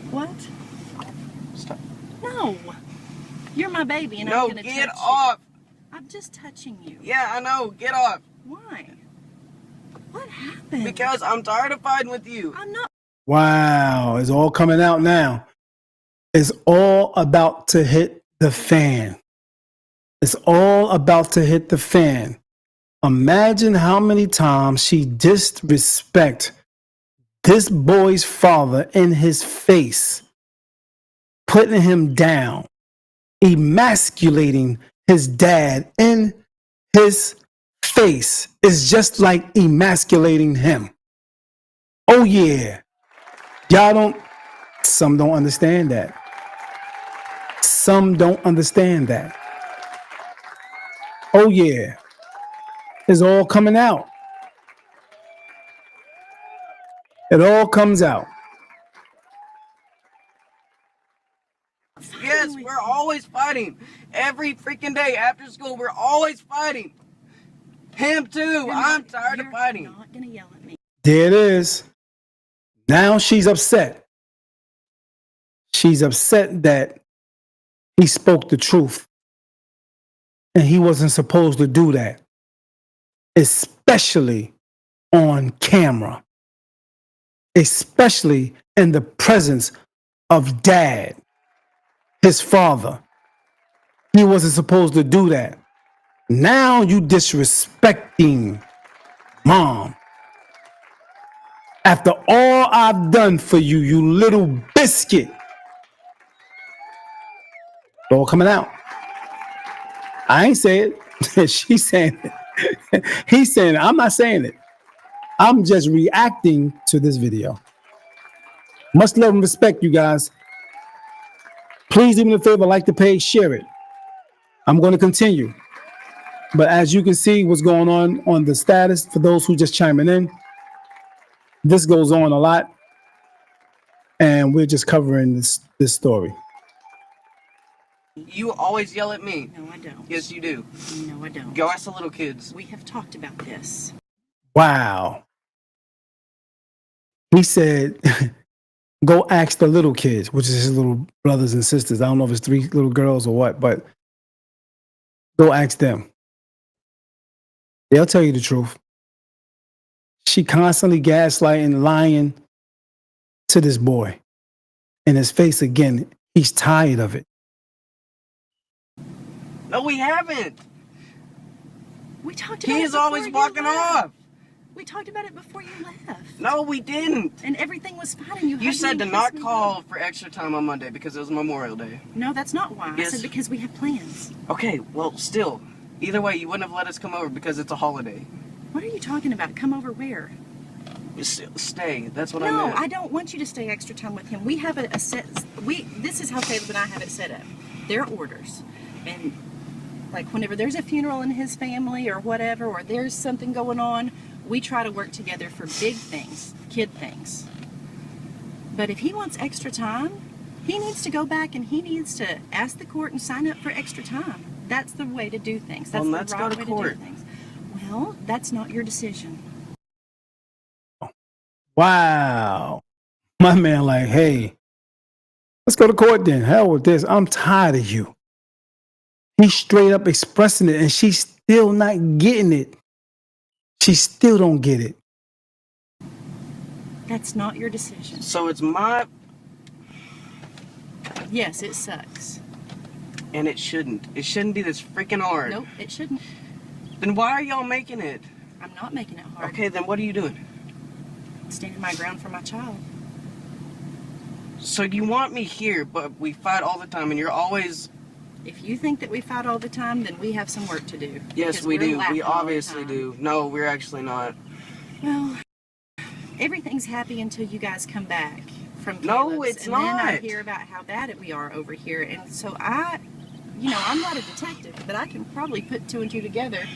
What? Stop. No. You're my baby and No, I'm going to get touch off. you. I'm just touching you. Yeah, I know. Get off. Why? What happened? Because I'm tired of fighting with you. I'm not. Wow, it's all coming out now. It's all about to hit the fan. It's all about to hit the fan. Imagine how many times she disrespect this boy's father in his face, putting him down. emasculating his dad in his face is just like emasculating him. Oh yeah. Some don't understand that. Some don't understand that. Oh yeah. It's all coming out. It all comes out. Yes, we're always fighting. Every freaking day after school, we're always fighting. Him too. I'm tired of fighting. You're not gonna yell at me. There it is. Now she's upset. She's upset that he spoke the truth. And he wasn't supposed to do that, especially on camera, especially in the presence of dad, his father. He wasn't supposed to do that. Now you disrespecting mom. After all I've done for you, you little biscuit. It's all coming out. I ain't say it. She's saying it. He's saying it. I'm not saying it. I'm just reacting to this video. Much love and respect, you guys. Please do me a favor, like the page, share it. I'm going to continue. But as you can see what's going on the status, for those who just chiming in, this goes on a lot. And we're just covering this story. You always yell at me. No, I don't. Yes, you do. No, I don't. Go ask the little kids. We have talked about this. Wow. He said, go ask the little kids, which is his little brothers and sisters. I don't know if it's 3 little girls or what, but go ask them. They'll tell you the truth. She constantly gaslighting, lying to this boy. In his face again, he's tired of it. No, we haven't. We talked about it. He is before always you walking left. off. We talked about it before you left. No, we didn't. And everything was fine. And You said to me not kiss me. call for extra time on Monday because it was Memorial Day. No, that's not why. Yes. I said because we have plans. Okay, well, still. Either way, you wouldn't have let us come over because it's a holiday. What are you talking about? Come over where? Stay. That's what I No, meant. I don't want you to stay extra time with him. We have a set. This is how Caleb and I have it set up. There are orders, and like whenever there's a funeral in his family or whatever, or there's something going on, we try to work together for big things, kid things. But if he wants extra time, he needs to go back and he needs to ask the court and sign up for extra time. That's the way to do things. That's Well, the let's right go to way court. to do things. Well, that's not your decision. Wow. My man like, hey, let's go to court then. Hell with this. I'm tired of you. He's straight up expressing it and she's still not getting it. She still don't get it. That's not your decision. So it's my... Yes, it sucks. And it shouldn't. It shouldn't be this freaking hard. Nope, it shouldn't. Then why are y'all making it? I'm not making it hard. Okay, then what are you doing? Standing my ground for my child. So you want me here, but we fight all the time and you're always... If you think that we fight all the time, then we have some work to do. Yes, because we we're do. laughing We all the obviously time. do. No, we're actually not. Well, everything's happy until you guys come back from No, Caleb's, it's and then I not. hear about how bad we are over here, and so I'm not a detective, but I can probably put 2 and 2 together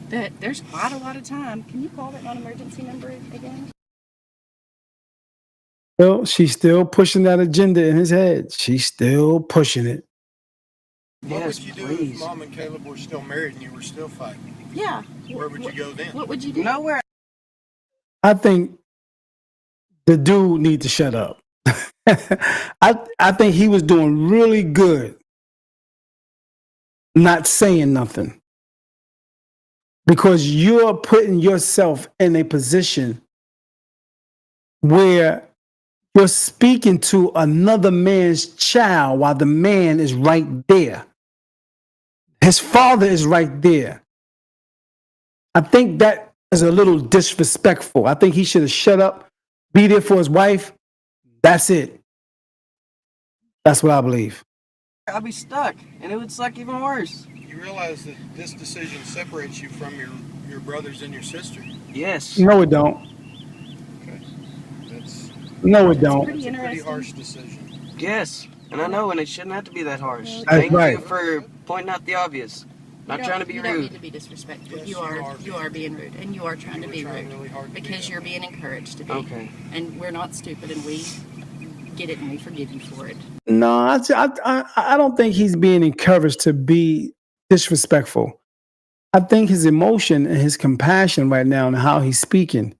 that there's quite a lot of time. Can you call that non-emergency number again? Well, she's still pushing that agenda in his head. She's still pushing it. What Yes, would you do please. if Mom and Caleb were still married and you were still fighting? Yeah. Where would you go then? What would you do? Nowhere. I think the dude need to shut up. I think he was doing really good not saying nothing. Because you're putting yourself in a position where you're speaking to another man's child while the man is right there. His father is right there. I think that is a little disrespectful. I think he should have shut up, be there for his wife. That's it. That's what I believe. I'd be stuck, and it would suck even worse. You realize that this decision separates you from your brothers and your sister. Yes. No, it don't. Okay. That's No, it It's don't. pretty a pretty interesting. harsh decision. Yes. And I know, and it shouldn't have to be that harsh. That's Thank right. you for pointing out the obvious. Not trying to be You don't need rude. to be disrespectful. Yes, you are being rude, and you are trying to were be trying rude really hard to do because that. you're being encouraged to be. Okay. And we're not stupid, and we get it, and we forgive you for it. No, I don't think he's being encouraged to be disrespectful. I think his emotion and his compassion right now and how he's speaking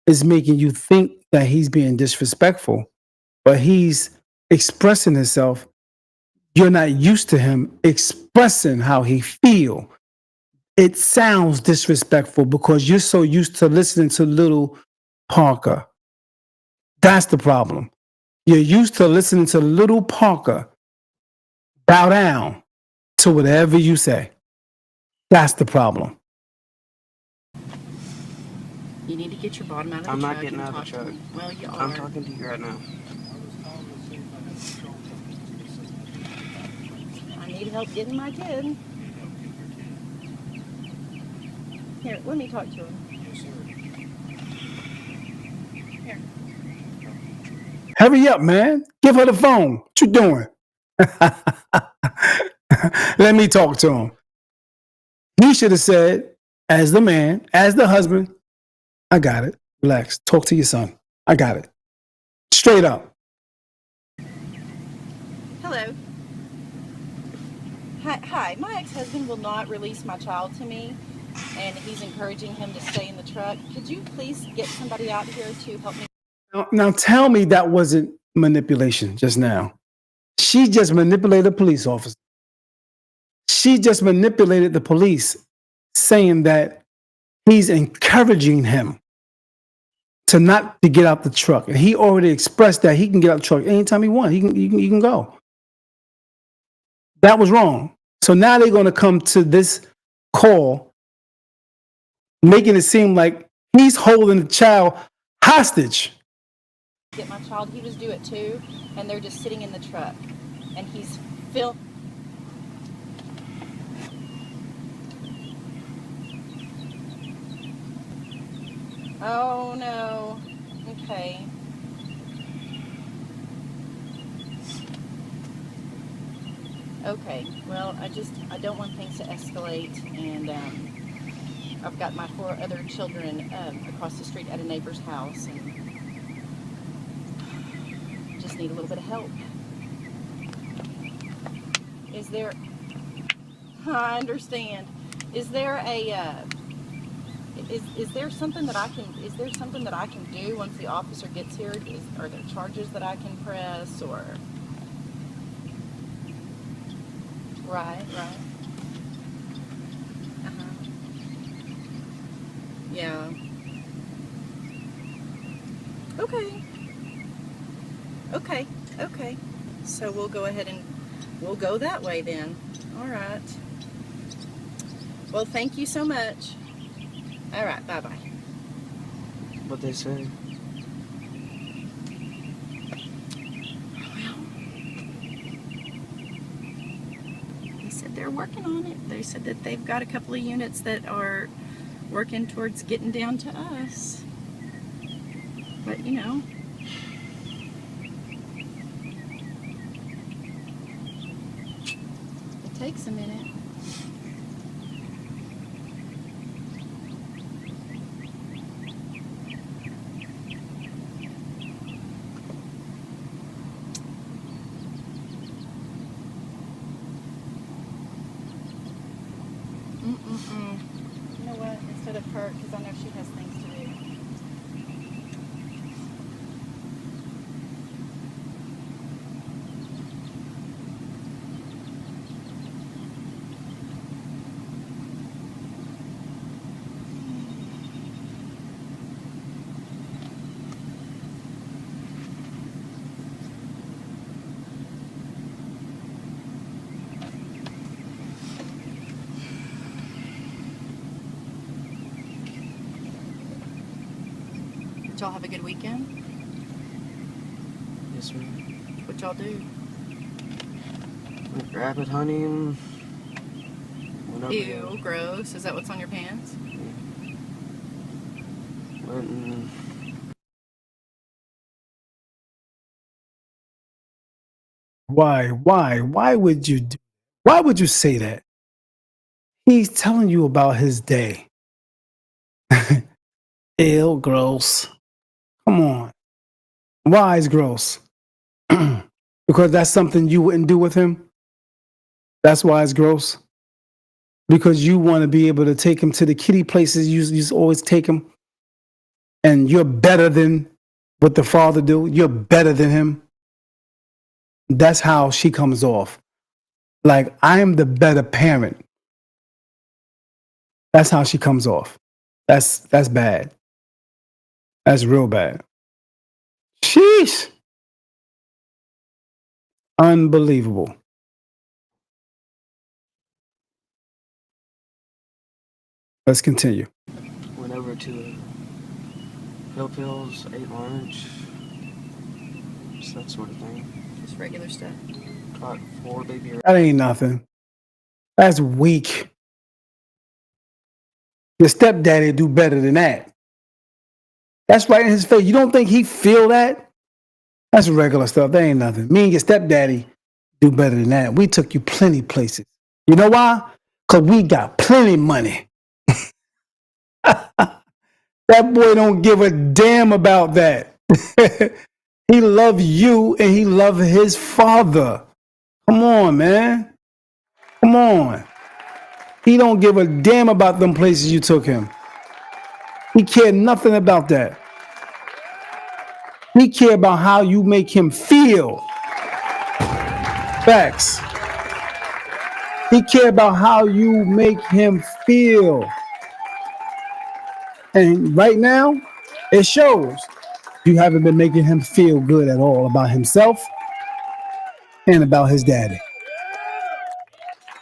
is making you think that he's being disrespectful, but he's expressing himself. You're not used to him expressing how he feel. It sounds disrespectful because you're so used to listening to little Parker. That's the problem. You're used to listening to little Parker bow down to whatever you say. That's the problem. You need to get your bottom out of the I'm truck. not getting and out of talk the to truck. him. Well, you are. I'm talking to you right now. I need help getting my kid. Here, let me talk to him. Yes, sir. Here. Hurry up, man. Give her the phone. What you doing? Let me talk to him. You should have said, as the man, as the husband, I got it. Relax. Talk to your son. I got it. Straight up. Hello. Hi. My ex-husband will not release my child to me, and he's encouraging him to stay in the truck. Could you please get somebody out here to help me? Now tell me that wasn't manipulation just now. She just manipulated a police officer. She just manipulated the police, saying that he's encouraging him to not to get out the truck. And he already expressed that he can get out the truck anytime he wants. He can go. That was wrong. So now they're going to come to this call, making it seem like he's holding the child hostage. Get my child. He was due at 2, and they're just sitting in the truck, and he's filled. Oh no. Okay. Okay. Well, I don't want things to escalate, and I've got my 4 other children across the street at a neighbor's house, and just need a little bit of help. Is there? I understand. Is there a? Is there something that I can? Is there something that I can do once the officer gets here? Are there charges that I can press or? Right. Uh-huh. Yeah. Okay. So we'll go ahead and we'll go that way then. All right. Well, thank you so much. All right. Bye-bye. What they say. They said they're working on it. They said that they've got a couple of units that are working towards getting down to us. But, you know, it takes a minute. You know what? Instead of her, because I know she has things to do. Did y'all have a good weekend? Yes, ma'am. What y'all do? Went rabbit hunting. Went over Ew, gross. Is that what's on your pants? Went and Why would you why would you say that? He's telling you about his day. Ew, gross. Come on. Why is gross? Because that's something you wouldn't do with him. That's why it's gross. Because you want to be able to take him to the kitty places you always take him, and you're better than what the father do. You're better than him. That's how she comes off. Like, I am the better parent. That's how she comes off. That's bad. That's real bad. Sheesh. Unbelievable. Let's continue. went over to Hills, ate lunch, just that sort of thing. Just regular stuff. Caught 4 baby rabbits. That ain't nothing. That's weak. Your stepdaddy do better than that. That's right in his face. You don't think he feel that? That's regular stuff. That ain't nothing. Me and your stepdaddy do better than that. We took you plenty places. You know why? Because we got plenty money. That boy don't give a damn about that. He love you and he love his father. Come on, man. Come on. He don't give a damn about them places you took him. He cared nothing about that. He care about how you make him feel. Facts. He care about how you make him feel. And right now, it shows you haven't been making him feel good at all about himself and about his daddy.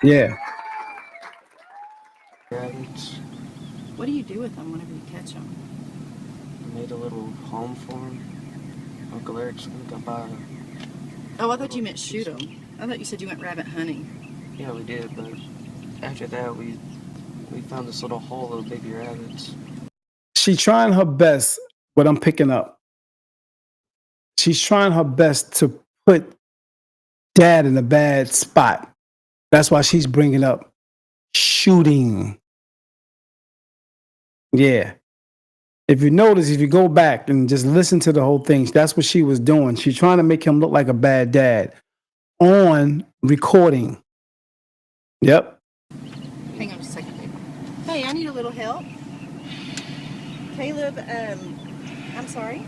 Yeah. Rabbits. What do you do with them whenever you catch them? Made a little home for him. Uncle Eric's got by. Oh, I thought you meant shoot them. I thought you said you went rabbit hunting. Yeah, we did, but after that, we found this little hole of baby rabbits. She's trying her best, what I'm picking up. She's trying her best to put dad in a bad spot. That's why she's bringing up shooting. Yeah. If you notice, if you go back and just listen to the whole thing, that's what she was doing. She's trying to make him look like a bad dad on recording. Yep. Hang on just a second, babe. Hey, I need a little help. Caleb, I'm sorry.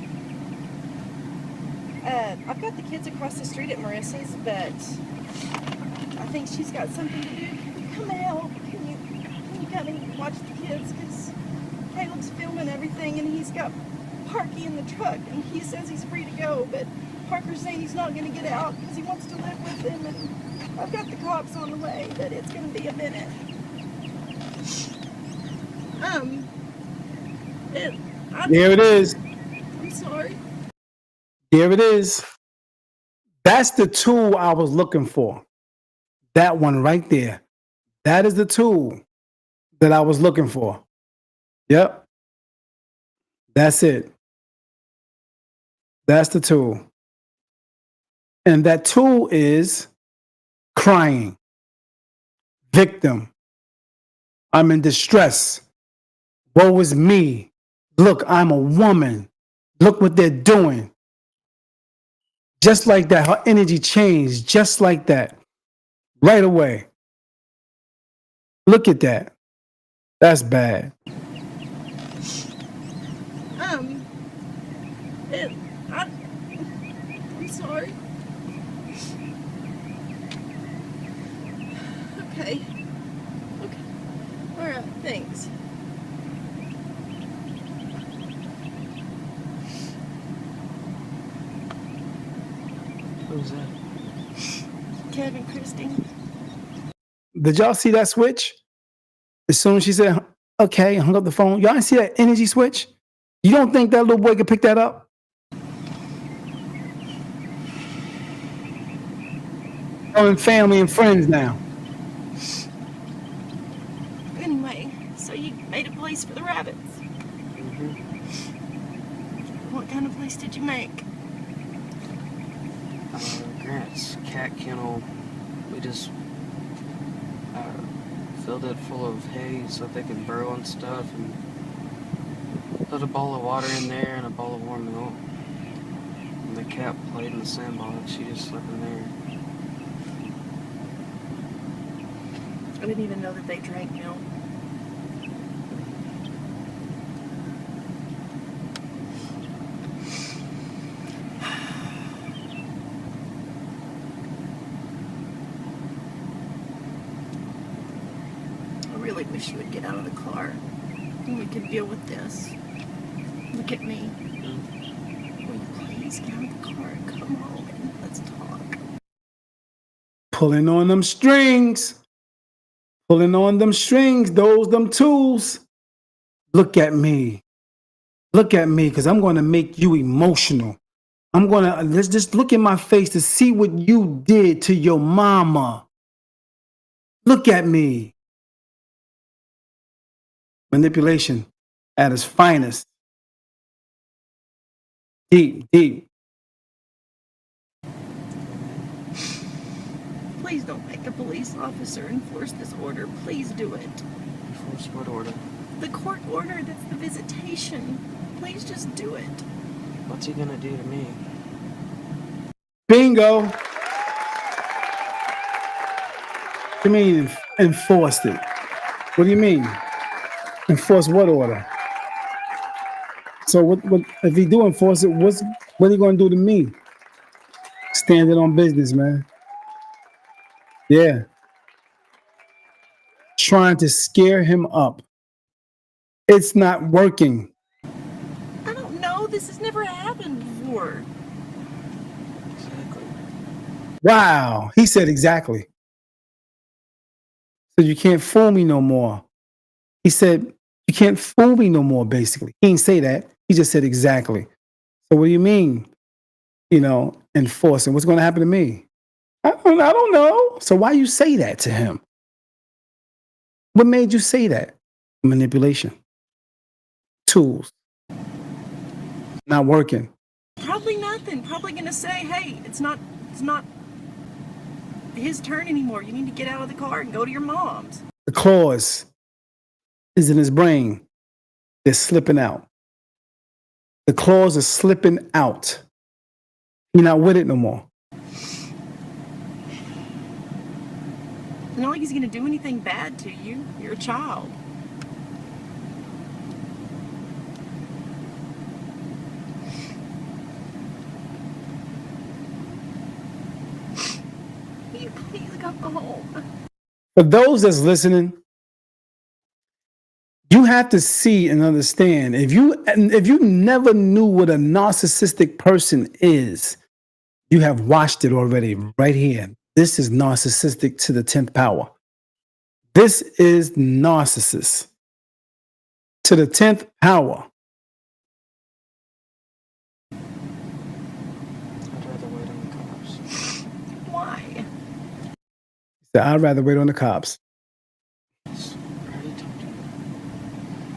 I've got the kids across the street at Marissa's, but I think she's got something to do. Can you come out? Can you come and watch the kids? Because Caleb's filming everything, and he's got Parky in the truck, and he says he's free to go, but Parker's saying he's not going to get out because he wants to live with him, and I've got the cops on the way, but it's going to be a minute. There it is. I'm sorry. There it is. That's the tool I was looking for. That one right there. That is the tool that I was looking for. Yep. That's it. That's the tool. And that tool is crying. Victim. I'm in distress. Woe is me. Look, I'm a woman. Look what they're doing. Just like that, her energy changed just like that. Right away. Look at that. That's bad. I'm sorry. Okay. All right, thanks. Who's that? Kevin, Christine. Did y'all see that switch? As soon as she said, okay, hung up the phone. Y'all didn't see that energy switch? You don't think that little boy could pick that up? telling family and friends now. Anyway, so you made a place for the rabbits. Mm-hmm. What kind of place did you make? Grant's cat kennel. We just filled it full of hay so that they could burrow and stuff, and put a bowl of water in there and a bowl of warm milk. And the cat played in the sandbox. She just slept in there. I didn't even know that they drank milk. I really wish you would get out of the car and we could deal with this. Look at me. Will you please get out of the car and come home and let's talk? Pulling on them strings. Pulling on them strings, them tools. Look at me. Look at me, because I'm going to make you emotional. I'm going to, let's just look in my face to see what you did to your mama. Look at me. Manipulation at its finest. Deep, deep. Please don't make a police officer enforce this order. Please do it. Enforce what order? The court order, that's the visitation. Please just do it. What's he gonna do to me? Bingo. What do you mean enforced it? What do you mean? Enforce what order? So what if he do enforce it, what are you gonna do to me? Standing on business, man. Yeah. Trying to scare him up. It's not working. I don't know. This has never happened before. Exactly. Wow. He said exactly. So you can't fool me no more. He said, you can't fool me no more, basically. He didn't say that. He just said exactly. So what do you mean, enforcing? What's going to happen to me? I don't know. So why you say that to him? What made you say that? Manipulation. Tools. Not working. Probably nothing. Probably gonna say, hey, it's not his turn anymore. You need to get out of the car and go to your mom's. The claws is in his brain. They're slipping out. The claws are slipping out. You're not with it no more. It's not like he's gonna do anything bad to you. You're a child. Will you please come home? For those that's listening, you have to see and understand. If you never knew what a narcissistic person is, you have watched it already right here. This is narcissistic to the 10th power. This is narcissist to the 10th power. I'd rather wait on the cops. Why? So I'd rather wait on the cops. I already told you.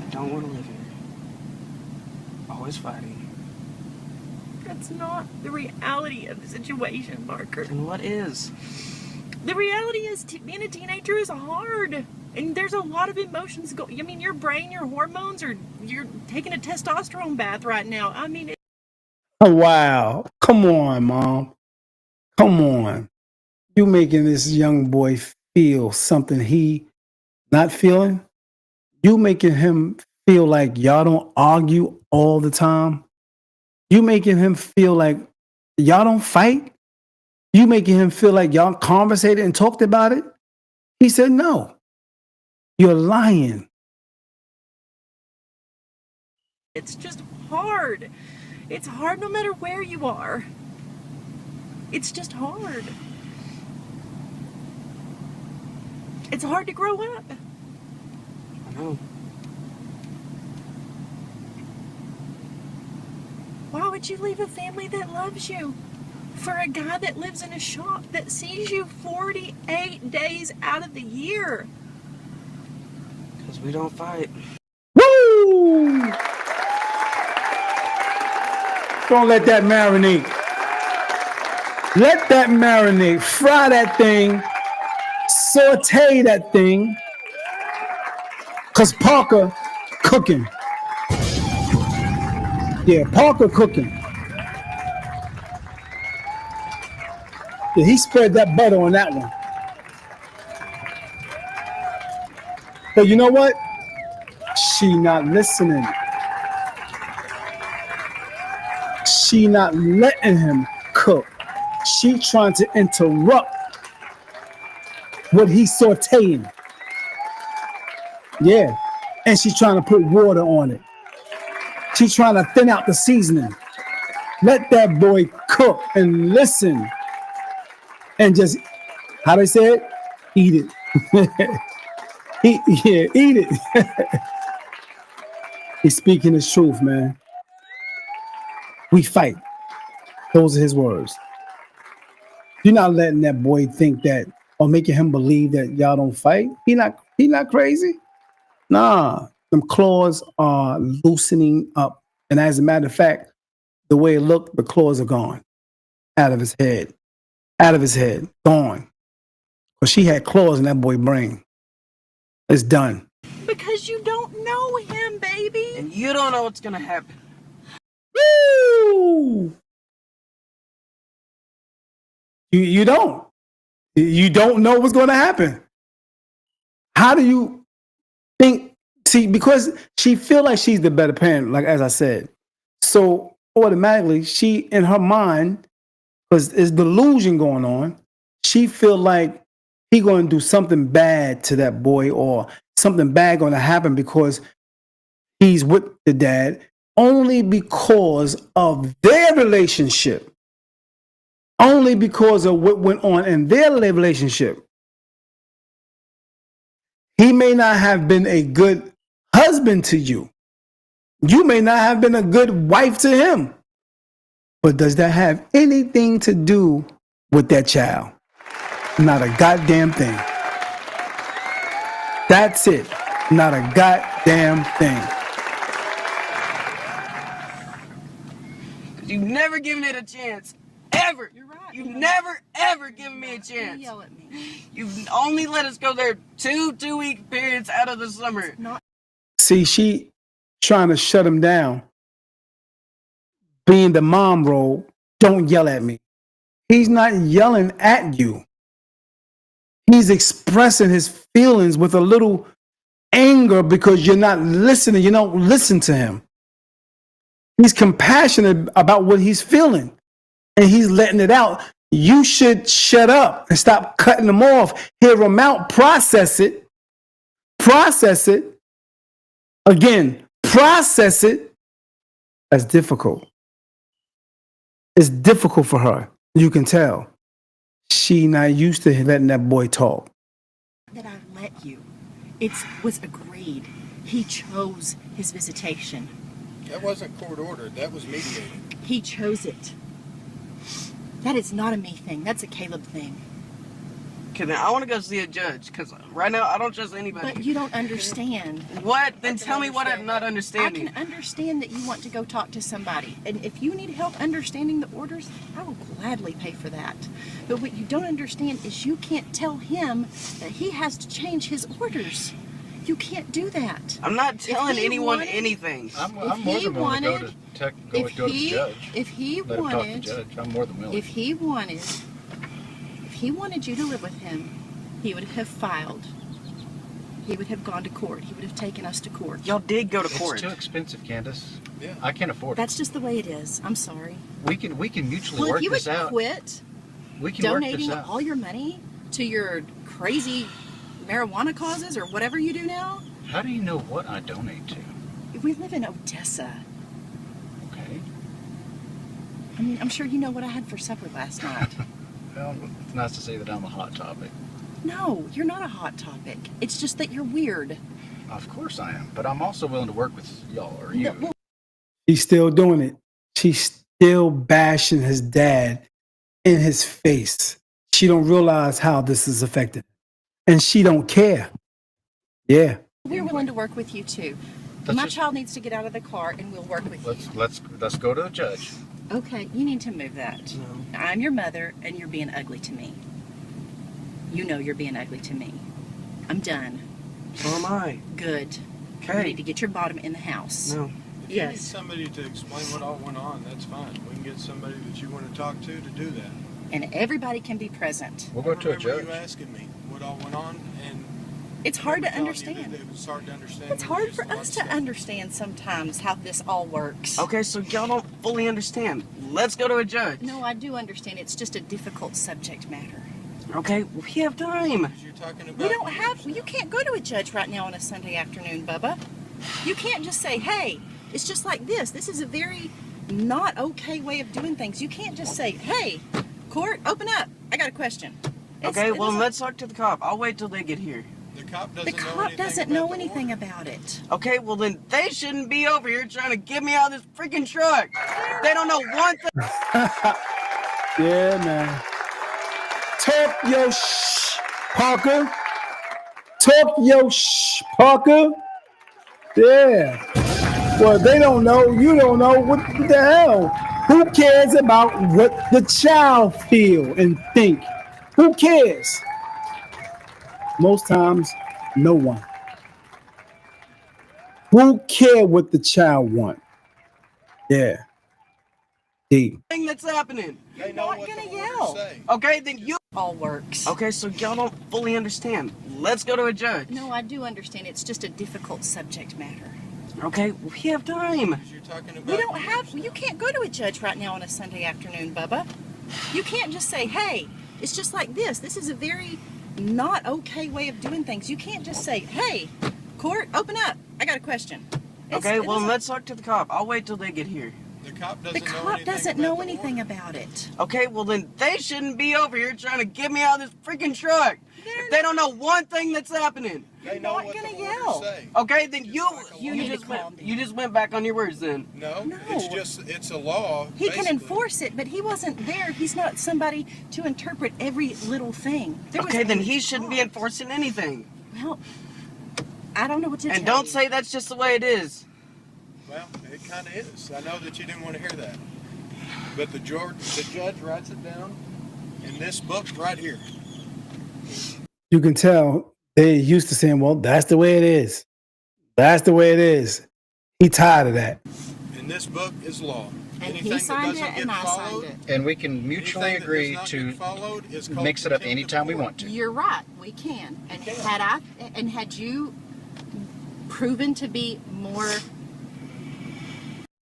I don't want to live here. Always fighting. That's not the reality of the situation, Parker. And what is? The reality is being a teenager is hard. And there's a lot of emotions going. I mean, your brain, your hormones you're taking a testosterone bath right now. I mean, Oh, wow. Come on, Mom. Come on. You making this young boy feel something he not feeling? You making him feel like y'all don't argue all the time? You making him feel like y'all don't fight? You making him feel like y'all conversated and talked about it? He said, no. You're lying. it's just hard. It's hard no matter where you are. It's just hard. It's hard to grow up. I know. Why would you leave a family that loves you For a guy that lives in a shop that sees you 48 days out of the year. Because we don't fight. Woo! Don't let that marinate. Let that marinate. Fry that thing. Saute that thing. Cause Parker cooking. Yeah, Parker cooking. Yeah, he spread that butter on that one. But you know what? She not listening. She not letting him cook. She trying to interrupt what he's sauteing. Yeah. And she's trying to put water on it. She's trying to thin out the seasoning. Let that boy cook and listen. And just, how they say it? Eat it. Eat it. He's speaking his truth, man. We fight. Those are his words. You're not letting that boy think that, or making him believe that y'all don't fight. He not crazy. Nah, them claws are loosening up. And as a matter of fact, the way it looked, the claws are gone. Out of his head. Out of his head. Gone. But she had claws in that boy's brain. It's done. Because you don't know him, baby. And you don't know what's going to happen. Woo! You don't. You don't know what's going to happen. How do you think? See, because she feel like she's the better parent, like as I said. So automatically, she in her mind, because there's delusion going on, she feel like he going to do something bad to that boy, or something bad going to happen because he's with the dad, only because of their relationship. Only because of what went on in their relationship. He may not have been a good husband to you. You may not have been a good wife to him. But does that have anything to do with that child? Not a goddamn thing. That's it. Not a goddamn thing. You've never given it a chance. Ever. You're right. You've never, ever given me a chance. Yell at me. You've only let us go there 2-week periods out of the summer. See, she trying to shut him down. Being the mom role, don't yell at me. He's not yelling at you. He's expressing his feelings with a little anger because you're not listening. You don't listen to him. He's compassionate about what he's feeling. And he's letting it out. You should shut up and stop cutting him off. Hear him out. Process it. Process it. Again, process it. That's difficult. It's difficult for her. You can tell. She not used to letting that boy talk. That I let you. It was agreed. He chose his visitation. That wasn't court ordered. That was mediated. He chose it. That is not a me thing. That's a Caleb thing. Okay, then I want to go see a judge, because right now I don't trust anybody. But you don't understand. What? Then tell me what I'm not understanding. I can understand that you want to go talk to somebody. And if you need help understanding the orders, I will gladly pay for that. But what you don't understand is you can't tell him that he has to change his orders. You can't do that. I'm not telling anyone wanted- anything. I'm more than willing to go to the judge. If he Let him talk to the wanted, judge. I'm more than willing. if he wanted you to live with him, he would have filed. He would have gone to court. He would have taken us to court. Y'all did go to court. It's too expensive, Candace. Yeah. I can't afford it. That's just the way it is. I'm sorry. We can mutually Well, work if you would this out. quit We can work donating this out. all your money to your crazy marijuana causes or whatever you do now, How do you know what I donate to? we live in Odessa. Okay. I mean, I'm sure you know what I had for supper last night. Well, it's nice to say that I'm a hot topic. No, you're not a hot topic. It's just that you're weird. Of course I am, but I'm also willing to work with y'all or you. No, well, He's still doing it. She's still bashing his dad in his face. She don't realize how this is affecting, and she don't care. Yeah. We're willing to work with you too. Let's My just- child needs to get out of the car and we'll work with you. Let's go to the judge. Okay, you need to move that. No. I'm your mother and you're being ugly to me. You know you're being ugly to me. I'm done. So am I. Good. You Okay. need to get your bottom in the house. No. If you need Yes. somebody to explain what all went on, that's fine. We can get somebody that you want to talk to do that. And everybody can be present. We'll go to a remember judge. you asking me what all went on, and It's hard to I remember telling you understand. that it was hard to understand. It's when hard you for used a lot us of to stuff. understand sometimes how this all works. Okay, so y'all don't fully understand. Let's go to a judge. No, I do understand. It's just a difficult subject matter. Okay, we have time. Because you're talking about We don't years have, now. you can't go to a judge right now on a Sunday afternoon, Bubba. You can't just say, hey, it's just like this. This is a very not okay way of doing things. You can't just say, hey, court, open up. I got a question. Okay, It well, doesn't- let's talk to the cop. I'll wait till they get here. The cop doesn't the know cop anything doesn't about know the anything order. about it. Okay, well, then they shouldn't be over here trying to get me out of this freaking truck. They don't know one thing. Yeah, man. Talk your Parker. Talk your Parker. Yeah. Well, they don't know. You don't know. What the hell? Who cares about what the child feel and think? Who cares? Most times, no one. Who care what the child want? Yeah. Deep. Thing that's happening. They You're know not what gonna the orders yell. say. Okay, then you. All works. Okay, so y'all don't fully understand. Let's go to a judge. No, I do understand. It's just a difficult subject matter. Okay, we have time. Because you're talking about We don't years have, now. you can't go to a judge right now on a Sunday afternoon, Bubba. You can't just say, hey, it's just like this. This is a very not okay way of doing things. You can't just say, hey, court, open up. I got a question. Okay, it well, doesn't- let's talk to the cop. I'll wait till they get here. The cop the doesn't know cop anything doesn't about know the anything order. about it. Okay, well, then they shouldn't be over here trying to get me out of this freaking truck. They're They don't know one thing that's happening. They You're know not what gonna the yell. orders say. Okay, then you Just like a you law. need to just calm went down. you just went back on your words then. No, No. it's just it's a law. He can basically. enforce it, but he wasn't there. He's not somebody to interpret every little thing. There was Okay, then a he shouldn't be lot. enforcing anything. Well, I don't know what to And tell don't you. say that's just the way it is. Well, it kind of is. I know that you didn't want to hear that, but the judge writes it down in this book right here. You can tell they used to saying, well, that's the way it is. That's the way it is. He tired of that. And this book is law. And Anything he that signed doesn't it, get and I followed, signed it. And we can mutually anything that agree does not to get followed is called mix it up contempt of anytime we court. want to. You're right. We can. And can. had you proven to be more,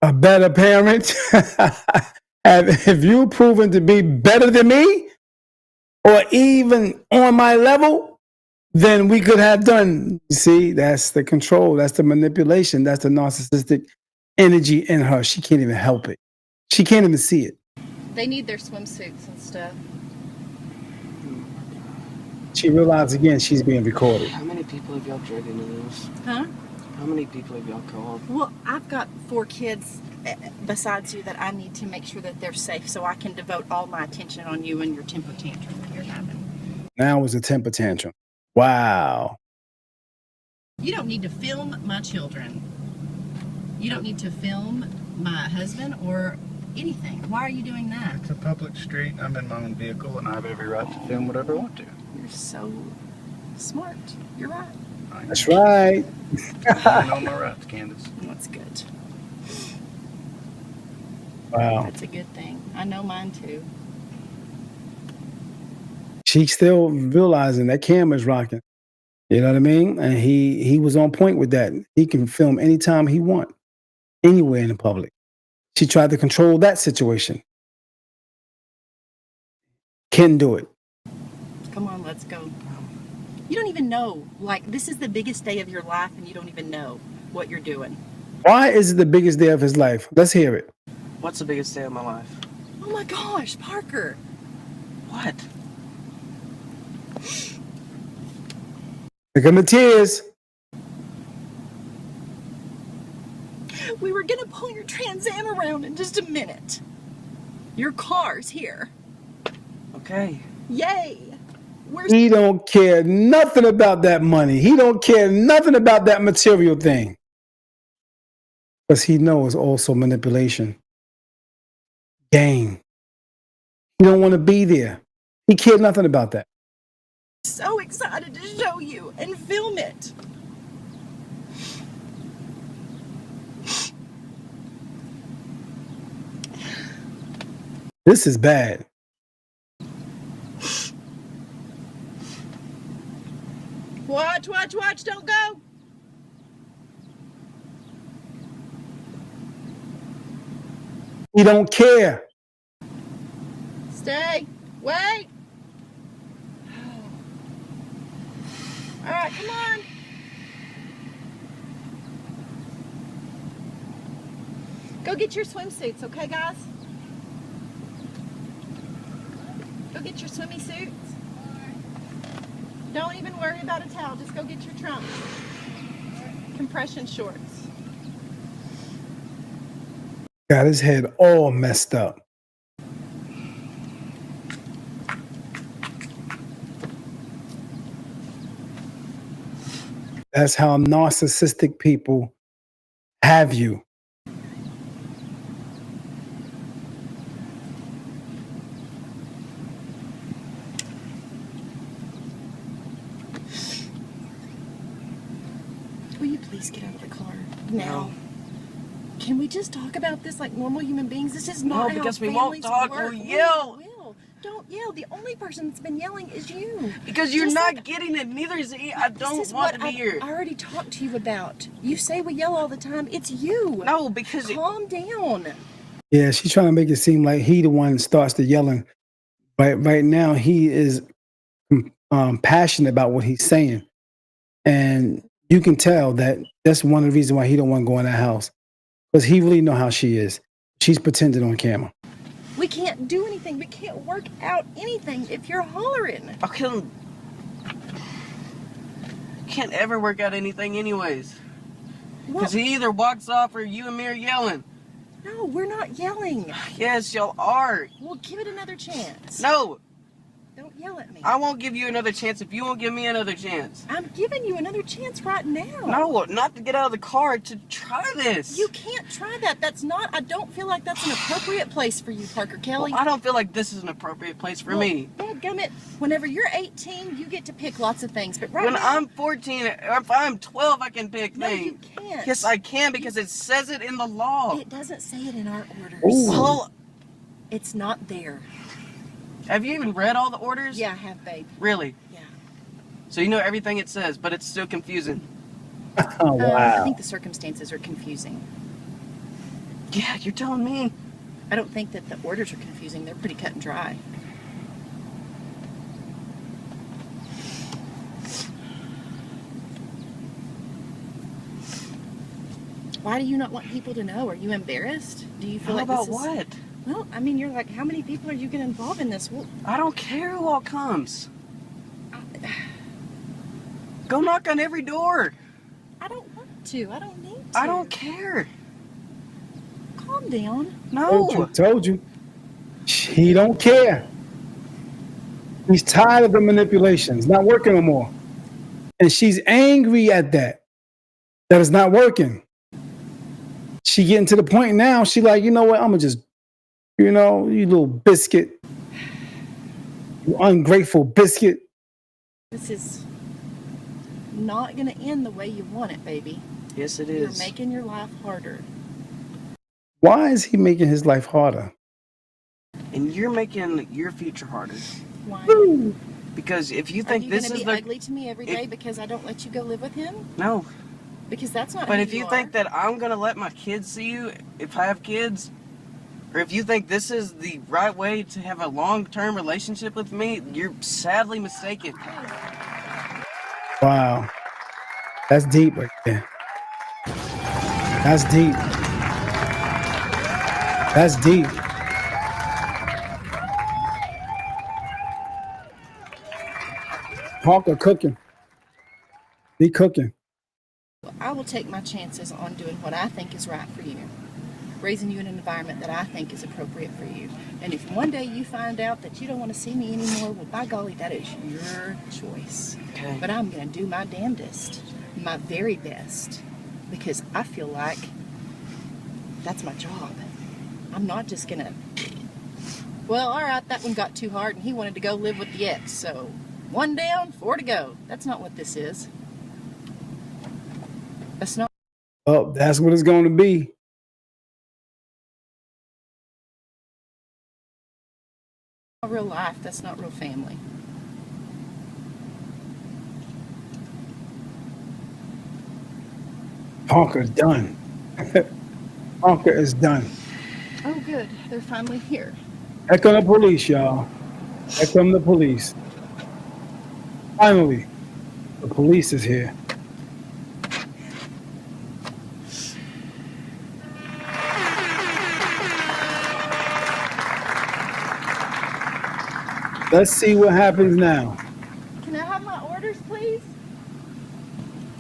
A better parent. If you proven to be better than me or even on my level, then we could have done. You see, that's the control. That's the manipulation. That's the narcissistic energy in her. She can't even help it. She can't even see it. they need their swimsuits and stuff. She realized again she's being recorded. How many people have y'all dragged into this? Huh? How many people have y'all called? Well, I've got 4 kids besides you that I need to make sure that they're safe so I can devote all my attention on you and your temper tantrum that you're having. Now it's a temper tantrum. Wow. You don't need to film my children. You don't need to film my husband or anything. Why are you doing that? It's a public street. I'm in my own vehicle, and I have every right to film whatever I want to. You're so smart. You're right. That's right. I know my rights, Candace. That's good. Wow. That's a good thing. I know mine too. She's still realizing that camera's rocking. You know what I mean? And he was on point with that. He can film anytime he want, anywhere in the public. She tried to control that situation. Can do it. Come on, let's go. You don't even know. Like, this is the biggest day of your life and you don't even know what you're doing. Why is it the biggest day of his life? Let's hear it. What's the biggest day of my life? Oh my gosh, Parker. What? Look at the tears. We were gonna pull your Trans Am around in just a minute. Your car's here. Okay. Yay! We're He don't care nothing about that money. He don't care nothing about that material thing. Because he knows also manipulation. Game. He don't want to be there. He cared nothing about that. so excited to show you and film it. This is bad. Watch, watch, watch, don't go. He don't care. Stay. Wait. All right, come on. Go get your swimsuits, okay, guys? Go get your swimmy suits. Don't even worry about a towel. Just go get your trunks. Compression shorts. Got his head all messed up. That's how narcissistic people have you. Will you please get out of the car now? No. Can we just talk about this like normal human beings? This is No, not how because we families won't talk, work. we'll yell. We will. Don't yell. The only person that's been yelling is you. Because you're Just not like- getting it. Neither is he. I This don't is want what to be here. I already talked to you about. You say we yell all the time. It's you. No, because Calm down. Yeah, she's trying to make it seem like he the one that starts the yelling. But right now he is passionate about what he's saying. And you can tell that that's one of the reasons why he don't want to go in that house. Because he really know how she is. She's pretending on camera. We can't do anything. We can't work out anything if you're hollering. I can't ever work out anything anyways. Well, Because he either walks off or you and me are yelling. no, we're not yelling. Yes, y'all are. Well, give it another chance. No, Don't yell at me. I won't give you another chance if you won't give me another chance. I'm giving you another chance right now. No, not to get out of the car, to try this. You can't try that. That's not, I don't feel like that's an appropriate place for you, Parker Kelly. Well, I don't feel like this is an appropriate place for me. Dadgummit, whenever you're 18, you get to pick lots of things. But right When now, I'm 14, or if I'm 12, I can pick no, things. you can't. Yes, I can because it says it in the law. It doesn't say it in our orders. Ooh. Well, It's not there. have you even read all the orders? Yeah, I have, babe. Really? Yeah. So you know everything it says, but it's still confusing. Oh, I wow. think the circumstances are confusing. Yeah, you're telling me. I don't think that the orders are confusing. They're pretty cut and dry. Why do you not want people to know? Are you embarrassed? Do you feel How like about this is... what? Well, I mean, you're like, how many people are you going to involve in this? Well, I don't care who all comes. Go knock on every door. I don't want to. I don't need to. I don't care. Calm down. No. Told you. He don't care. He's tired of the manipulation. It's not working no more. And she's angry at that. That it's not working. She getting to the point now, she like, you know what, I'm going to just, you little biscuit. You ungrateful biscuit. This is not going to end the way you want it, baby. Yes, it You're is. making your life harder. Why is he making his life harder? And you're making your future harder. Why? Because if you Are think you this going to is be the ugly to me every day because I don't let you go live with him? no, Because that's not but who if you are. think that I'm gonna let my kids see you, if I have kids, or if you think this is the right way to have a long-term relationship with me, you're sadly mistaken. Wow. That's deep right there. That's deep. That's deep. Parker cooking. He cooking. I will take my chances on doing what I think is right for you. raising you in an environment that I think is appropriate for you. And if one day you find out that you don't want to see me anymore, well, by golly, that is your choice. Okay. But I'm going to do my damnedest, my very best, because I feel like that's my job. I'm not just going to, well, all right, that one got too hard and he wanted to go live with the ex, so 1 down, 4 to go. That's not what this is. That's not Oh, that's what it's going to be. real life. That's not real family. Honker's done. Honker is done. Oh, good. They're finally here. Here come the police, y'all. Here come the police. Finally, the police is here. Let's see what happens now. Can I have my orders, please?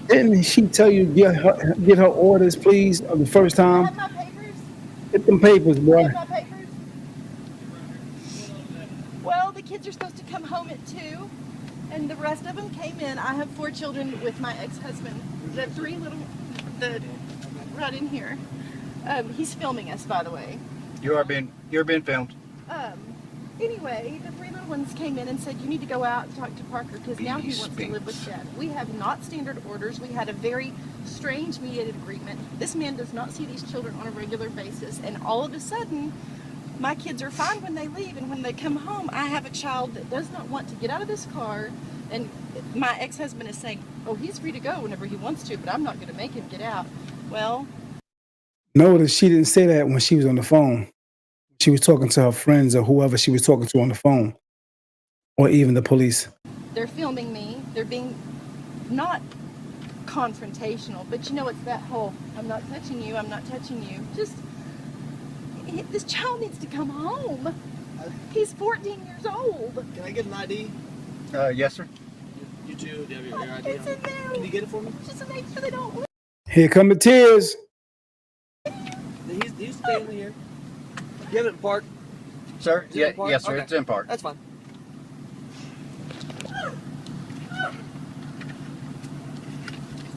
Didn't she tell you get her orders, please, the first I time? have my papers. Get them papers, I boy. have my papers. Well, the kids are supposed to come home at 2, and the rest of them came in. I have 4 children with my ex-husband. The 3 little, right in here. He's filming us, by the way. You're being filmed. Anyway, the 3 little ones came in and said, you need to go out and talk to Parker because now he wants to live with Dad. We have not standard orders. We had a very strange mediated agreement. This man does not see these children on a regular basis, and all of a sudden, my kids are fine when they leave, and when they come home, I have a child that does not want to get out of this car, and my ex-husband is saying, oh, he's free to go whenever he wants to, but I'm not going to make him get out. Well, Notice she didn't say that when she was on the phone. She was talking to her friends or whoever she was talking to on the phone, or even the police. they're filming me. They're being not confrontational, but you know, it's that whole, I'm not touching you, I'm not touching you. Just, this child needs to come home. He's 14 years old. Can I get an ID? Yes, sir. You too? Do you have your ID? It's in there. Can you get it for me? Just to make sure they don't. Here come the tears. He's staying here. You have it parked? Sir? Is it in park? Yes, sir. Okay. It's in park. That's fine.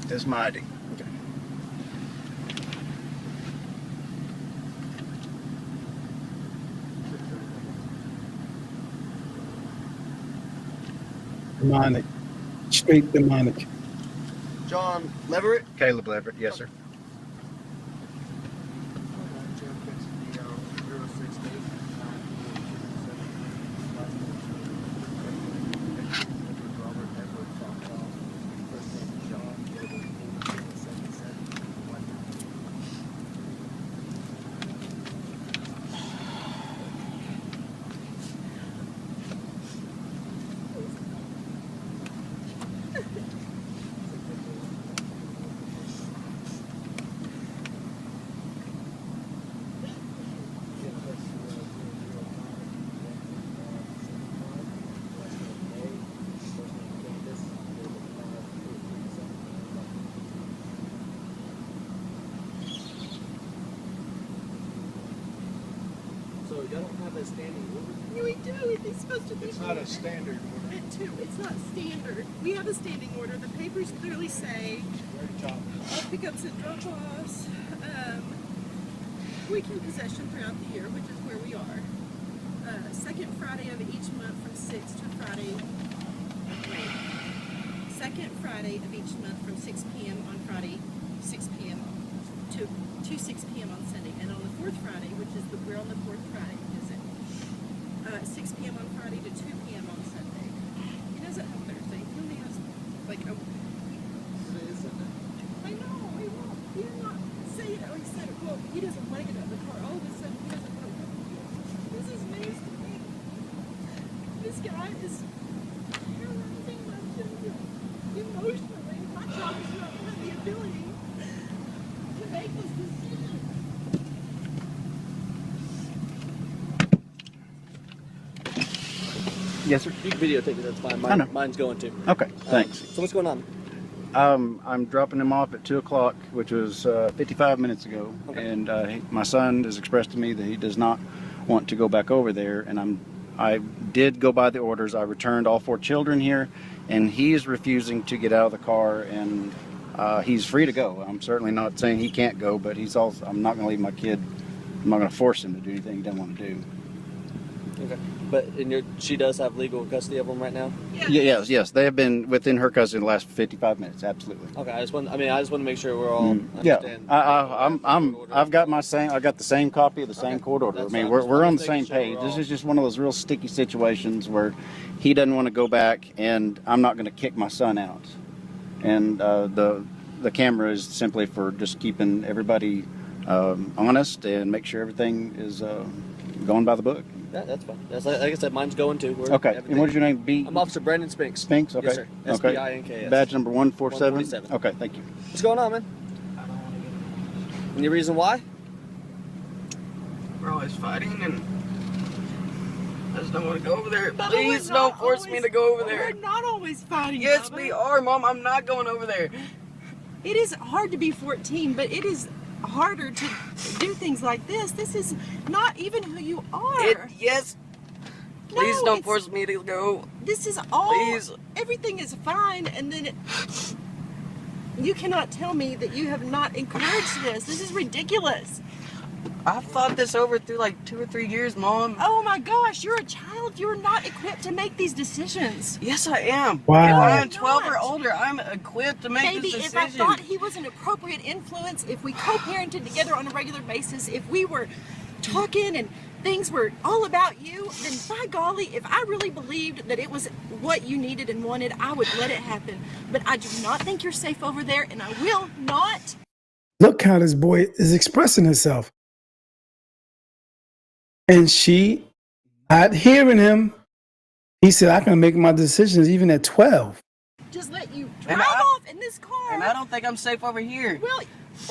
It's my ID. Demonic. Straight demonic. John Leverett? Caleb Leverett. Yes, sir. So y'all don't have a standing order? Yeah, we do. It's supposed to be. It's not a standard order. It too. It's not standard. We have a standing order. The papers clearly say Very top. all pickups and drop-offs. We can possession throughout the year, which is where we are. Second Friday of each month from 6 to Friday. Wait. Second Friday of each month from 6 p.m. on Friday, 6 p.m. to 6 p.m. on Sunday, and on the fourth Friday, which is we're on the fourth Friday, is it? 6 p.m. on Friday to 2 p.m. on Sunday. He doesn't have Thursday. He only has like a. I know. He won't. He did not say it. He said, well, he doesn't want to get out of the car. All of a sudden, he doesn't want to. This is news to me. This guy is terrorizing my children emotionally. My child does not have the ability to make this decision. Yes, sir. You can videotape it, that's fine. I know. Mine's going to. Okay. Thanks. So what's going on? I'm dropping him off at 2 o'clock, which was 55 minutes ago. Okay. And my son has expressed to me that he does not want to go back over there. And I did go by the orders. I returned all 4 children here, and he is refusing to get out of the car. And he's free to go. I'm certainly not saying he can't go, but he's also. I'm not going to leave my kid. I'm not going to force him to do anything he doesn't want to do. Okay. But she does have legal custody of them right now? Yes. They have been within her custody the last 55 minutes. Absolutely. Okay. I just want to make sure we're all Yeah, understand. I've got the same copy of the same court order. I That's mean, fine. Just we're on wanted the to make same sure page. we're This all- is just one of those real sticky situations where he doesn't want to go back, and I'm not going to kick my son out. And the camera is simply for just keeping everybody honest and make sure everything is going by the book. That's fine. That's like I said, mine's going too. Okay. And what is your name? I'm Officer Brandon Spinks. Spinks? Okay. Yes, sir. Okay. S-P-I-N-K-S. Badge number 147? 147. Okay, thank you. What's going on, man? Any reason why? We're always fighting, and I just don't want to go over there. Bubba, Please we're don't not force me always- to go over there. We're not always fighting. Yes, Bubba. we are, Mom. I'm not going over there. It is hard to be 14, but it is harder to do things like this. This is not even who you are. Yes. Please No, don't it's- force me to go. This is all. Please. Everything is fine, and then you cannot tell me that you have not encouraged this. This is ridiculous. I've thought this over through like 2 or 3 years, Mom. Oh my gosh, you're a child. You're not equipped to make these decisions. Yes, I am. Wow. If I'm 12 or Not. older, I'm equipped to make Maybe this if I decision. thought he was an appropriate influence, if we co-parented together on a regular basis, if we were talking and things were all about you, then by golly, if I really believed that it was what you needed and wanted, I would let it happen. But I do not think you're safe over there, and I will not. Look how this boy is expressing himself. And she, not hearing him, he said, I can make my decisions even at 12. Just let you And drive I- off in this car. And I don't think I'm safe over here. Well,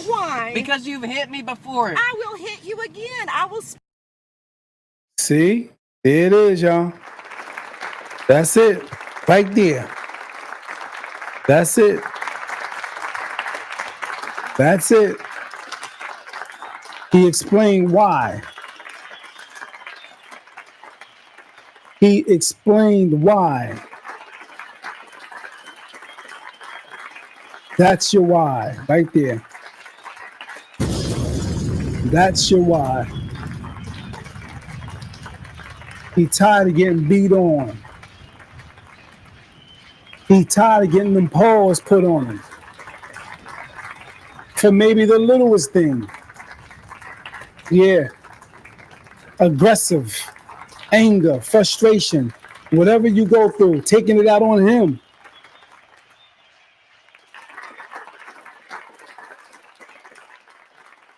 why? Because you've hit me before. I will hit you again. I will. See? There it is, y'all. That's it. Right there. That's it. That's it. He explained why. He explained why. That's your why, right there. That's your why. He tired of getting beat on. He tired of getting them paws put on him. For maybe the littlest thing. Yeah. Aggressive, anger, frustration, whatever you go through, taking it out on him.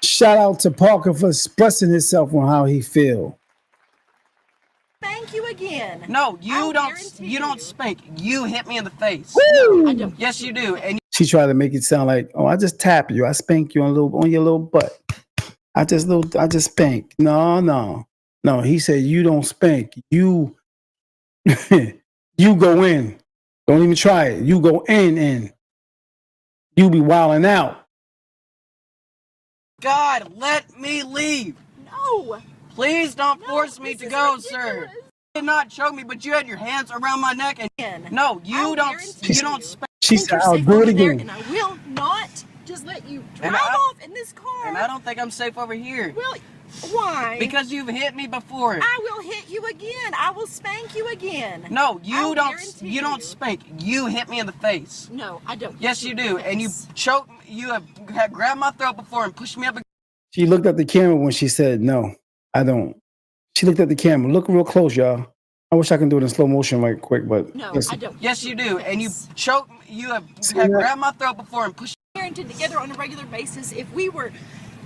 Shout out to Parker for expressing himself on how he feel. Spank you again. No, you I'll don't. guarantee You don't spank. You hit me in the face. I don't. Yes, you do. And She tried to make it sound like, oh, I just tap you, I spank you on your little butt. I just spank. No. He said you don't spank. You you go in. Don't even try it. You go in. You be wilding out. God, let me leave. No. Please don't No, force me this to is go, ridiculous. sir. You did not choke me, but you had your hands around my neck, and Again. no, you I'll don't. guarantee You don't you. spank. She Think said, you're I'll safe do it over there, again. and I will not just let you drive And I- off in this car. And I don't think I'm safe over here Well, why? because you've hit me before. I will hit you again. I will spank you again. No, you I'll don't. guarantee You don't you. spank. You hit me in the face. No, I don't. Yes, you do. And you choke. You have grabbed my throat before and pushed me up. She looked at the camera when she said, no, I don't. She looked at the camera. Look real close, y'all. I wish I can do it in slow motion right quick, but No, listen. I don't. Yes, you do. And you choke. You have See that? grabbed my throat before and pushed. Parented together on a regular basis, if we were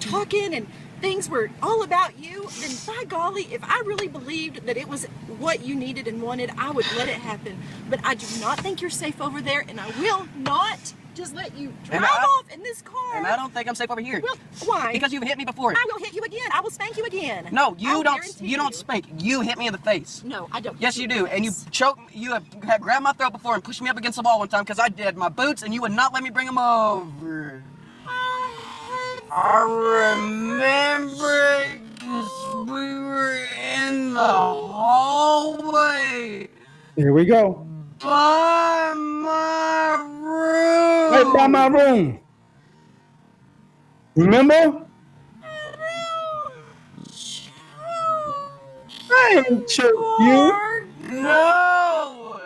talking and things were all about you, then by golly, if I really believed that it was what you needed and wanted, I would let it happen. But I do not think you're safe over there, and I will not just let you And drive I- off in this car. And I don't think I'm safe over here. Well, why? Because you've hit me before. I will hit you again. I will spank you again. No, you I'll don't. guarantee You don't spank. You hit me in the face. No, I don't. Yes, hit you in do. the And you face. choked. You have grabbed my throat before and pushed me up against the wall one time because I did my boots, and you would not let me bring them over. I remember because we were in the hallway Here we go. by my room. Right by my room. Remember? I ain't choked you. No!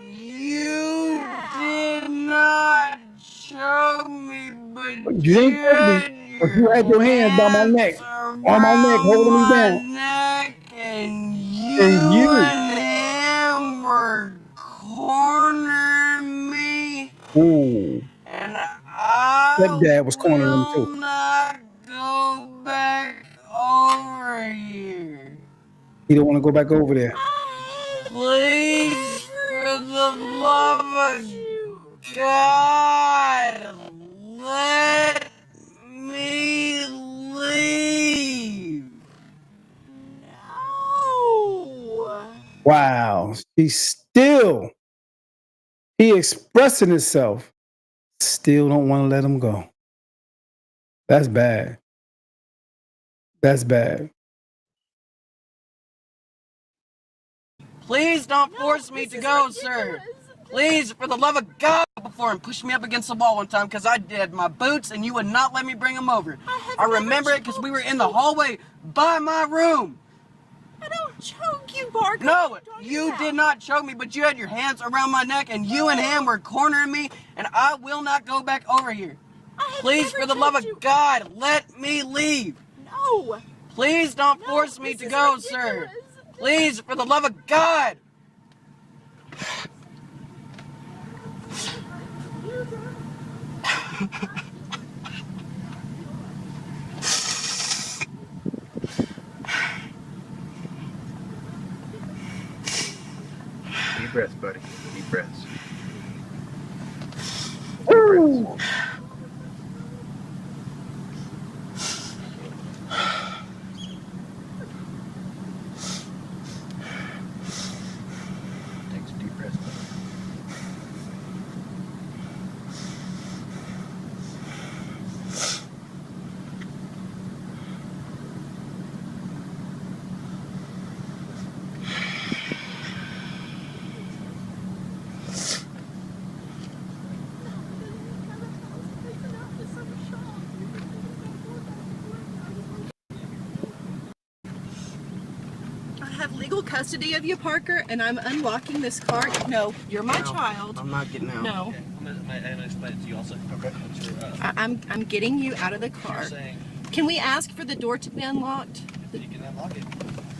You did not choke me, but You didn't choke me, but you had your hands by my neck, on my neck, holding me down. Neck, and And you you, and him were cornering me, ooh, and I stepdad was cornering him will too. not go back over here. He don't want to go back over there. Please, for the love of God, let me leave. No. Wow. He expressing himself, still don't want to let him go. That's bad. That's bad. Please don't force me this to is go, ridiculous. sir. Please, for the love of God, before and pushed me up against the wall one time because I did my boots and you would not let me bring them over. I remember it because we were in the hallway by my room. I don't choke you, Barker. No, What are talking you about? did not choke me, but you had your hands around my neck and you and him were cornering me, and I will not go back over here. I have Please, never for the love choked of you. God, let me leave. No. Please don't No, force me this to is go, sir. ridiculous. Please, for the love of God. Deep breaths, buddy. Deep breaths. Ooh. Take some deep breaths, buddy. I have legal custody of you, Parker, and I'm unlocking this car. No, you're my child. I'm not getting out. No, I'm gonna explain it to you also. Okay. I'm getting you out of the car. You're saying Can we ask for the door to be unlocked? you can unlock it.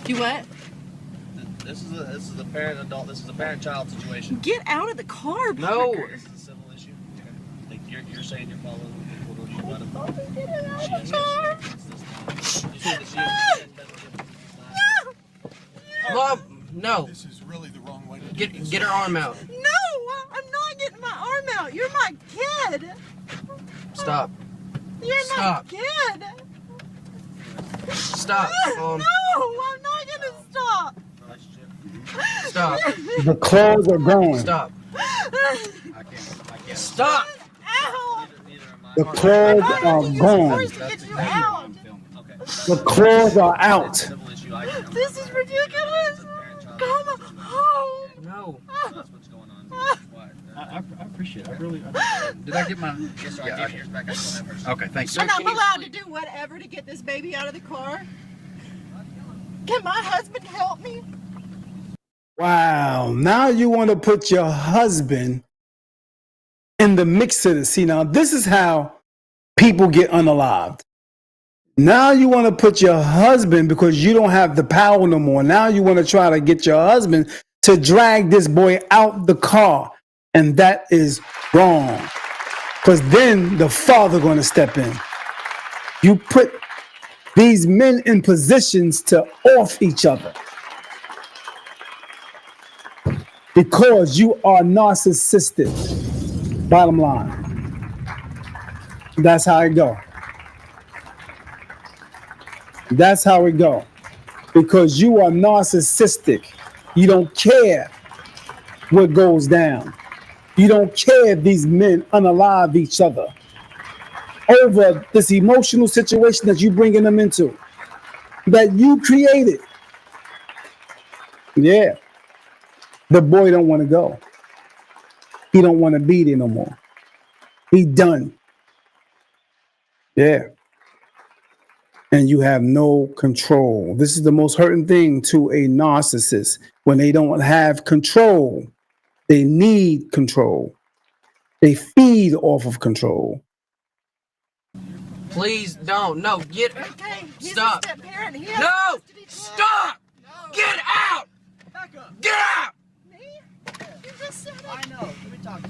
Do what? This is a parent adult. This is a parent child situation. Get out of the car, No. Parker. This is a civil issue. Like you're saying you're following the rules. You let him. Oh, get it out She of is the car. You said that she Mom, no. This is really the wrong way to do this. Get her arm out. No, I'm not getting my arm out. You're my kid. Stop. You're Stop. my kid. Stop. No, I'm not gonna stop. relationship. Stop. The claws are going. Stop. I can't. Stop. Ow! Neither am I. The claws I have are to use gone. force to get you out. I'm filming. Okay. The claws are out. Civil issue. I'm This is ridiculous. Come home. No. That's what's going on. That's why. I appreciate it. I really. Did I get my? Yes, sir. Yeah, I gave okay. yours back. I still have hers. Okay, thanks. Sir, And I'm can you allowed to sleep? do whatever to get this baby out of the car. Can my husband help me? Wow. Now you want to put your husband in the mix of this. See, now this is how people get unalived. Now you want to put your husband, because you don't have the power no more. Now you want to try to get your husband to drag this boy out the car. And that is wrong. Because then the father going to step in. You put these men in positions to off each other because you are narcissistic. Bottom line. That's how it go. That's how it go. Because you are narcissistic. You don't care what goes down. You don't care if these men unalive each other over this emotional situation that you bringing them into, that you created. Yeah. The boy don't want to go. He don't want to be there no more. He done. Yeah. And you have no control. This is the most hurting thing to a narcissist. When they don't have control, they need control. They feed off of control. Please don't. No, get. Okay, he's Stop. a step parent. He has No! custody. Stop! Get out! Back up. Get out! Me? You just said it. I know. Let me talk to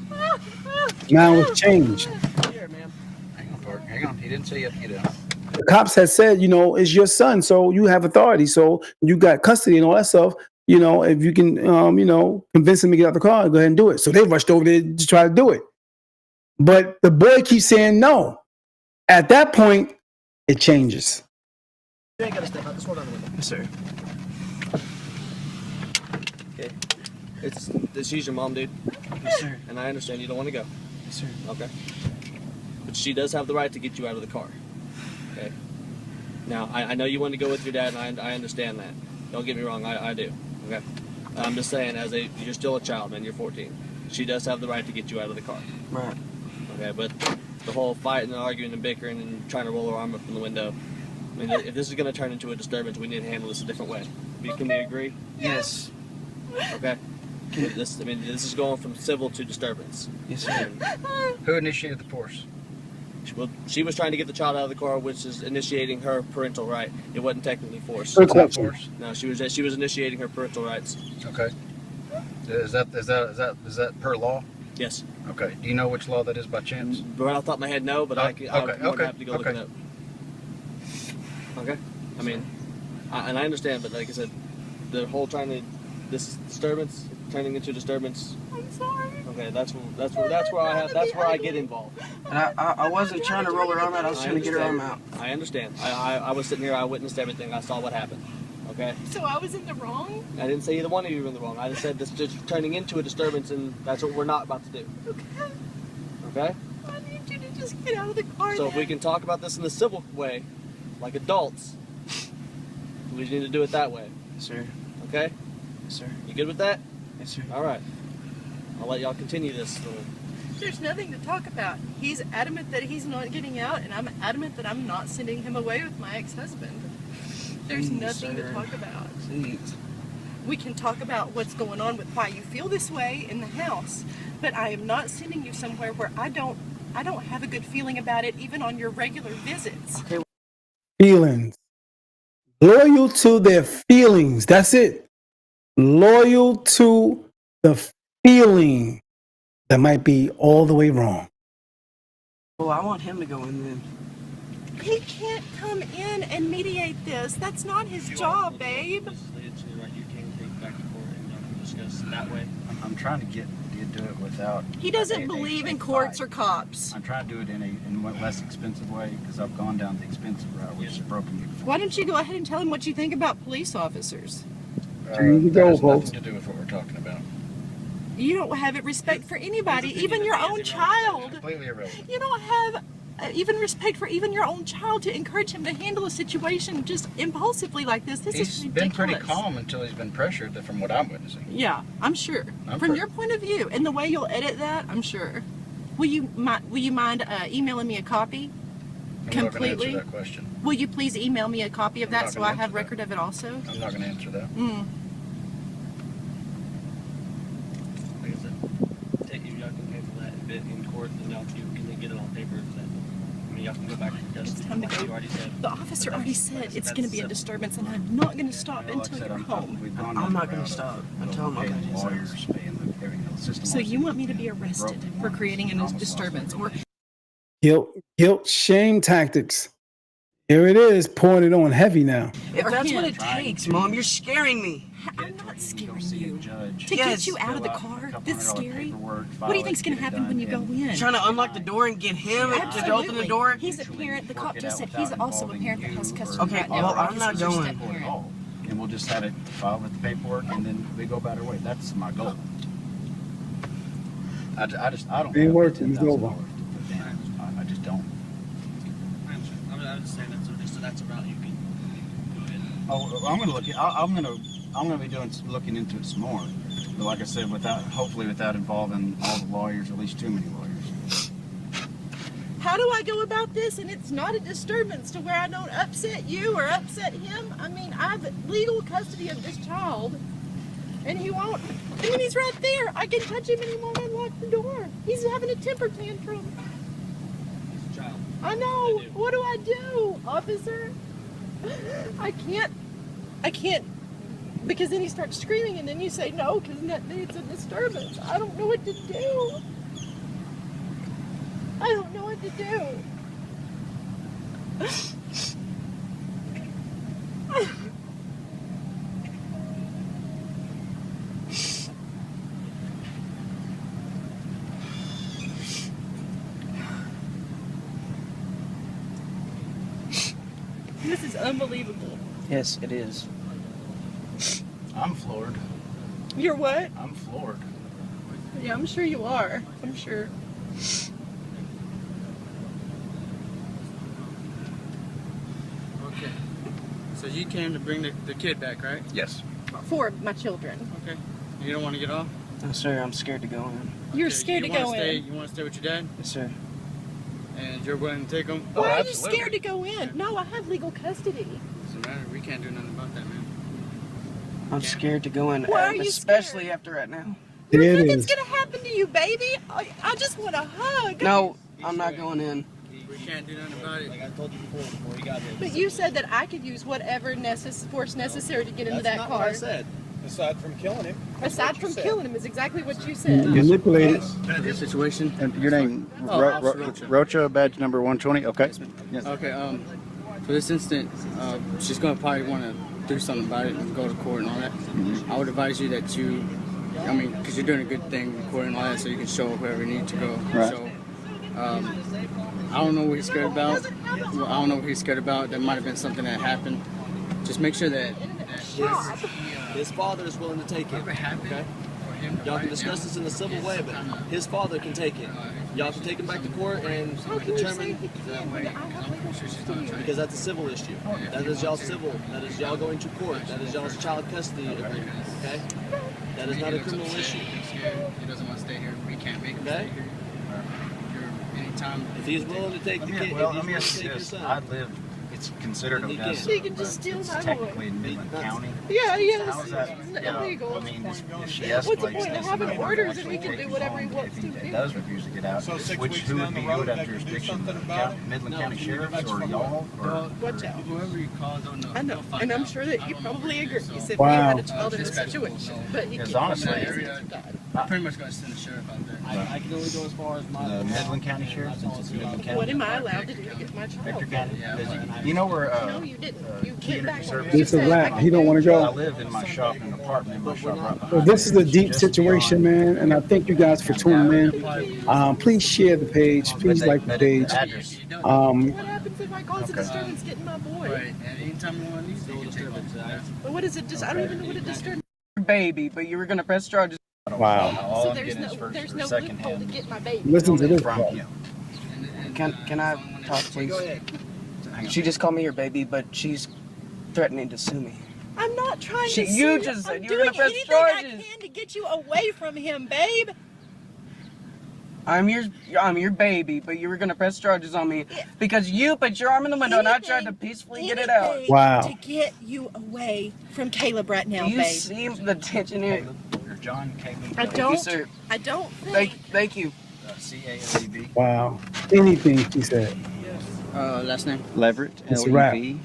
you. Now it's changed. Here, ma'am. Hang on, Park. Hang on. He didn't say you have to get out. The cops had said, it's your son, so you have authority. So you got custody and all that stuff. If you can, convince him to get out the car, go ahead and do it. So they rushed over there to try to do it. But the boy keeps saying no. At that point, it changes. You ain't gotta step out. Just hold on a minute. Yes, sir. Okay. She's your mom, dude. Yes, sir. And I understand you don't want to go. Yes, sir. Okay. But she does have the right to get you out of the car. Okay. Now, I know you want to go with your dad, and I understand that. Don't get me wrong, I do. Okay. I'm just saying, you're still a child, man. You're 14. She does have the right to get you out of the car. Right. Okay, but the whole fighting and arguing and bickering and trying to roll her arm up in the window. I mean, if this is going to turn into a disturbance, we need to handle this a different way. Can we agree? Yes. Okay. This is going from civil to disturbance. Yes, sir. Who initiated the force? She was trying to get the child out of the car, which is initiating her parental right. It wasn't technically force. Good It's not question. force. No, she was initiating her parental rights. Okay. Is that per law? Yes. Okay. Do you know which law that is by chance? Right off the top of my head, no, but I'm more than happy to go look it okay. up. Okay. I mean, and I understand, but like I said, the whole this disturbance turning into disturbance. I'm sorry. Okay, that's where I get involved. And I wasn't trying to roll her arm out. I was trying to get her arm out. I understand. I was sitting here. I witnessed everything. I saw what happened. Okay. So I was in the wrong? I didn't say either one of you were in the wrong. I just said this is turning into a disturbance, and that's what we're not about to do. Okay. Okay. I need you to just get out of the car. So if we then. can talk about this in the civil way, like adults, we need to do it that way. Yes, sir. Okay. Yes, sir. You good with that? Yes, sir. All right. I'll let y'all continue this. There's nothing to talk about. He's adamant that he's not getting out, and I'm adamant that I'm not sending him away with my ex-husband. There's Please, nothing sir. to talk about. Please. We can talk about what's going on with why you feel this way in the house, but I am not sending you somewhere where I don't have a good feeling about it, even on your regular visits. Feelings. Loyal to their feelings. That's it. Loyal to the feeling that might be all the way wrong. Well, I want him to go in then. He can't come in and mediate this. That's not his job, babe. You can take back to court and y'all can discuss that way. I'm trying to get you to do it without. He doesn't believe in courts or cops. I'm trying to do it in a less expensive way because I've gone down the expensive route, which has broken me before. Why don't you go ahead and tell him what you think about police officers? Change the That has goalposts. nothing to do with what we're talking about. You don't have respect for anybody, even your own child. Completely irrelevant. You don't have even respect for even your own child to encourage him to handle a situation just impulsively like this. This is He's ridiculous. been pretty calm until he's been pressured, from what I'm witnessing. Yeah, I'm sure. From your point of view and the way you'll edit that, I'm sure. Will you mind emailing me a copy? I'm Completely. not going to answer that question. Will you please email me a copy of I'm that not so gonna I have answer that. record of it also? I'm not going to answer that. Like I said, y'all can handle that bit in court, and y'all can get it on paper. Y'all can go back to It's custody. time to like go. you already said. The officer already said it's going to be a disturbance, and I'm not going to stop until you're home. I'm not going to stop until I'm not going to lawyers, paying the system. So you want me to be arrested for creating a disturbance, or Guilt, shame tactics. Here it is, pouring it on heavy now. If Or that's him. what it takes, Mom, you're scaring me. I'm not to where you can go scaring see a you. judge. To Yes. get you out of the fill car, a couple this $100 scary. paperwork, What do file you it, think's going get to it happen when you go done, in? Trying to unlock the door and get him to open the Absolutely. door. He's a parent. The cop Work it just out said without he's also a involving parent that has you custody or Okay, right well, now. I'm not He's just a going. parent. at all. And we'll just have it filed with the paperwork, and then we go about our way. That's my goal. I don't Ain't have working, it's $10,000 over. to put down. I just don't. I'm just saying that's a route you can go ahead. Oh, I'm gonna look. I'm gonna be looking into it some more. But like I said, hopefully without involving all the lawyers, at least too many lawyers. How do I go about this and it's not a disturbance to where I don't upset you or upset him? I mean, I have legal custody of this child, and he won't. I mean, he's right there. I can touch him and he won't unlock the door. He's having a temper tantrum. It's a child. I know. I do. What do I do, officer? I can't, because then he starts screaming, and then you say no, because it's a disturbance. I don't know what to do. I don't know what to do. This is unbelievable. Yes, it is. I'm floored. You're what? I'm floored. Yeah, I'm sure you are. I'm sure. Okay. So you came to bring the kid back, right? Yes. For my children. Okay. You don't want to get off? No, sir, I'm scared to go in. You're Okay, scared you to go wanna stay, in. You want to stay with your dad? Yes, sir. And you're willing to take him? Oh, Why are you absolutely. scared to go in? No, I have legal custody. Doesn't matter. We can't do nothing about that, man. I'm scared to go in, Why are you especially scared? after right now. There it Nothing's is. gonna happen to you, baby. I just want a hug. No, I'm not going in. We can't do nothing about it. Like I told you before you got here. But you said that I could use whatever force necessary to get into That's that not car. what I said. Aside from killing him. that's Aside what you from said. killing him is exactly what you said. Manipulated. This situation. And your name? Oh, Officer Rocha. Rocha, badge number 120. Okay. Yes. Okay. For this instance, she's gonna probably want to do something about it and go to court and all that. I would advise you that because you're doing a good thing, recording all that, so you can show whoever you need to go. Right. So, I don't know what he's scared about. Well, I don't know what he's scared about. There might have been something that happened. Just make sure that His father is willing to take it. Okay? Y'all can discuss this in a civil way, but his father can take it. Y'all can take him back to court and How can you say determine, he can when I have legal custody? because that's a civil issue. That is y'all civil. That is y'all going to court. That is y'all's child custody agreement. Okay? That is not a criminal issue. He doesn't want to stay here. We can't make him Okay? stay here. Anytime. If he's willing to take the kid, Well, if let he's me willing ask to you take your this. son, I live, it's considered He Odessa. can. She can just steal It's my boy. technically in Midland County. Yeah, yes. How is that? It's You know, illegal. I mean, if she What's the escalates point of this, having then orders actually if he can take do him whatever he home wants if to he do? does refuse to get out. So 6 Which weeks who down would the be road, who would have they can do jurisdiction? something about it? Midland No, County can you Sheriffs that's or from y'all? Or Watch out. Whoever you call, don't know. I know, They'll find and I'm out. sure that I you don't know probably what it agree. is, so- You said Wow. we had a child in a Dispatch will situation, know. but he Because can't. honestly, I'm pretty much going to send the sheriff out there. I can only go as far as my. the Midland County Sheriff, since it's Midland County. What am I allowed to do to get my Victor child? County. You know where, No, you didn't. You Key went back Energy on what Services. you It's a said. wrap. I He don't want to I go. live in my shop, in an apartment in my shop right behind Well, this is a it. deep Just situation, beyond- man, and I thank you guys for tuning in. Please share the page. Please like the page. Address. Um, What happens if I cause a disturbance getting my boy? Right, and anytime you want to use it, you can take off. But what is it? I don't even know what a disturbance. Baby, but you were gonna press charges. wow. All So I'm there's getting no is first there's or no second loophole to hand get my baby. Listen to this. from part. him. Can I talk, please? Go ahead. She just called me her baby, but she's threatening to sue me. I'm not trying She- to. you sue just said I'm you were gonna doing press anything I charges. can to get you away from him, babe. I'm your baby, but you were gonna press charges on me because you put your arm in the window and I tried to peacefully get it out. Anything Wow. To get you away from Caleb right now, Do you babe. see the tension here? Or John Caleb. I Thank don't. you, sir. I don't think. Thank you. C-A-L-E-B. Wow. Anything she said. Last name? Leverett. It's a wrap. Leverett.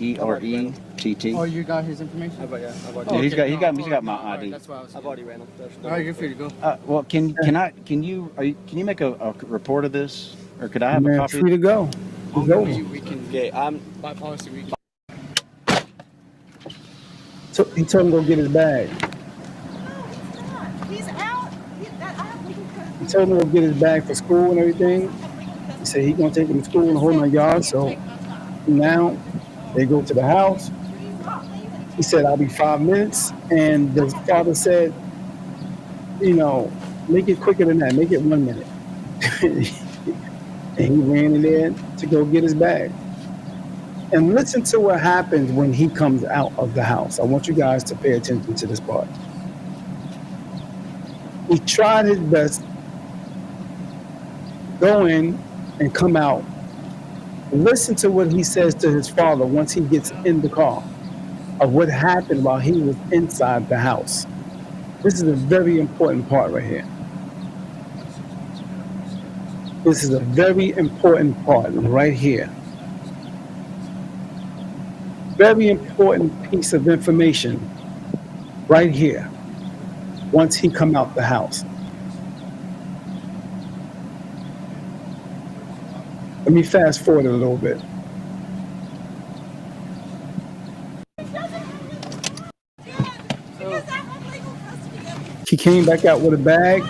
Oh, you got his information? I've already Yeah, he's ran got my Alright, ID. that's why I was. I've already ran him. All right, you're free to go. Well, can you make a report of this, or could I have a Man, copy? free to go. It's over. We can. Okay, By policy, we can. So He told him to go get his bag. He's out. I have legal He custody. told him to go get his bag for school and everything. He said he's gonna take him to school and the whole 9 yards. So now they go to the house. He said, "I'll be 5 minutes," and the father said, "Make it quicker than that. Make it 1 minute." And he ran in there to go get his bag. And listen to what happens when he comes out of the house. I want you guys to pay attention to this part. He tried his best, go in and come out. Listen to what he says to his father once he gets in the car of what happened while he was inside the house. This is a very important part right here. This is a very important part right here. Very important piece of information right here once he come out the house. Let me fast forward a little bit. He came back out with a bag,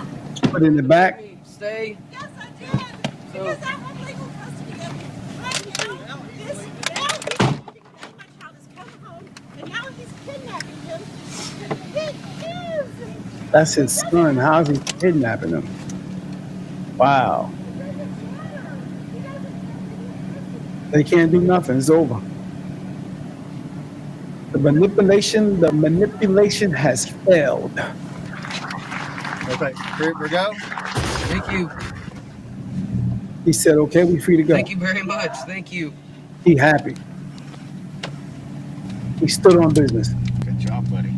put it in the back. Stay. Yes, I did. Because I have legal custody of him. Now my child is coming home, and now he's kidnapping him. He is. That's his son. How's he kidnapping him? Wow. They can't do nothing. It's over. The manipulation has failed. Okay, here we go. Thank you. He said, "Okay, we free to go." Thank you very much. Thank you. He happy. He stood on business. Good job, buddy.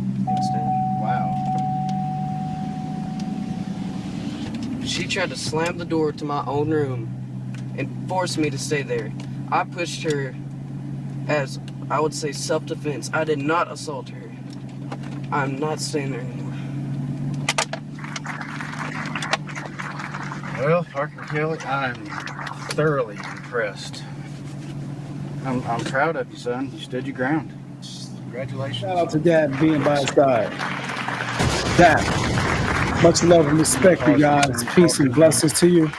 Wow. She tried to slam the door to my own room and force me to stay there. I pushed her as, I would say, self-defense. I did not assault her. I'm not staying there anymore. Well, Parker Kelly, I'm thoroughly impressed. I'm proud of you, son. You stood your ground. Congratulations. Shout out to Dad being by his side. Dad, much love and respect, you guys. Peace and blessings to you.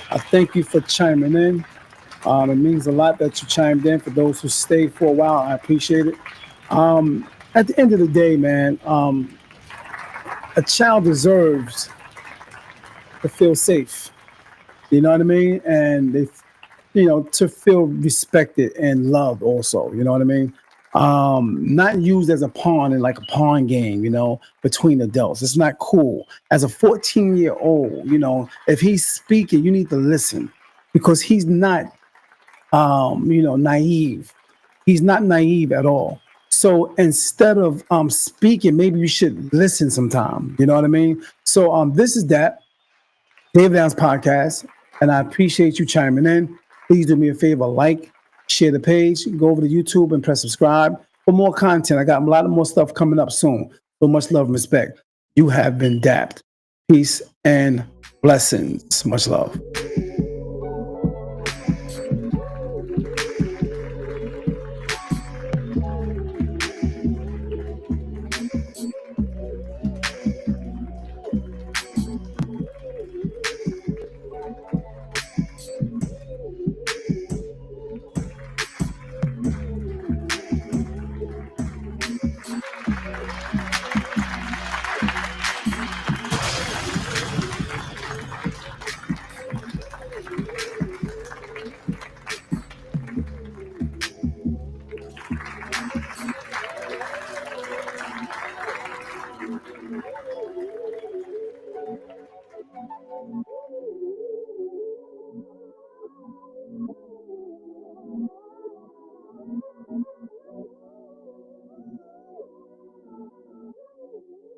I thank you for chiming in. It means a lot that you chimed in. For those who stayed for a while, I appreciate it. At the end of the day, man, a child deserves to feel safe. You know what I mean? And they, to feel respected and loved also. You know what I mean? Not used as a pawn in like a pawn game, between adults. It's not cool. As a 14-year-old, if he's speaking, you need to listen because he's not, naive. He's not naive at all. So instead of speaking, maybe you should listen sometime. You know what I mean? So this is that Dave Downs podcast, and I appreciate you chiming in. Please do me a favor, like, share the page, go over to YouTube and press subscribe for more content. I got a lot of more stuff coming up soon. So much love and respect. You have been dapped. Peace and blessings. Much love.